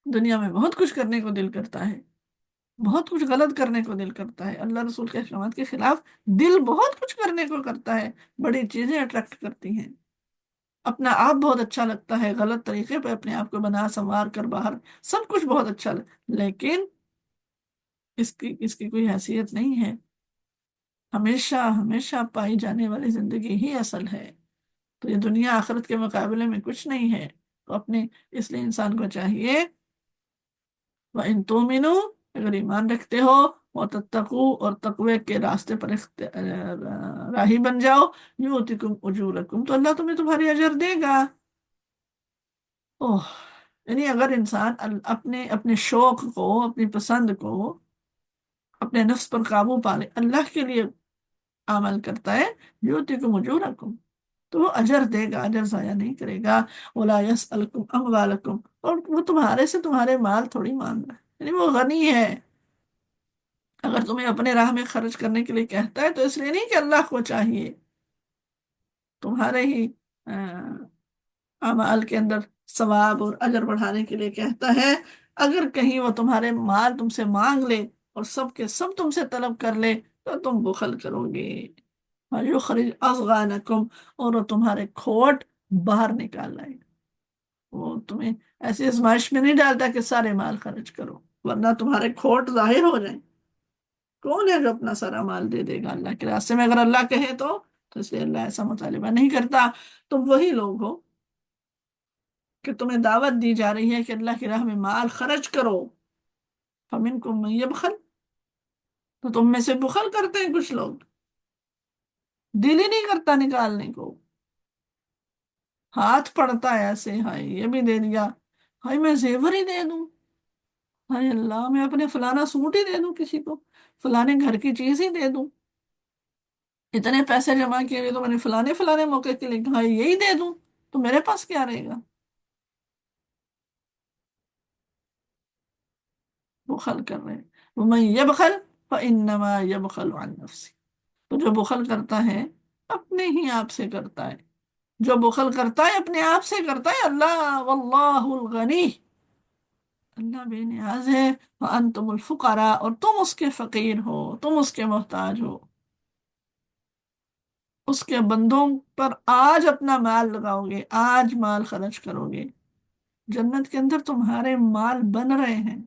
دنیا میں بہت کچھ کرنے کو دل کرتا ہے، بہت کچھ غلط کرنے کو دل کرتا ہے، اللہ رسول کے احکامات کے خلاف دل بہت کچھ کرنے کو کرتا ہے، بڑی چیزیں اٹریکٹ کرتی ہیں. اپنا آپ بہت اچھا لگتا ہے، غلط طریقے پہ اپنے آپ کو بنا سنوار کر باہر سب کچھ بہت اچھا لیکن اس کی کوئی حیثیت نہیں ہے. ہمیشہ ہمیشہ پائی جانے والی زندگی ہی اصل ہے. تو یہ دنیا آخرت کے مقابلے میں کچھ نہیں ہے. تو اپنے اس لیے انسان کو چاہیے وَإِن تُؤْمِنُوا، اگر ایمان رکھتے ہو، وَتَتَّقُوا، اور تقوی کے راستے پر راہی بن جاؤ، يُؤْتِكُمْ أُجُورَكُمْ، تو اللہ تمہیں تمہاری اجر دے گا. اوہ، یعنی اگر انسان اپنے اپنے شوق کو، اپنی پسند کو، اپنے نفس پر قابو پا لے، اللہ کے لیے عمل کرتا ہے، يُؤْتِكُمْ أُجُورَكُمْ، تو وہ اجر دے گا، اجر ضائع نہیں کرے گا. وَلَا يَسْأَلْكُمْ أَمْوَالَكُمْ، اور وہ تمہارے سے تمہارے مال تھوڑی مانگ رہا ہے، یعنی وہ غنی ہے. اگر تمہیں اپنے راہ میں خرچ کرنے کے لیے کہتا ہے تو اس لیے نہیں کہ اللہ کو چاہیے، تمہارے ہی اعمال کے اندر ثواب اور اجر بڑھانے کے لیے کہتا ہے. اگر کہیں وہ تمہارے مال تم سے مانگ لے اور سب کے سب تم سے طلب کر لے تو تم بخل کرو گے. وَيُخْرِجْ أَضْغَانَكُمْ، اور وہ تمہارے کھوٹ باہر نکال لائے گا. وہ تمہیں ایسی آزمائش میں نہیں ڈالتا کہ سارے مال خرچ کرو. ورنہ تمہارے کھوٹ ظاہر ہو جائیں۔ کون ہے جو اپنا سارا مال دے دے گا اللہ کے راستے میں؟ اگر اللہ کہے تو اس لیے اللہ ایسا مطالبہ نہیں کرتا۔ تم وہی لوگ ہو کہ تمہیں دعوت دی جا رہی ہے کہ اللہ کی راہ میں مال خرچ کرو، فمنکم من یبخل، تو تم میں سے بخل کرتے ہیں کچھ لوگ، دل ہی نہیں کرتا نکالنے کو، ہاتھ پڑتا ہے ایسے، ہائے یہ بھی دے دیا، ہائے میں زیور ہی دے دوں، ہائے اللہ میں اپنے فلانا سوٹ ہی دے دوں کسی کو، فلانے گھر کی چیز ہی دے دوں، اتنے پیسے جمع کیے ہوئے تو میں نے فلانے فلانے موقع کے لیے ہائے یہی دے دوں، تو میرے پاس کیا رہے گا؟ بخل کر رہے ہیں۔ وَمَن يَبْخَلْ فَإِنَّمَا يَبْخَلُ عَن نَفْسِهِ، تو جو بخل کرتا ہے اپنے ہی آپ سے کرتا ہے، جو بخل کرتا ہے اپنے آپ سے کرتا ہے۔ اللہ واللہ الغنی، اللہ بے نیاز ہے، وَأَنْتُمُ الْفُقَرَاء، اور تم اس کے فقیر ہو، تم اس کے محتاج ہو۔ اس کے بندوں پر آج اپنا مال لگاؤ گے، آج مال خرچ کرو گے، جنت کے اندر تمہارے مال بن رہے ہیں۔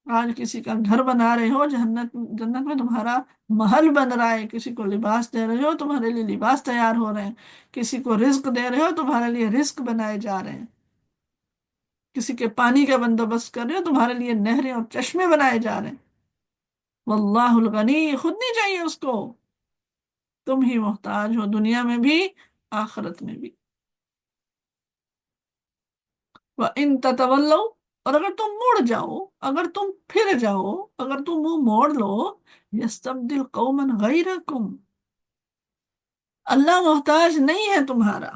آج کسی کا گھر بنا رہے ہو، جنت میں تمہارا محل بن رہا ہے، کسی کو لباس دے رہے ہو، تمہارے لیے لباس تیار ہو رہے ہیں، کسی کو رزق دے رہے ہو، تمہارے لیے رزق بنائے جا رہے ہیں، کسی کے پانی کا بندوبست کر رہے ہو، تمہارے لیے نہریں اور چشمے بنائے جا رہے ہیں۔ واللہ الغنی، خود نہیں چاہیے اس کو، تم ہی محتاج ہو، دنیا میں بھی آخرت میں بھی۔ وَإِن تَتَوَلَّوْا، اور اگر تم مڑ جاؤ، اگر تم پھر جاؤ، اگر تم منہ موڑ لو، يَسْتَبْدِلْ قَوْمًا غَيْرَكُمْ، اللہ محتاج نہیں ہے تمہارا۔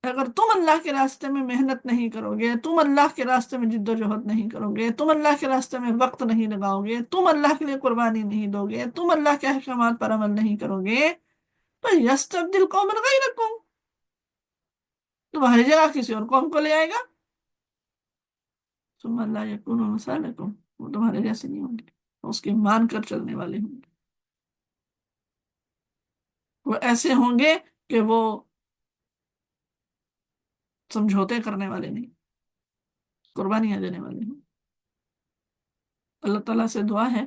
اگر تم اللہ کے راستے میں محنت نہیں کرو گے، تم اللہ کے راستے میں جد و جہد نہیں کرو گے، تم اللہ کے راستے میں وقت نہیں لگاؤ گے، تم اللہ کے لیے قربانی نہیں دو گے، تم اللہ کے احکامات پر عمل نہیں کرو گے، تو یستبدل قوما غیرکم، تمہاری جگہ کسی اور قوم کو لے آئے گا، ثم لا یکونوا مثالکم، وہ تمہارے جیسے نہیں ہوں گے، اس کے مان کر چلنے والے ہوں گے، وہ ایسے ہوں گے کہ وہ سمجھوتے کرنے والے نہیں، قربانیاں دینے والے ہوں۔ اللہ تعالیٰ سے دعا ہے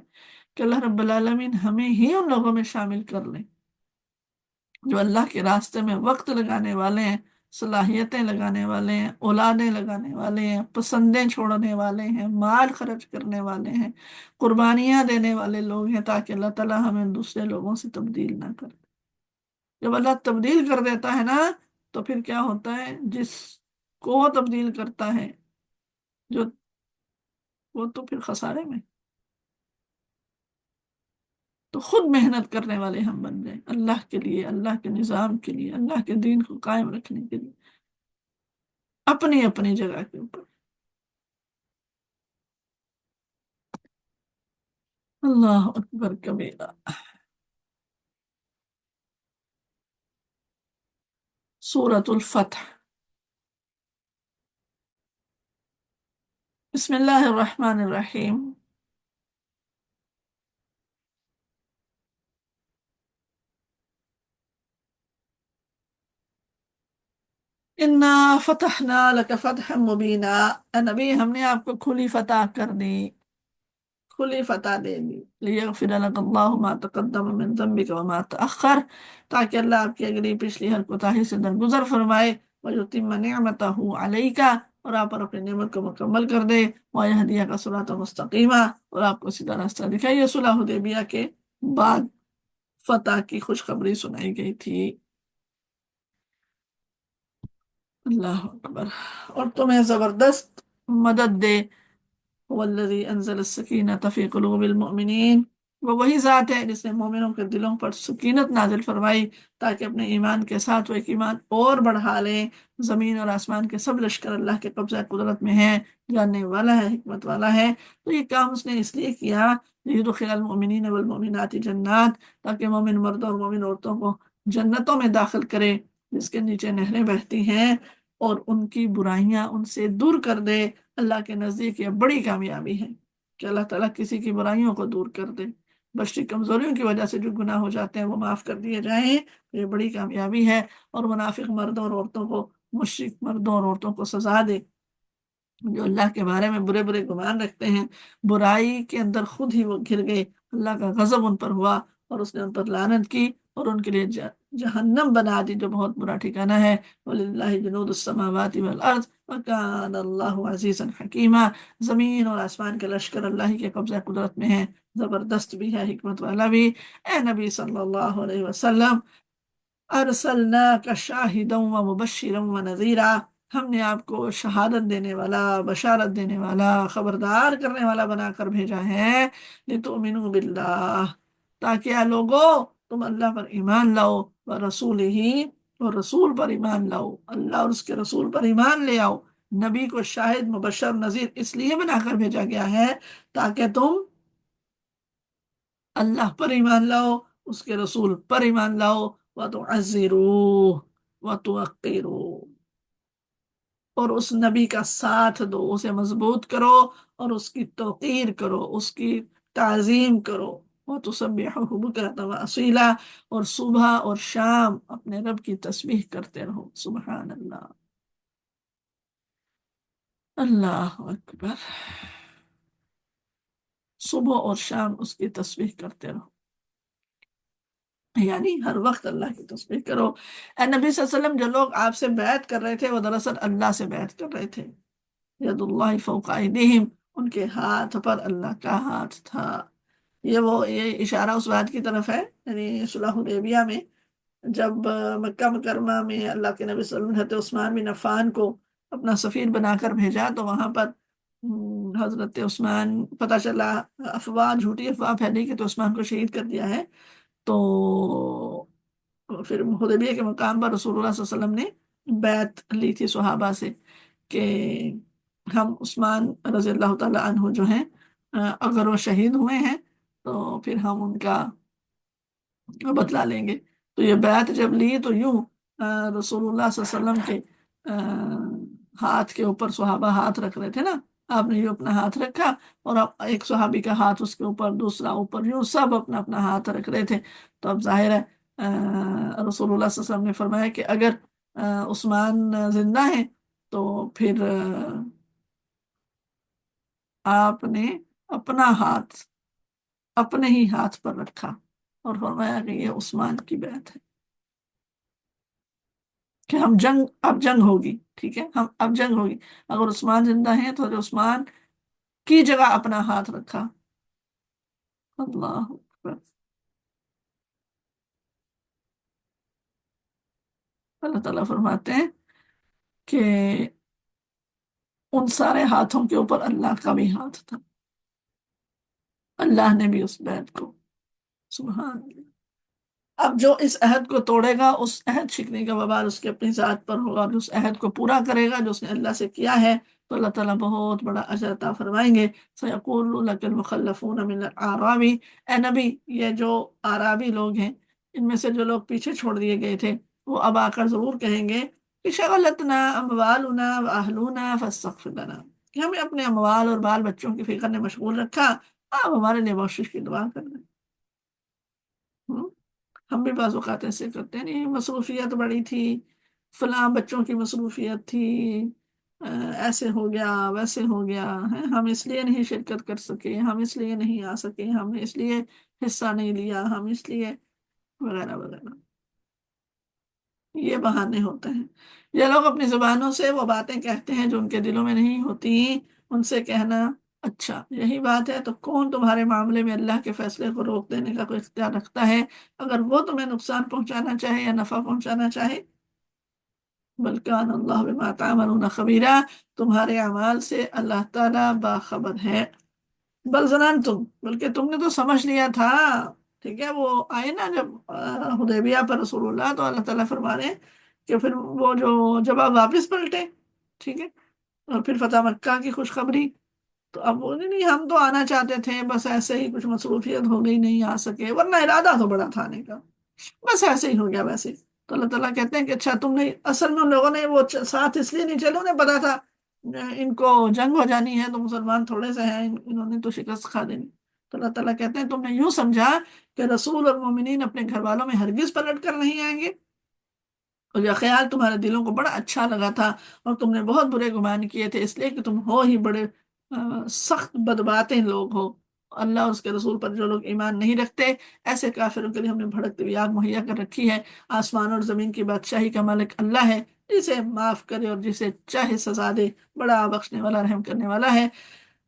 کہ اللہ رب العالمین ہمیں ہی ان لوگوں میں شامل کر لیں جو اللہ کے راستے میں وقت لگانے والے ہیں، صلاحیتیں لگانے والے ہیں، اولادیں لگانے والے ہیں، پسندیں چھوڑنے والے ہیں، مال خرچ کرنے والے ہیں، قربانیاں دینے والے لوگ ہیں، تاکہ اللہ تعالیٰ ہمیں دوسرے لوگوں سے تبدیل نہ کرے۔ جب اللہ تبدیل کر دیتا ہے نا، تو پھر کیا ہوتا ہے، جس کو وہ تبدیل کرتا ہے جو، وہ تو پھر خسارے میں، تو خود محنت کرنے والے ہم بن جائیں اللہ کے لیے، اللہ کے نظام کے لیے، اللہ کے دین کو قائم رکھنے کے لیے، اپنی اپنی جگہ کے اوپر۔ اللہ اکبر کبیرہ۔ سورة الفتح۔ بسم اللہ الرحمن الرحیم۔ انا فتحنا لک فتحا مبینا، اے نبی ہم نے آپ کو کھلی فتح کر دی، کھلی فتح دے دی، لیغفر لک اللہ ما تقدم من ذنبک وما تأخر، تاکہ اللہ آپ کی اگلی پچھلی ہر کوتاہی سے درگزر فرمائے، ویتم نعمتہ علیک، اور آپ پر اپنی نعمت کو مکمل کر دے، ویہدیک صراطا مستقیما، اور آپ کو سیدھا راستہ دکھائے۔ یہ صلح حدیبیہ کے بعد فتح کی خوشخبری سنائی گئی تھی۔ اللہ اکبر۔ اور تمہیں زبردست مدد دے، والذی انزل السکینۃ فی قلوب المؤمنین، وہ وہی ذات ہے جس نے مومنوں کے دلوں پر سکینت نازل فرمائی، تاکہ اپنے ایمان کے ساتھ وہ ایک ایمان اور بڑھا لیں۔ زمین اور آسمان کے سب لشکر اللہ کے قبضہ قدرت میں ہیں، جاننے والا ہے، حکمت والا ہے۔ تو یہ کام اس نے اس لیے کیا، لیدخل المؤمنین والمؤمنات جنات، تاکہ مومن مردوں اور مومن عورتوں کو جنتوں میں داخل کرے جس کے نیچے نہریں بہتی ہیں، اور ان کی برائیاں ان سے دور کر دے۔ اللہ کے نزدیک یہ بڑی کامیابی ہے کہ اللہ تعالیٰ کسی کی برائیوں کو دور کر دے، بشری کمزوریوں کی وجہ سے جو گناہ ہو جاتے ہیں وہ معاف کر دیے جائیں، یہ بڑی کامیابی ہے۔ اور منافق مردوں اور عورتوں کو، مشرک مردوں اور عورتوں کو سزا دے۔ جو اللہ کے بارے میں برے برے گمان رکھتے ہیں، برائی کے اندر خود ہی وہ گر گئے، اللہ کا غضب ان پر ہوا اور اس نے ان پر لعنت کی اور ان کے لیے جہنم بنا دی جو بہت برا ٹھکانہ ہے۔ وَلِلَّهِ جُنُودُ السَّمَاوَاتِ وَالْأَرْضِ وَكَانَ اللَّهُ عَزِيزًا حَكِيمًا۔ زمین اور آسمان کے لشکر اللہ ہی کے قبضہ قدرت میں ہیں، زبردست بھی ہے، حکمت والا بھی۔ اے نبی صلی اللہ علیہ وسلم، ارسلناک شاہدا و مبشرا و نذیرا، ہم نے آپ کو شہادت دینے والا، بشارت دینے والا، خبردار کرنے والا بنا کر بھیجا ہے۔ لتؤمنوا باللہ، تاکہ اے لوگو تم اللہ پر ایمان لاؤ، و رسول ہی، اور رسول پر ایمان لاؤ، اللہ اور اس کے رسول پر ایمان لے آؤ۔ نبی کو شاہد، مبشر، نذیر اس لیے بنا کر بھیجا گیا ہے تاکہ تم اللہ پر ایمان لاؤ، اس کے رسول پر ایمان لاؤ، وَتُعَزِّرُوهُ وَتُوَقِّرُوهُ، اور اس نبی کا ساتھ دو، اسے مضبوط کرو اور اس کی توقیر کرو، اس کی تعظیم کرو۔ وَتُسَبِّحُوهُ بُكْرَةً وَأَصِيلًا، اور صبح اور شام اپنے رب کی تسبیح کرتے رہو۔ سبحان اللہ، اللہ اکبر، صبح اور شام اس کی تسبیح کرتے رہو، یعنی ہر وقت اللہ کی تسبیح کرو۔ اے نبی صلی اللہ علیہ وسلم، جو لوگ آپ سے بیعت کر رہے تھے وہ دراصل اللہ سے بیعت کر رہے تھے۔ ید اللہ فوق ایدیہم، ان کے ہاتھ پر اللہ کا ہاتھ تھا۔ یہ اشارہ اس بات کی طرف ہے، یعنی صلح حدیبیہ میں جب مکہ مکرمہ میں اللہ کے نبی صلی اللہ علیہ وسلم حضرت عثمان بن عفان کو اپنا سفیر بنا کر بھیجا، تو وہاں پر حضرت عثمان، پتہ چلا افواہ، جھوٹی افواہ پھیلی کہ تو عثمان کو شہید کر دیا ہے، تو پھر حدیبیہ کے مقام پر رسول اللہ صلی اللہ علیہ وسلم نے بیعت لی تھی صحابہ سے کہ ہم عثمان رضی اللہ تعالیٰ عنہ جو ہیں، اگر وہ شہید ہوئے ہیں تو پھر ہم ان کا بدلہ لیں گے۔ تو یہ بیعت جب لی تو یوں رسول اللہ صلی اللہ علیہ وسلم کے ہاتھ کے اوپر صحابہ ہاتھ رکھ رہے تھے نا، آپ نے یوں اپنا ہاتھ رکھا اور اب ایک صحابی کا ہاتھ اس کے اوپر، دوسرا اوپر، یوں سب اپنا اپنا ہاتھ رکھ رہے تھے۔ تو اب ظاہر ہے رسول اللہ صلی اللہ علیہ وسلم نے فرمایا کہ اگر عثمان زندہ ہیں تو پھر آپ نے اپنا ہاتھ اپنے ہی ہاتھ پر رکھا اور فرمایا کہ یہ عثمان کی بیعت ہے، کہ ہم جنگ، اب جنگ ہوگی، ٹھیک ہے، ہم اب جنگ ہوگی، اگر عثمان زندہ ہیں تو عثمان کی جگہ اپنا ہاتھ رکھا۔ اللہ اکبر۔ اللہ تعالیٰ فرماتے ہیں کہ ان سارے ہاتھوں کے اوپر اللہ کا بھی ہاتھ تھا، اللہ نے بھی اس بیعت کو، سبحان اللہ۔ اب جو اس عہد کو توڑے گا، اس عہد شکنی کا وبال اس کے اپنی ذات پر ہوگا، اور جو اس عہد کو پورا کرے گا جو اس نے اللہ سے کیا ہے تو اللہ تعالیٰ بہت بڑا اجر عطا فرمائیں گے۔ سَيَقُولُ لَكَ الْمُخَلَّفُونَ مِنَ الْأَعْرَابِ، اے نبی، یہ جو اعرابی لوگ ہیں، ان میں سے جو لوگ پیچھے چھوڑ دیے گئے تھے، وہ اب آ کر ضرور کہیں گے کہ شغلتنا اموالنا واہلونا فاستغفر لنا، کہ ہمیں اپنے اموال اور بال بچوں کی فکر نے مشغول رکھا، آپ ہمارے لیے بخشش کی دعا کر دیں۔ ہم بھی بعض اوقات ایسے کرتے ہیں، نہیں مصروفیت بڑی تھی، فلاں بچوں کی مصروفیت تھی، ایسے ہو گیا، ویسے ہو گیا ہے، ہم اس لیے نہیں شرکت کر سکے، ہم اس لیے نہیں آ سکے، ہم نے اس لیے حصہ نہیں لیا، ہم اس لیے، وغیرہ وغیرہ، یہ بہانے ہوتے ہیں۔ یہ لوگ اپنی زبانوں سے وہ باتیں کہتے ہیں جو ان کے دلوں میں نہیں ہوتی، ان سے کہنا اچھا یہی بات ہے تو کون تمہارے معاملے میں اللہ کے فیصلے کو روک دینے کا کوئی اختیار رکھتا ہے، اگر وہ تمہیں نقصان پہنچانا چاہے یا نفع پہنچانا چاہے۔ بل کان اللہ بما تعملون خبیرا، تمہارے اعمال سے اللہ تعالیٰ باخبر ہے۔ بل ظننتم، بلکہ تم نے تو سمجھ لیا تھا، ٹھیک ہے، وہ آئے نا جب حدیبیہ پر رسول اللہ، تو اللہ تعالیٰ فرما رہے ہیں کہ پھر وہ جو جب آپ واپس پلٹے، ٹھیک ہے، اور پھر فتح مکہ کی خوشخبری، تو اب وہ نہیں، ہم تو آنا چاہتے تھے، بس ایسے ہی کچھ مصروفیت ہو گئی، نہیں آ سکے، ورنہ ارادہ تو بڑا تھا آنے کا، بس ایسے ہی ہو گیا ویسے ہی۔ تو اللہ تعالیٰ کہتے ہیں کہ اچھا تم نے اصل میں، ان لوگوں نے وہ ساتھ اس لیے نہیں چلے، انہیں پتا تھا ان کو جنگ ہو جانی ہے، تو مسلمان تھوڑے سے ہیں، انہوں نے تو شکست کھا دینی۔ تو اللہ تعالیٰ کہتے ہیں تم نے یوں سمجھا کہ رسول اور مومنین اپنے گھر والوں میں ہرگز پلٹ کر نہیں آئیں گے، اور یہ خیال تمہارے دلوں کو بڑا اچھا لگا تھا، اور تم نے بہت برے گمان کیے تھے، اس لیے کہ تم ہو ہی بڑے سخت بدباتیں لوگ ہو۔ اللہ اور اس کے رسول پر جو لوگ ایمان نہیں رکھتے، ایسے کافروں کے لیے ہم نے بھڑکتی ہوئی آگ مہیا کر رکھی ہے۔ آسمان اور زمین کی بادشاہی کا مالک اللہ ہے، جسے معاف کرے اور جسے چاہے سزا دے، بڑا بخشنے والا، رحم کرنے والا ہے۔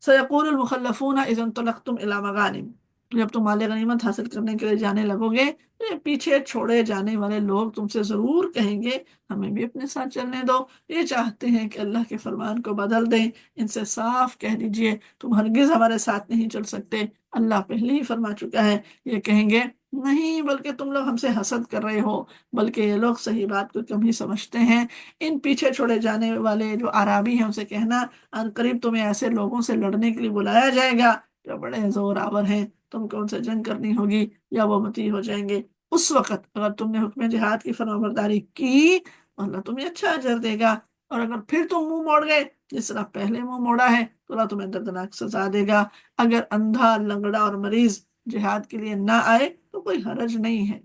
سيقول المخلفون اذا انطلقتم الى مغانم، جب تم مال غنیمت حاصل کرنے کے لیے جانے لگو گے تو یہ پیچھے چھوڑے جانے والے لوگ تم سے ضرور کہیں گے ہمیں بھی اپنے ساتھ چلنے دو، یہ چاہتے ہیں کہ اللہ کے فرمان کو بدل دیں۔ ان سے صاف کہہ دیجئے تم ہرگز ہمارے ساتھ نہیں چل سکتے، اللہ پہلے ہی فرما چکا ہے۔ یہ کہیں گے نہیں، بلکہ تم لوگ ہم سے حسد کر رہے ہو، بلکہ یہ لوگ صحیح بات کو کم ہی سمجھتے ہیں۔ ان پیچھے چھوڑے جانے والے جو عرابی ہیں ان سے کہنا ان قریب تمہیں ایسے لوگوں سے لڑنے کے لیے بلایا جائے گا جو بڑے زور آور ہیں، تم کو ان سے جنگ کرنی ہوگی یا وہ مطیع ہو جائیں گے۔ اس وقت اگر تم نے حکم جہاد کی فرمانبرداری کی تو اللہ تمہیں اچھا اجر دے گا، اور اگر پھر تم منہ موڑ گئے جس طرح پہلے منہ موڑا ہے تو اللہ تمہیں دردناک سزا دے گا۔ اگر اندھا، لنگڑا اور مریض جہاد کے لیے نہ آئے تو کوئی حرج نہیں ہے۔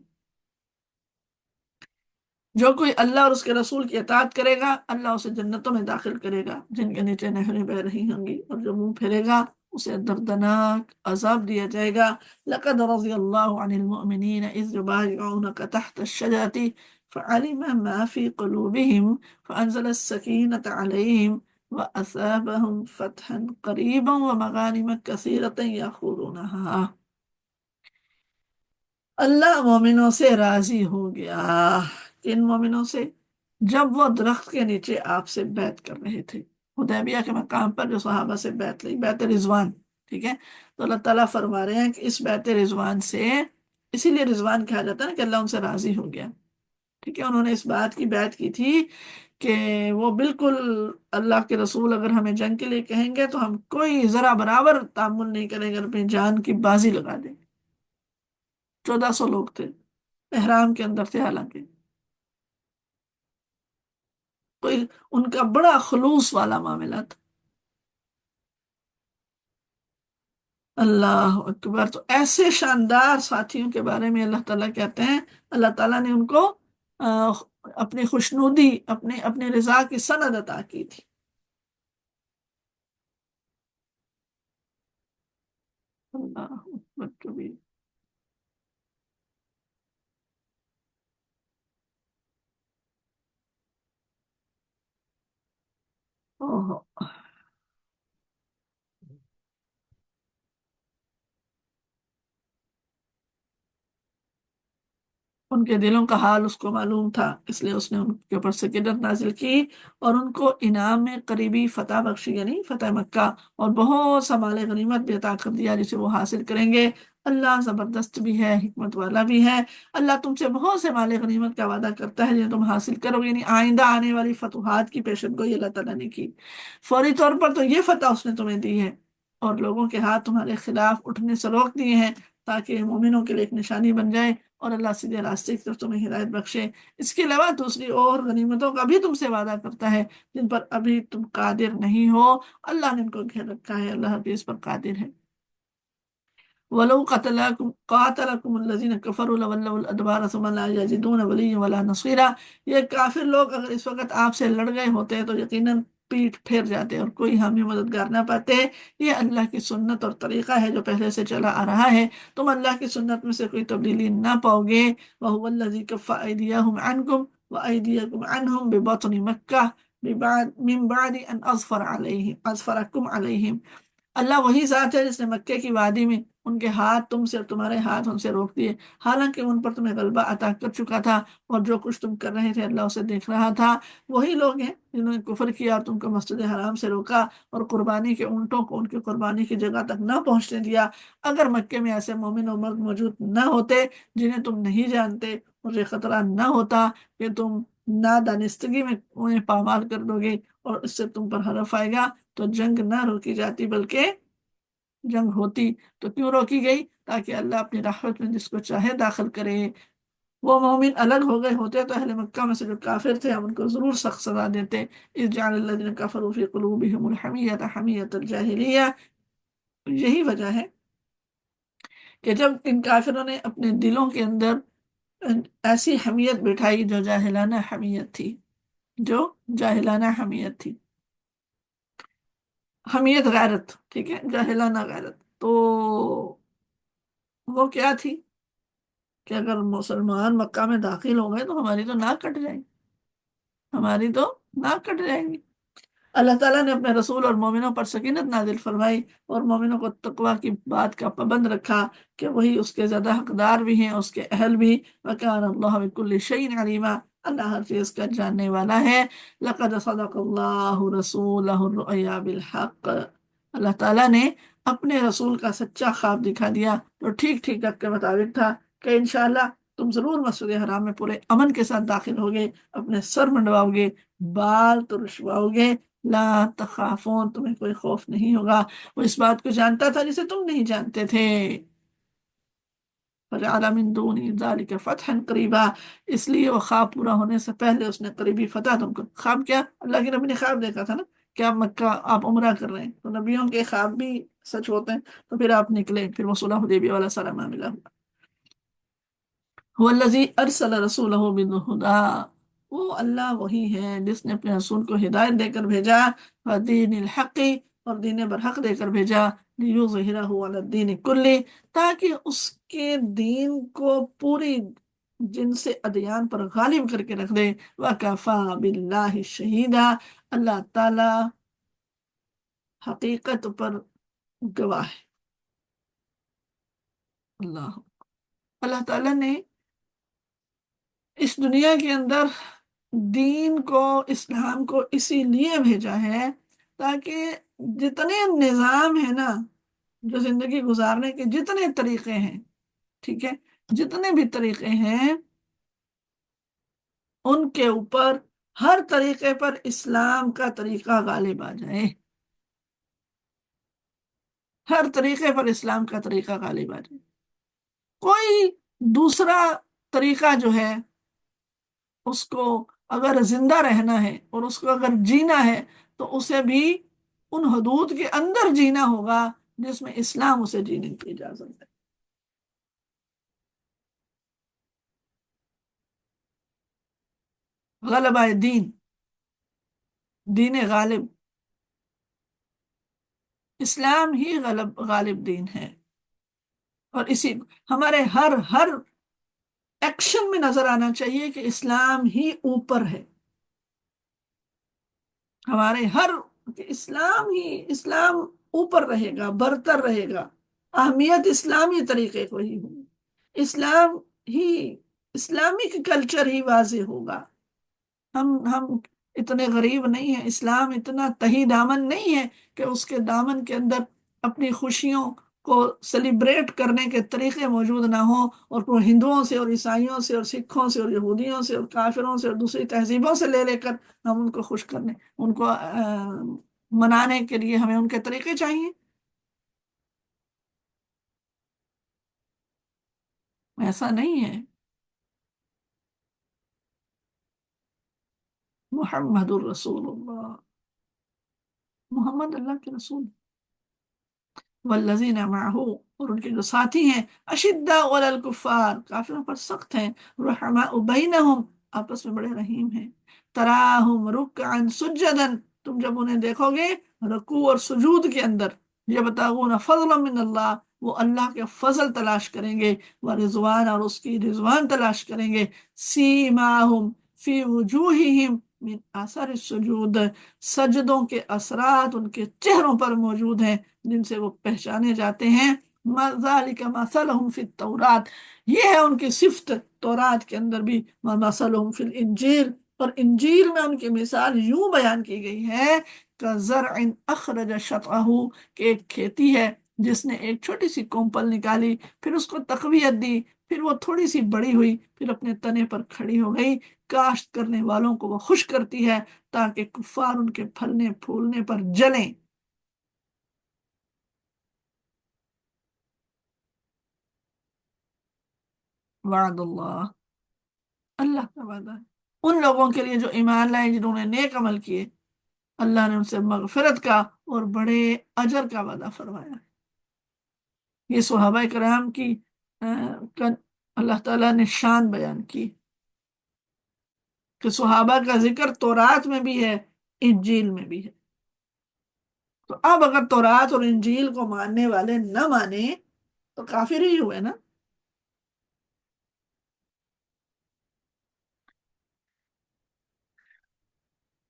جو کوئی اللہ اور اس کے رسول کی اطاعت کرے گا اللہ اسے جنتوں میں داخل کرے گا جن کے نیچے نہریں بہ رہی ہوں گی، اور جو منہ پھیرے گا اسے دردناک عذاب دیا جائے گا۔ لقد رضی اللہ عن المؤمنین اذ یبایعونک تحت الشجرة فعلم ما في قلوبهم فانزل السکینة علیہم وأثابهم فتحا قریبا ومغانم کثیرة یأخذونها۔ اللہ مومنوں سے راضی ہو گیا۔ کن مومنوں سے؟ جب وہ درخت کے نیچے آپ سے بیعت کر رہے تھے، حدیبیہ کے مقام پر جو صحابہ سے بیعت لی، بیعت رضوان، ٹھیک ہے؟ تو اللہ تعالیٰ فرما رہے ہیں کہ اس بیعت رضوان سے، اسی لیے رضوان کہا جاتا ہے نا کہ اللہ ان سے راضی ہو گیا، ٹھیک ہے؟ انہوں نے اس بات کی بیعت کی تھی کہ وہ بالکل اللہ کے رسول اگر ہمیں جنگ کے لیے کہیں گے تو ہم کوئی ذرا برابر تعامل نہیں کریں گے، اپنی جان کی بازی لگا دیں گے۔ 1400 لوگ تھے، احرام کے اندر تھے، حالانکہ کوئی ان کا بڑا خلوص والا معاملہ تھا۔ اللہ اکبر! تو ایسے شاندار ساتھیوں کے بارے میں اللہ تعالیٰ کہتے ہیں اللہ تعالیٰ نے ان کو آ، اپنی خوشنودی، اپنے رضا کی سند عطا کی تھی۔ اللہ اکبر کبیر۔ اوہ، ان کے دلوں کا حال اس کو معلوم تھا، اس لیے اس نے ان کے اوپر سکینت نازل کی اور ان کو انعام میں قریبی فتح بخشی، یعنی فتح مکہ، اور بہت سا مال غنیمت بھی عطا کر دیا جسے وہ حاصل کریں گے۔ اللہ زبردست بھی ہے، حکمت والا بھی ہے۔ اللہ تم سے بہت سے مال غنیمت کا وعدہ کرتا ہے جنہیں تم حاصل کرو گے، یعنی آئندہ آنے والی فتوحات کی پیشن گوئی اللہ تعالیٰ نے کی۔ فوری طور پر تو یہ فتح اس نے تمہیں دی ہے، اور لوگوں کے ہاتھ تمہارے خلاف اٹھنے سے روک دیے ہیں تاکہ مومنوں کے لیے ایک نشانی بن جائے اور اللہ سیدھے راستے کی طرف تمہیں ہدایت بخشے۔ اس کے علاوہ دوسری اور غنیمتوں کا بھی تم سے وعدہ کرتا ہے جن پر ابھی تم قادر نہیں ہو، اللہ نے ان کو گھیر رکھا ہے، اللہ بھی اس پر قادر ہے۔ وَلَوْ قَاتَلَكُمُ الَّذِينَ كَفَرُوا لَوَلَّوُا الْأَدْبَارَ ثُمَّ لَا يَجِدُونَ وَلِيًّا وَلَا نَصِيرًا۔ یہ کافر لوگ اگر اس وقت آپ سے لڑ گئے ہوتے تو یقیناً پیٹھ پھیر جاتے اور کوئی حامی مددگار نہ پاتے۔ یہ اللہ کی سنت اور طریقہ ہے جو پہلے سے چلا آ رہا ہے، تم اللہ کی سنت میں سے کوئی تبدیلی نہ پاؤ گے۔ وَهُوَ الَّذِي كَفَّ أَيْدِيَهُمْ عَنْكُمْ وَأَيْدِيَكُمْ عَنْهُمْ بِبَطْنِ مَكَّةَ مِنْ بَعْدِ أَنْ أَظْفَرَكُمْ عَلَيْهِمْ۔ اللہ وہی ذات ہے جس نے مکے کی وادی میں ان کے ہاتھ تم سے اور تمہارے ہاتھ ان سے روک دیے، حالانکہ ان پر تمہیں غلبہ عطا کر چکا تھا، اور جو کچھ تم کر رہے تھے اللہ اسے دیکھ رہا تھا۔ وہی لوگ ہیں جنہوں نے کفر کیا اور تم کو مسجد حرام سے روکا اور قربانی کے اونٹوں کو ان کی قربانی کی جگہ تک نہ پہنچنے دیا۔ اگر مکے میں ایسے مومن و مرد موجود نہ ہوتے جنہیں تم نہیں جانتے، اور یہ خطرہ نہ ہوتا کہ تم نادانستگی میں انہیں پامال کر دو گے اور اس سے تم پر حرف آئے گا، تو جنگ نہ روکی جاتی بلکہ جنگ ہوتی۔ تو کیوں روکی گئی؟ تاکہ اللہ اپنی رحمت میں جس کو چاہے داخل کرے۔ وہ مومن الگ ہو گئے ہوتے تو اہل مکہ میں سے جو کافر تھے ہم ان کو ضرور سخت سزا دیتے۔ اذ جعل الذین کفروا فی قلوبہم الحمیۃ حمیۃ الجاہلیہ۔ یہی وجہ ہے کہ جب ان کافروں نے اپنے دلوں کے اندر ایسی حمیت بٹھائی جو جاہلانہ حمیت تھی، جو جاہلانہ حمیت تھی، حمیت غیرت، ٹھیک ہے، جاہلانہ غیرت، تو وہ کیا تھی کہ اگر مسلمان مکہ میں داخل ہو گئے تو ہماری تو ناک کٹ جائے گی، ہماری تو ناک کٹ جائے گی۔ اللہ تعالیٰ نے اپنے رسول اور مومنوں پر سکینت نازل فرمائی، اور مومنوں کو تقوی کی بات کا پابند رکھا کہ وہی اس کے زیادہ حقدار بھی ہیں، اس کے اہل بھی۔ وَكَانَ اللَّهُ بِكُلِّ شَيْءٍ عَلِيمًا، اللہ ہر چیز کا جاننے والا ہے۔ لَقَدْ صَدَقَ اللَّهُ رَسُولَهُ الرُّؤْيَا بِالْحَقِّ، اللہ تعالیٰ نے اپنے رسول کا سچا خواب دکھا دیا جو ٹھیک ٹھیک وقت کے مطابق تھا، کہ انشاءاللہ تم ضرور مسجد حرام میں پورے امن کے ساتھ داخل ہوگے، اپنے سر منڈواؤ گے، بال ترشواؤ گے، لا تخافون، تمہیں کوئی خوف نہیں ہوگا۔ وہ اس بات کو جانتا تھا جسے تم نہیں جانتے تھے۔ فَجَعَلَ مِن دُونِ ذَلِكَ فَتْحًا قَرِيبًا، اس لیے وہ خواب پورا ہونے سے پہلے اس نے قریبی فتح تم کو۔ خواب کیا؟ اللہ کے نبی نے خواب دیکھا تھا نا کہ آپ مکہ، آپ عمرہ کر رہے ہیں، تو نبیوں کے خواب بھی سچ ہوتے ہیں۔ تو پھر آپ نکلے، پھر وہ صلح حدیبیہ والا سارا معاملہ ہوا۔ هو الذی ارسل رسولہ بالہدی، وہ اللہ وہی ہے جس نے اپنے رسول کو ہدایت دے کر بھیجا، ودین الحق، اور دین برحق دے کر بھیجا، لیظہرہ علی الدین کلہ، تاکہ اس کے دین کو پوری جن سے ادیان پر غالب کر کے رکھ دے۔ وکفی باللہ شہیدا، اللہ تعالی حقیقت پر گواہ ہے۔ اللہ، اللہ تعالیٰ نے اس دنیا کے اندر دین کو، اسلام کو اسی لیے بھیجا ہے تاکہ جتنے نظام ہیں نا، جو زندگی گزارنے کے جتنے طریقے ہیں، ٹھیک ہے، جتنے بھی طریقے ہیں، ان کے اوپر ہر طریقے پر اسلام کا طریقہ غالب آ جائے، ہر طریقے پر اسلام کا طریقہ غالب آ جائے۔ کوئی دوسرا طریقہ جو ہے، اس کو اگر زندہ رہنا ہے اور اس کو اگر جینا ہے تو اسے بھی ان حدود کے اندر جینا ہوگا جس میں اسلام اسے جینے کی اجازت ہے۔ غلبہ دین، دین غالب، اسلام ہی غالب دین ہے، اور اسی ہمارے ہر ایکشن میں نظر آنا چاہیے کہ اسلام ہی اوپر ہے، ہمارے ہر، کہ اسلام اوپر رہے گا، برتر رہے گا، اہمیت اسلامی طریقے کو ہی ہوگی، اسلام ہی، اسلامک کلچر ہی واضح ہوگا۔ ہم اتنے غریب نہیں ہیں، اسلام اتنا تہی دامن نہیں ہے کہ اس کے دامن کے اندر اپنی خوشیوں کو سیلیبریٹ کرنے کے طریقے موجود نہ ہوں، اور وہ ہندوؤں سے اور عیسائیوں سے اور سکھوں سے اور یہودیوں سے اور کافروں سے اور دوسری تہذیبوں سے لے کر ہم ان کو خوش کرنے، ان کو منانے کے لیے ہمیں ان کے طریقے چاہیے۔ ایسا نہیں ہے۔ محمد الرسول اللہ، محمد اللہ کے رسول، والذین معہ، اور ان کے جو ساتھی ہیں، اشداء علی الکفار، کافروں پر سخت ہیں، رحماء بینہم، آپس میں بڑے رحیم ہیں، تراہم رکعا سجدا، تم جب انہیں دیکھو گے رکوع اور سجود کے اندر، یبتغون فضلا من اللہ، وہ اللہ کے فضل تلاش کریں گے، ورضوان، اور اس کی رضوان تلاش کریں گے، سیماہم فی وجوہہم من اثر السجود، سجدوں کے اثرات ان کے چہروں پر موجود ہیں جن سے وہ پہچانے جاتے ہیں۔ ذالک مثلہم فی التورات، یہ ہے ان کی صفت تورات کے اندر بھی، مثلہم فی الانجیل، اور انجیل میں ان کی مثال یوں بیان کی گئی ہے کہ زرع اخرج شطأہ، کہ ایک کھیتی ہے جس نے ایک چھوٹی سی کونپل نکالی، پھر اس کو تقویت دی، پھر وہ تھوڑی سی بڑی ہوئی، پھر اپنے تنے پر کھڑی ہو گئی، کاشت کرنے والوں کو وہ خوش کرتی ہے تاکہ کفار ان کے پھلنے پھولنے پر جلیں۔ وعد اللہ، اللہ کا وعدہ ہے ان لوگوں کے لیے جو ایمان لائے، جنہوں نے نیک عمل کیے، اللہ نے ان سے مغفرت کا اور بڑے اجر کا وعدہ فرمایا ہے۔ یہ صحابہ کرام کی اللہ تعالیٰ نے شان بیان کی کہ صحابہ کا ذکر تورات میں بھی ہے، انجیل میں بھی ہے۔ تو اب اگر تورات اور انجیل کو ماننے والے نہ مانے تو کافر ہی ہوئے نا۔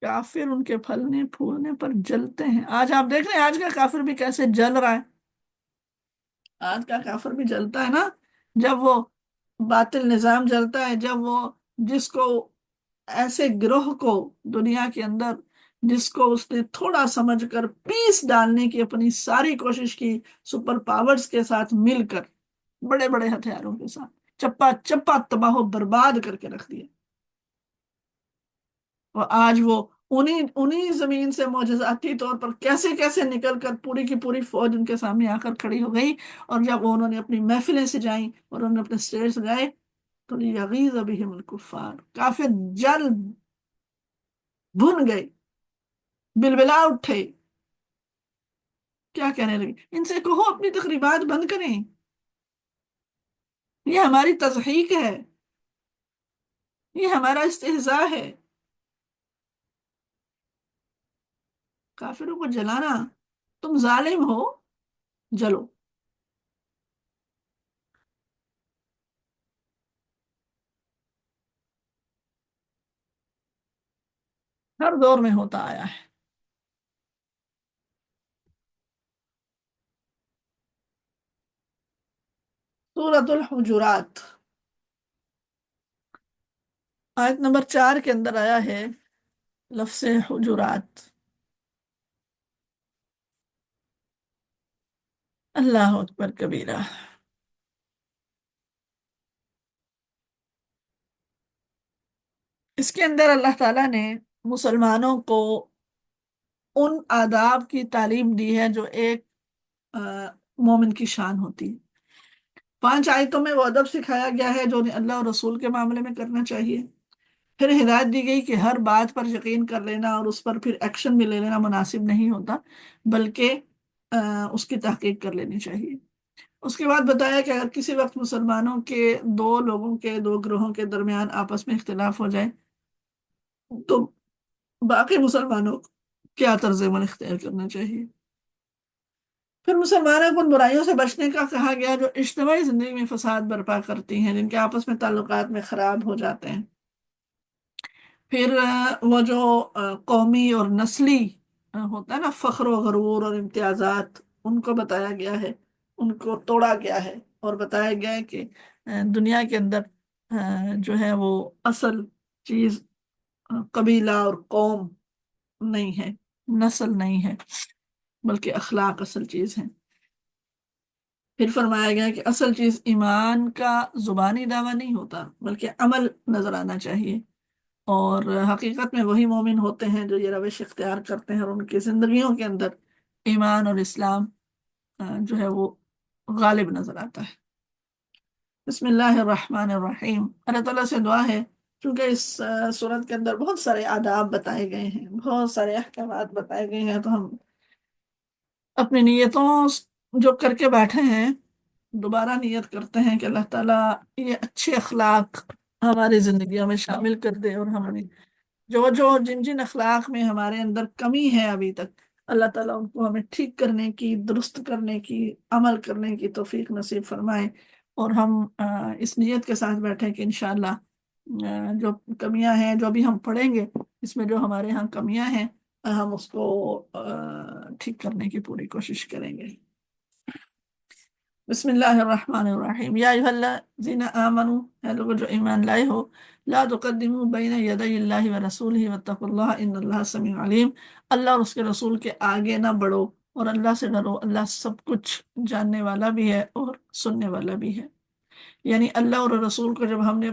کافر ان کے پھلنے پھولنے پر جلتے ہیں۔ آج آپ دیکھ رہے ہیں آج کا کافر بھی کیسے جل رہا ہے۔ آج کا کافر بھی جلتا ہے نا، جب وہ باطل نظام جلتا ہے، جب وہ جس کو ایسے گروہ کو دنیا کے اندر، جس کو اس نے تھوڑا سمجھ کر پیس ڈالنے کی اپنی ساری کوشش کی، سپر پاورز کے ساتھ مل کر، بڑے بڑے ہتھیاروں کے ساتھ چپا چپا تباہ و برباد کر کے رکھ دیا، اور آج وہ انہی زمین سے معجزاتی طور پر کیسے کیسے نکل کر پوری کی پوری فوج ان کے سامنے آ کر کھڑی ہو گئی، اور جب انہوں نے اپنی محفلیں سجائیں اور انہوں نے اپنے اسٹیج سجائے تو یغیظ بہم الکفار، کافر جل بھن گئے، بلبلا اٹھے، کیا کہنے لگے، ان سے کہو اپنی تقریبات بند کریں، یہ ہماری تضحیک ہے، یہ ہمارا استہزاء ہے۔ کافروں کو جلانا، تم ظالم ہو، جلو۔ ہر دور میں ہوتا آیا ہے۔ سورۃ الحجرات، آیت نمبر 4 کے اندر آیا ہے لفظ حجرات۔ اللہ اکبر کبیرہ۔ اس کے اندر اللہ تعالیٰ نے مسلمانوں کو ان آداب کی تعلیم دی ہے جو ایک آ، مومن کی شان ہوتی ہے۔ 5 آیتوں میں وہ ادب سکھایا گیا ہے جو انہیں اللہ اور رسول کے معاملے میں کرنا چاہیے۔ پھر ہدایت دی گئی کہ ہر بات پر یقین کر لینا اور اس پر پھر ایکشن بھی لے لینا مناسب نہیں ہوتا، بلکہ اس کی تحقیق کر لینی چاہیے۔ اس کے بعد بتایا کہ اگر کسی وقت مسلمانوں کے دو لوگوں کے، دو گروہوں کے درمیان آپس میں اختلاف ہو جائے تو باقی مسلمانوں کو کیا طرز عمل اختیار کرنا چاہیے۔ پھر مسلمانوں کو ان برائیوں سے بچنے کا کہا گیا جو اجتماعی زندگی میں فساد برپا کرتی ہیں، جن کے آپس میں تعلقات میں خراب ہو جاتے ہیں۔ پھر وہ جو قومی اور نسلی ہوتا ہے نا، فخر و غرور اور امتیازات، ان کو بتایا گیا ہے، ان کو توڑا گیا ہے، اور بتایا گیا ہے کہ دنیا کے اندر جو ہے وہ اصل چیز قبیلہ اور قوم نہیں ہے، نسل نہیں ہے، بلکہ اخلاق اصل چیز ہے۔ پھر فرمایا گیا کہ اصل چیز ایمان کا زبانی دعویٰ نہیں ہوتا، بلکہ عمل نظر آنا چاہیے، اور حقیقت میں وہی مومن ہوتے ہیں جو یہ روش اختیار کرتے ہیں اور ان کی زندگیوں کے اندر ایمان اور اسلام جو ہے وہ غالب نظر آتا ہے۔ بسم اللہ الرحمن الرحیم۔ اللہ تعالیٰ سے دعا ہے چونکہ اس سورت کے اندر بہت سارے آداب بتائے گئے ہیں، بہت سارے احکامات بتائے گئے ہیں، تو ہم اپنی نیتوں جو کر کے بیٹھے ہیں دوبارہ نیت کرتے ہیں کہ اللہ تعالیٰ یہ اچھے اخلاق ہماری زندگیوں میں شامل کر دے، اور ہمیں جو جو جن جن اخلاق میں ہمارے اندر کمی ہے ابھی تک، اللہ تعالیٰ ان کو ہمیں ٹھیک کرنے کی، درست کرنے کی، عمل کرنے کی توفیق نصیب فرمائے، اور ہم اس نیت کے ساتھ بیٹھیں کہ انشاءاللہ جو کمیاں ہیں جو بھی ہم پڑھیں گے، اس میں جو ہمارے ہاں کمیاں ہیں ہم اس کو ٹھیک کرنے کی پوری کوشش کریں گے۔ بسم اللہ الرحمن الرحیم۔ یا ایھا الذین آمنوا، اے لوگو جو ایمان لائے ہو، لا تقدموا بین یدی اللہ ورسولہ واتقوا اللہ ان اللہ سمیع علیم، اللہ اور اس کے رسول کے آگے نہ بڑھو، اور اللہ سے ڈرو، اللہ سب کچھ جاننے والا بھی ہے اور سننے والا بھی ہے۔ یعنی اللہ اور رسول کو جب ہم نے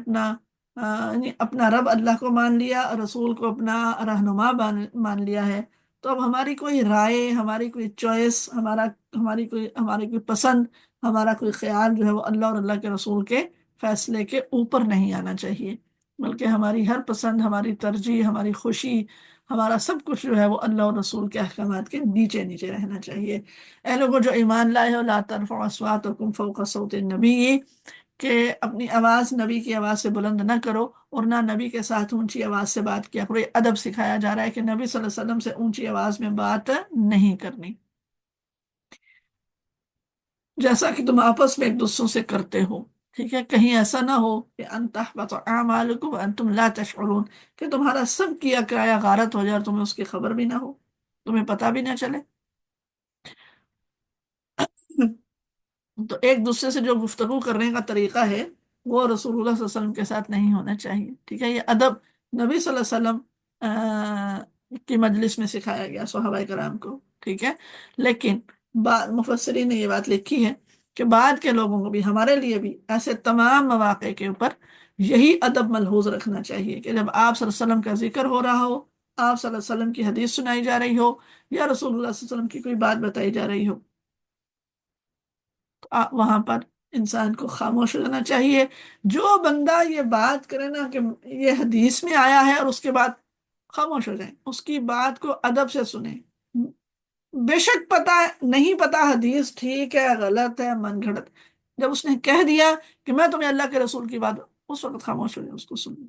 یعنی اپنا رب اللہ کو مان لیا اور رسول کو اپنا رہنما مان لیا ہے، تو اب ہماری کوئی رائے، ہماری کوئی چوائس، ہماری کوئی پسند، ہمارا کوئی خیال جو ہے وہ اللہ اور اللہ کے رسول کے فیصلے کے اوپر نہیں آنا چاہیے، بلکہ ہماری ہر پسند، ہماری ترجیح، ہماری خوشی، ہمارا سب کچھ جو ہے وہ اللہ اور رسول کے احکامات کے نیچے نیچے رہنا چاہیے۔ اے لوگوں جو ایمان لائے ہو، لا ترفعوا اصواتکم فوق صوت النبی، کہ اپنی آواز نبی کی آواز سے بلند نہ کرو، اور نہ نبی کے ساتھ اونچی آواز سے بات کیا کرو۔ یہ ادب سکھایا جا رہا ہے کہ نبی صلی اللہ علیہ وسلم سے اونچی آواز میں بات نہیں کرنی، جیسا کہ تم آپس میں ایک دوسروں سے کرتے ہو، ٹھیک ہے؟ کہیں ایسا نہ ہو کہ ان تحبط اعمالکم وانتم لا تشعرون، کہ تمہارا سب کیا کرایا غارت ہو جائے اور تمہیں اس کی خبر بھی نہ ہو، تمہیں پتہ بھی نہ چلے۔ تو ایک دوسرے سے جو گفتگو کرنے کا طریقہ ہے وہ رسول اللہ صلی اللہ علیہ وسلم کے ساتھ نہیں ہونا چاہیے، ٹھیک ہے؟ یہ ادب نبی صلی اللہ علیہ وسلم کی مجلس میں سکھایا گیا صحابہ کرام کو، ٹھیک ہے؟ لیکن مفسرین نے یہ بات لکھی ہے کہ بعد کے لوگوں کو بھی، ہمارے لیے بھی ایسے تمام مواقع کے اوپر یہی ادب ملحوظ رکھنا چاہیے کہ جب آپ صلی اللہ علیہ وسلم کا ذکر ہو رہا ہو، آپ صلی اللہ علیہ وسلم کی حدیث سنائی جا رہی ہو، یا رسول اللہ صلی اللہ علیہ وسلم کی کوئی بات بتائی جا رہی ہو، وہاں پر انسان کو خاموش رہنا چاہیے۔ جو بندہ یہ بات کرے نا کہ یہ حدیث میں آیا ہے، اور اس کے بعد خاموش ہو جائیں، اس کی بات کو ادب سے سنیں۔ بے شک پتا نہیں، پتا حدیث ٹھیک ہے غلط ہے من گھڑت، جب اس نے کہہ دیا کہ میں تمہیں اللہ کے رسول کی بات، اس وقت خاموش ہو جائیں، اس کو سنیں،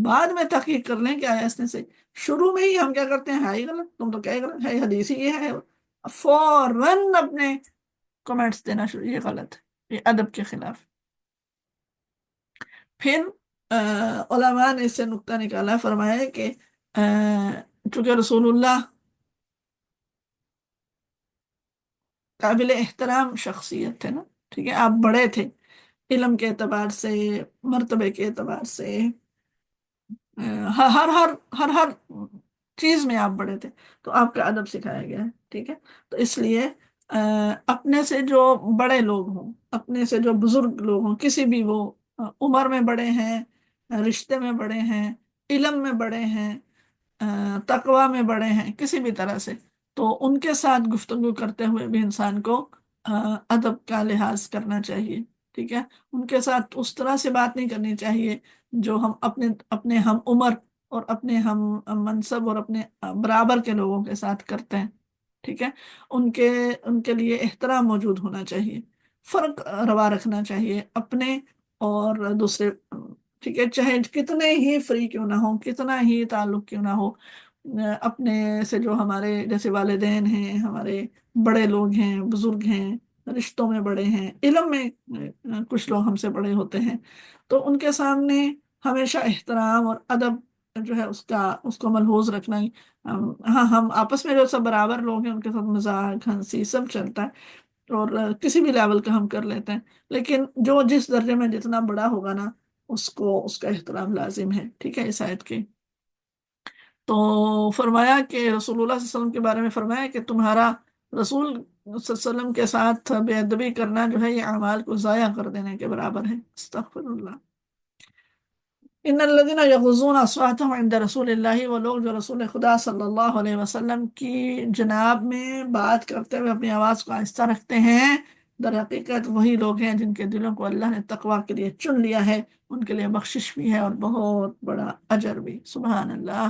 بعد میں تحقیق کر لیں کہ آیا اس نے صحیح۔ شروع میں ہی ہم کیا کرتے ہیں، ہے ہی غلط، تم تو کیا غلط ہے، حدیث ہی یہ ہے، فوراً اپنے کمنٹس دینا شروع، یہ غلط ہے، یہ ادب کے خلاف۔ پھر علماء نے اس سے نقطہ نکالا، فرمایا ہے کہ چونکہ رسول اللہ قابل احترام شخصیت تھے نا، ٹھیک ہے؟ آپ بڑے تھے علم کے اعتبار سے، مرتبے کے اعتبار سے، ہر ہر ہر ہر ہر چیز میں آپ بڑے تھے، تو آپ کا ادب سکھایا گیا ہے، ٹھیک ہے؟ تو اس لیے اپنے سے جو بڑے لوگ ہوں، اپنے سے جو بزرگ لوگ ہوں، کسی بھی وہ عمر میں بڑے ہیں، رشتے میں بڑے ہیں، علم میں بڑے ہیں، تقوی میں بڑے ہیں، کسی بھی طرح سے، تو ان کے ساتھ گفتگو کرتے ہوئے بھی انسان کو ادب کا لحاظ کرنا چاہیے، ٹھیک ہے؟ ان کے ساتھ اس طرح سے بات نہیں کرنی چاہیے جو ہم اپنے اپنے ہم عمر اور اپنے ہم منصب اور اپنے برابر کے لوگوں کے ساتھ کرتے ہیں، ٹھیک ہے؟ ان کے لیے احترام موجود ہونا چاہیے، فرق روا رکھنا چاہیے اپنے اور دوسرے، ٹھیک ہے؟ چاہے کتنے ہی فری کیوں نہ ہو، کتنا ہی تعلق کیوں نہ ہو، اپنے سے جو ہمارے جیسے والدین ہیں، ہمارے بڑے لوگ ہیں، بزرگ ہیں، رشتوں میں بڑے ہیں، علم میں کچھ لوگ ہم سے بڑے ہوتے ہیں، تو ان کے سامنے ہمیشہ احترام اور ادب جو ہے اس کو ملحوظ رکھنا ہی۔ ہاں، ہم آپس میں جو سب برابر لوگ ہیں ان کے ساتھ مذاق ہنسی سب چلتا ہے، اور کسی بھی لیول کا ہم کر لیتے ہیں، لیکن جو جس درجے میں جتنا بڑا ہوگا نا، اس کا احترام لازم ہے، ٹھیک ہے؟ اس آیت کے تو فرمایا کہ رسول اللہ صلی اللہ علیہ وسلم کے بارے میں فرمایا کہ تمہارا رسول صلی اللہ علیہ وسلم کے ساتھ بے ادبی کرنا جو ہے یہ اعمال کو ضائع کر دینے کے برابر ہے، استغفر اللہ۔ ان الذين يغضون اصواتهم عند رسول اللہ، وہ لوگ جو رسول خدا صلی اللہ علیہ وسلم کی جناب میں بات کرتے ہوئے اپنی آواز کو آہستہ رکھتے ہیں، در حقیقت وہی لوگ ہیں جن کے دلوں کو اللہ نے تقوی کے لیے چن لیا ہے، ان کے لیے بخشش بھی ہے اور بہت بڑا اجر بھی، سبحان اللہ۔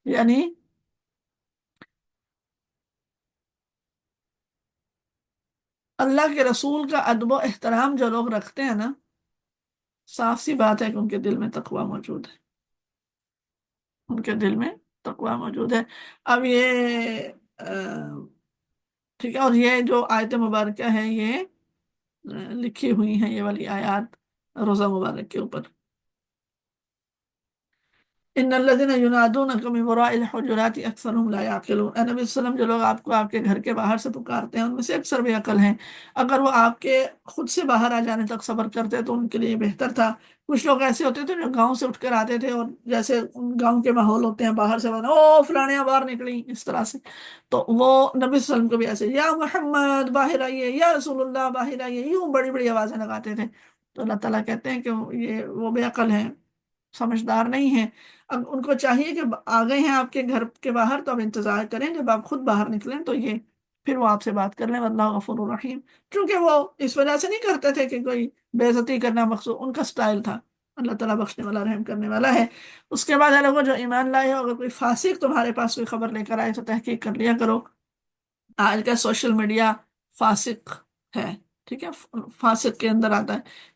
یعنی اللہ کے رسول کا ادب و احترام جو لوگ رکھتے ہیں نا، صاف سی بات ہے کہ ان کے دل میں تقوی موجود ہے، ان کے دل میں تقوی موجود ہے۔ اب یہ ٹھیک ہے، اور یہ جو آیت مبارکہ ہے یہ لکھی ہوئی ہیں، یہ والی آیات روزہ مبارک کے اوپر، ان الذين ينادونك من وراء الحجرات اکثرهم لا يعقلون، اے نبی صلی اللہ علیہ وسلم، جو لوگ آپ کو آپ کے گھر کے باہر سے پکارتے ہیں ان میں سے اکثر بے عقل ہیں، اگر وہ آپ کے خود سے باہر آ جانے تک صبر کرتے تو ان کے لیے بہتر تھا۔ کچھ لوگ ایسے ہوتے تھے جو گاؤں سے اٹھ کر آتے تھے، اور جیسے گاؤں کے ماحول ہوتے ہیں، باہر سے او فلانیاں باہر نکلی اس طرح سے، تو وہ نبی صلی اللہ علیہ وسلم کو بھی ایسے یا محمد باہر آئیے، یا رسول اللہ باہر آئیے، یوں بڑی بڑی آوازیں لگاتے تھے۔ تو اللہ تعالیٰ کہتے ہیں کہ وہ بے عقل ہیں، سمجھدار نہیں ہیں۔ اب ان کو چاہیے کہ آ گئے ہیں آپ کے گھر کے باہر تو اب انتظار کریں، جب آپ خود باہر نکلیں تو یہ پھر وہ آپ سے بات کر لیں، واللہ غفور الرحیم۔ کیونکہ وہ اس وجہ سے نہیں کرتے تھے کہ کوئی بے عزتی کرنا مقصود، ان کا سٹائل تھا۔ اللہ تعالیٰ بخشنے والا رحم کرنے والا ہے۔ اس کے بعد لوگوں جو ایمان لائے ہو، اگر کوئی فاسق تمہارے پاس کوئی خبر لے کر آئے تو تحقیق کر لیا کرو۔ آج کا سوشل میڈیا فاسق ہے، ٹھیک ہے؟ فاسق کے اندر آتا ہے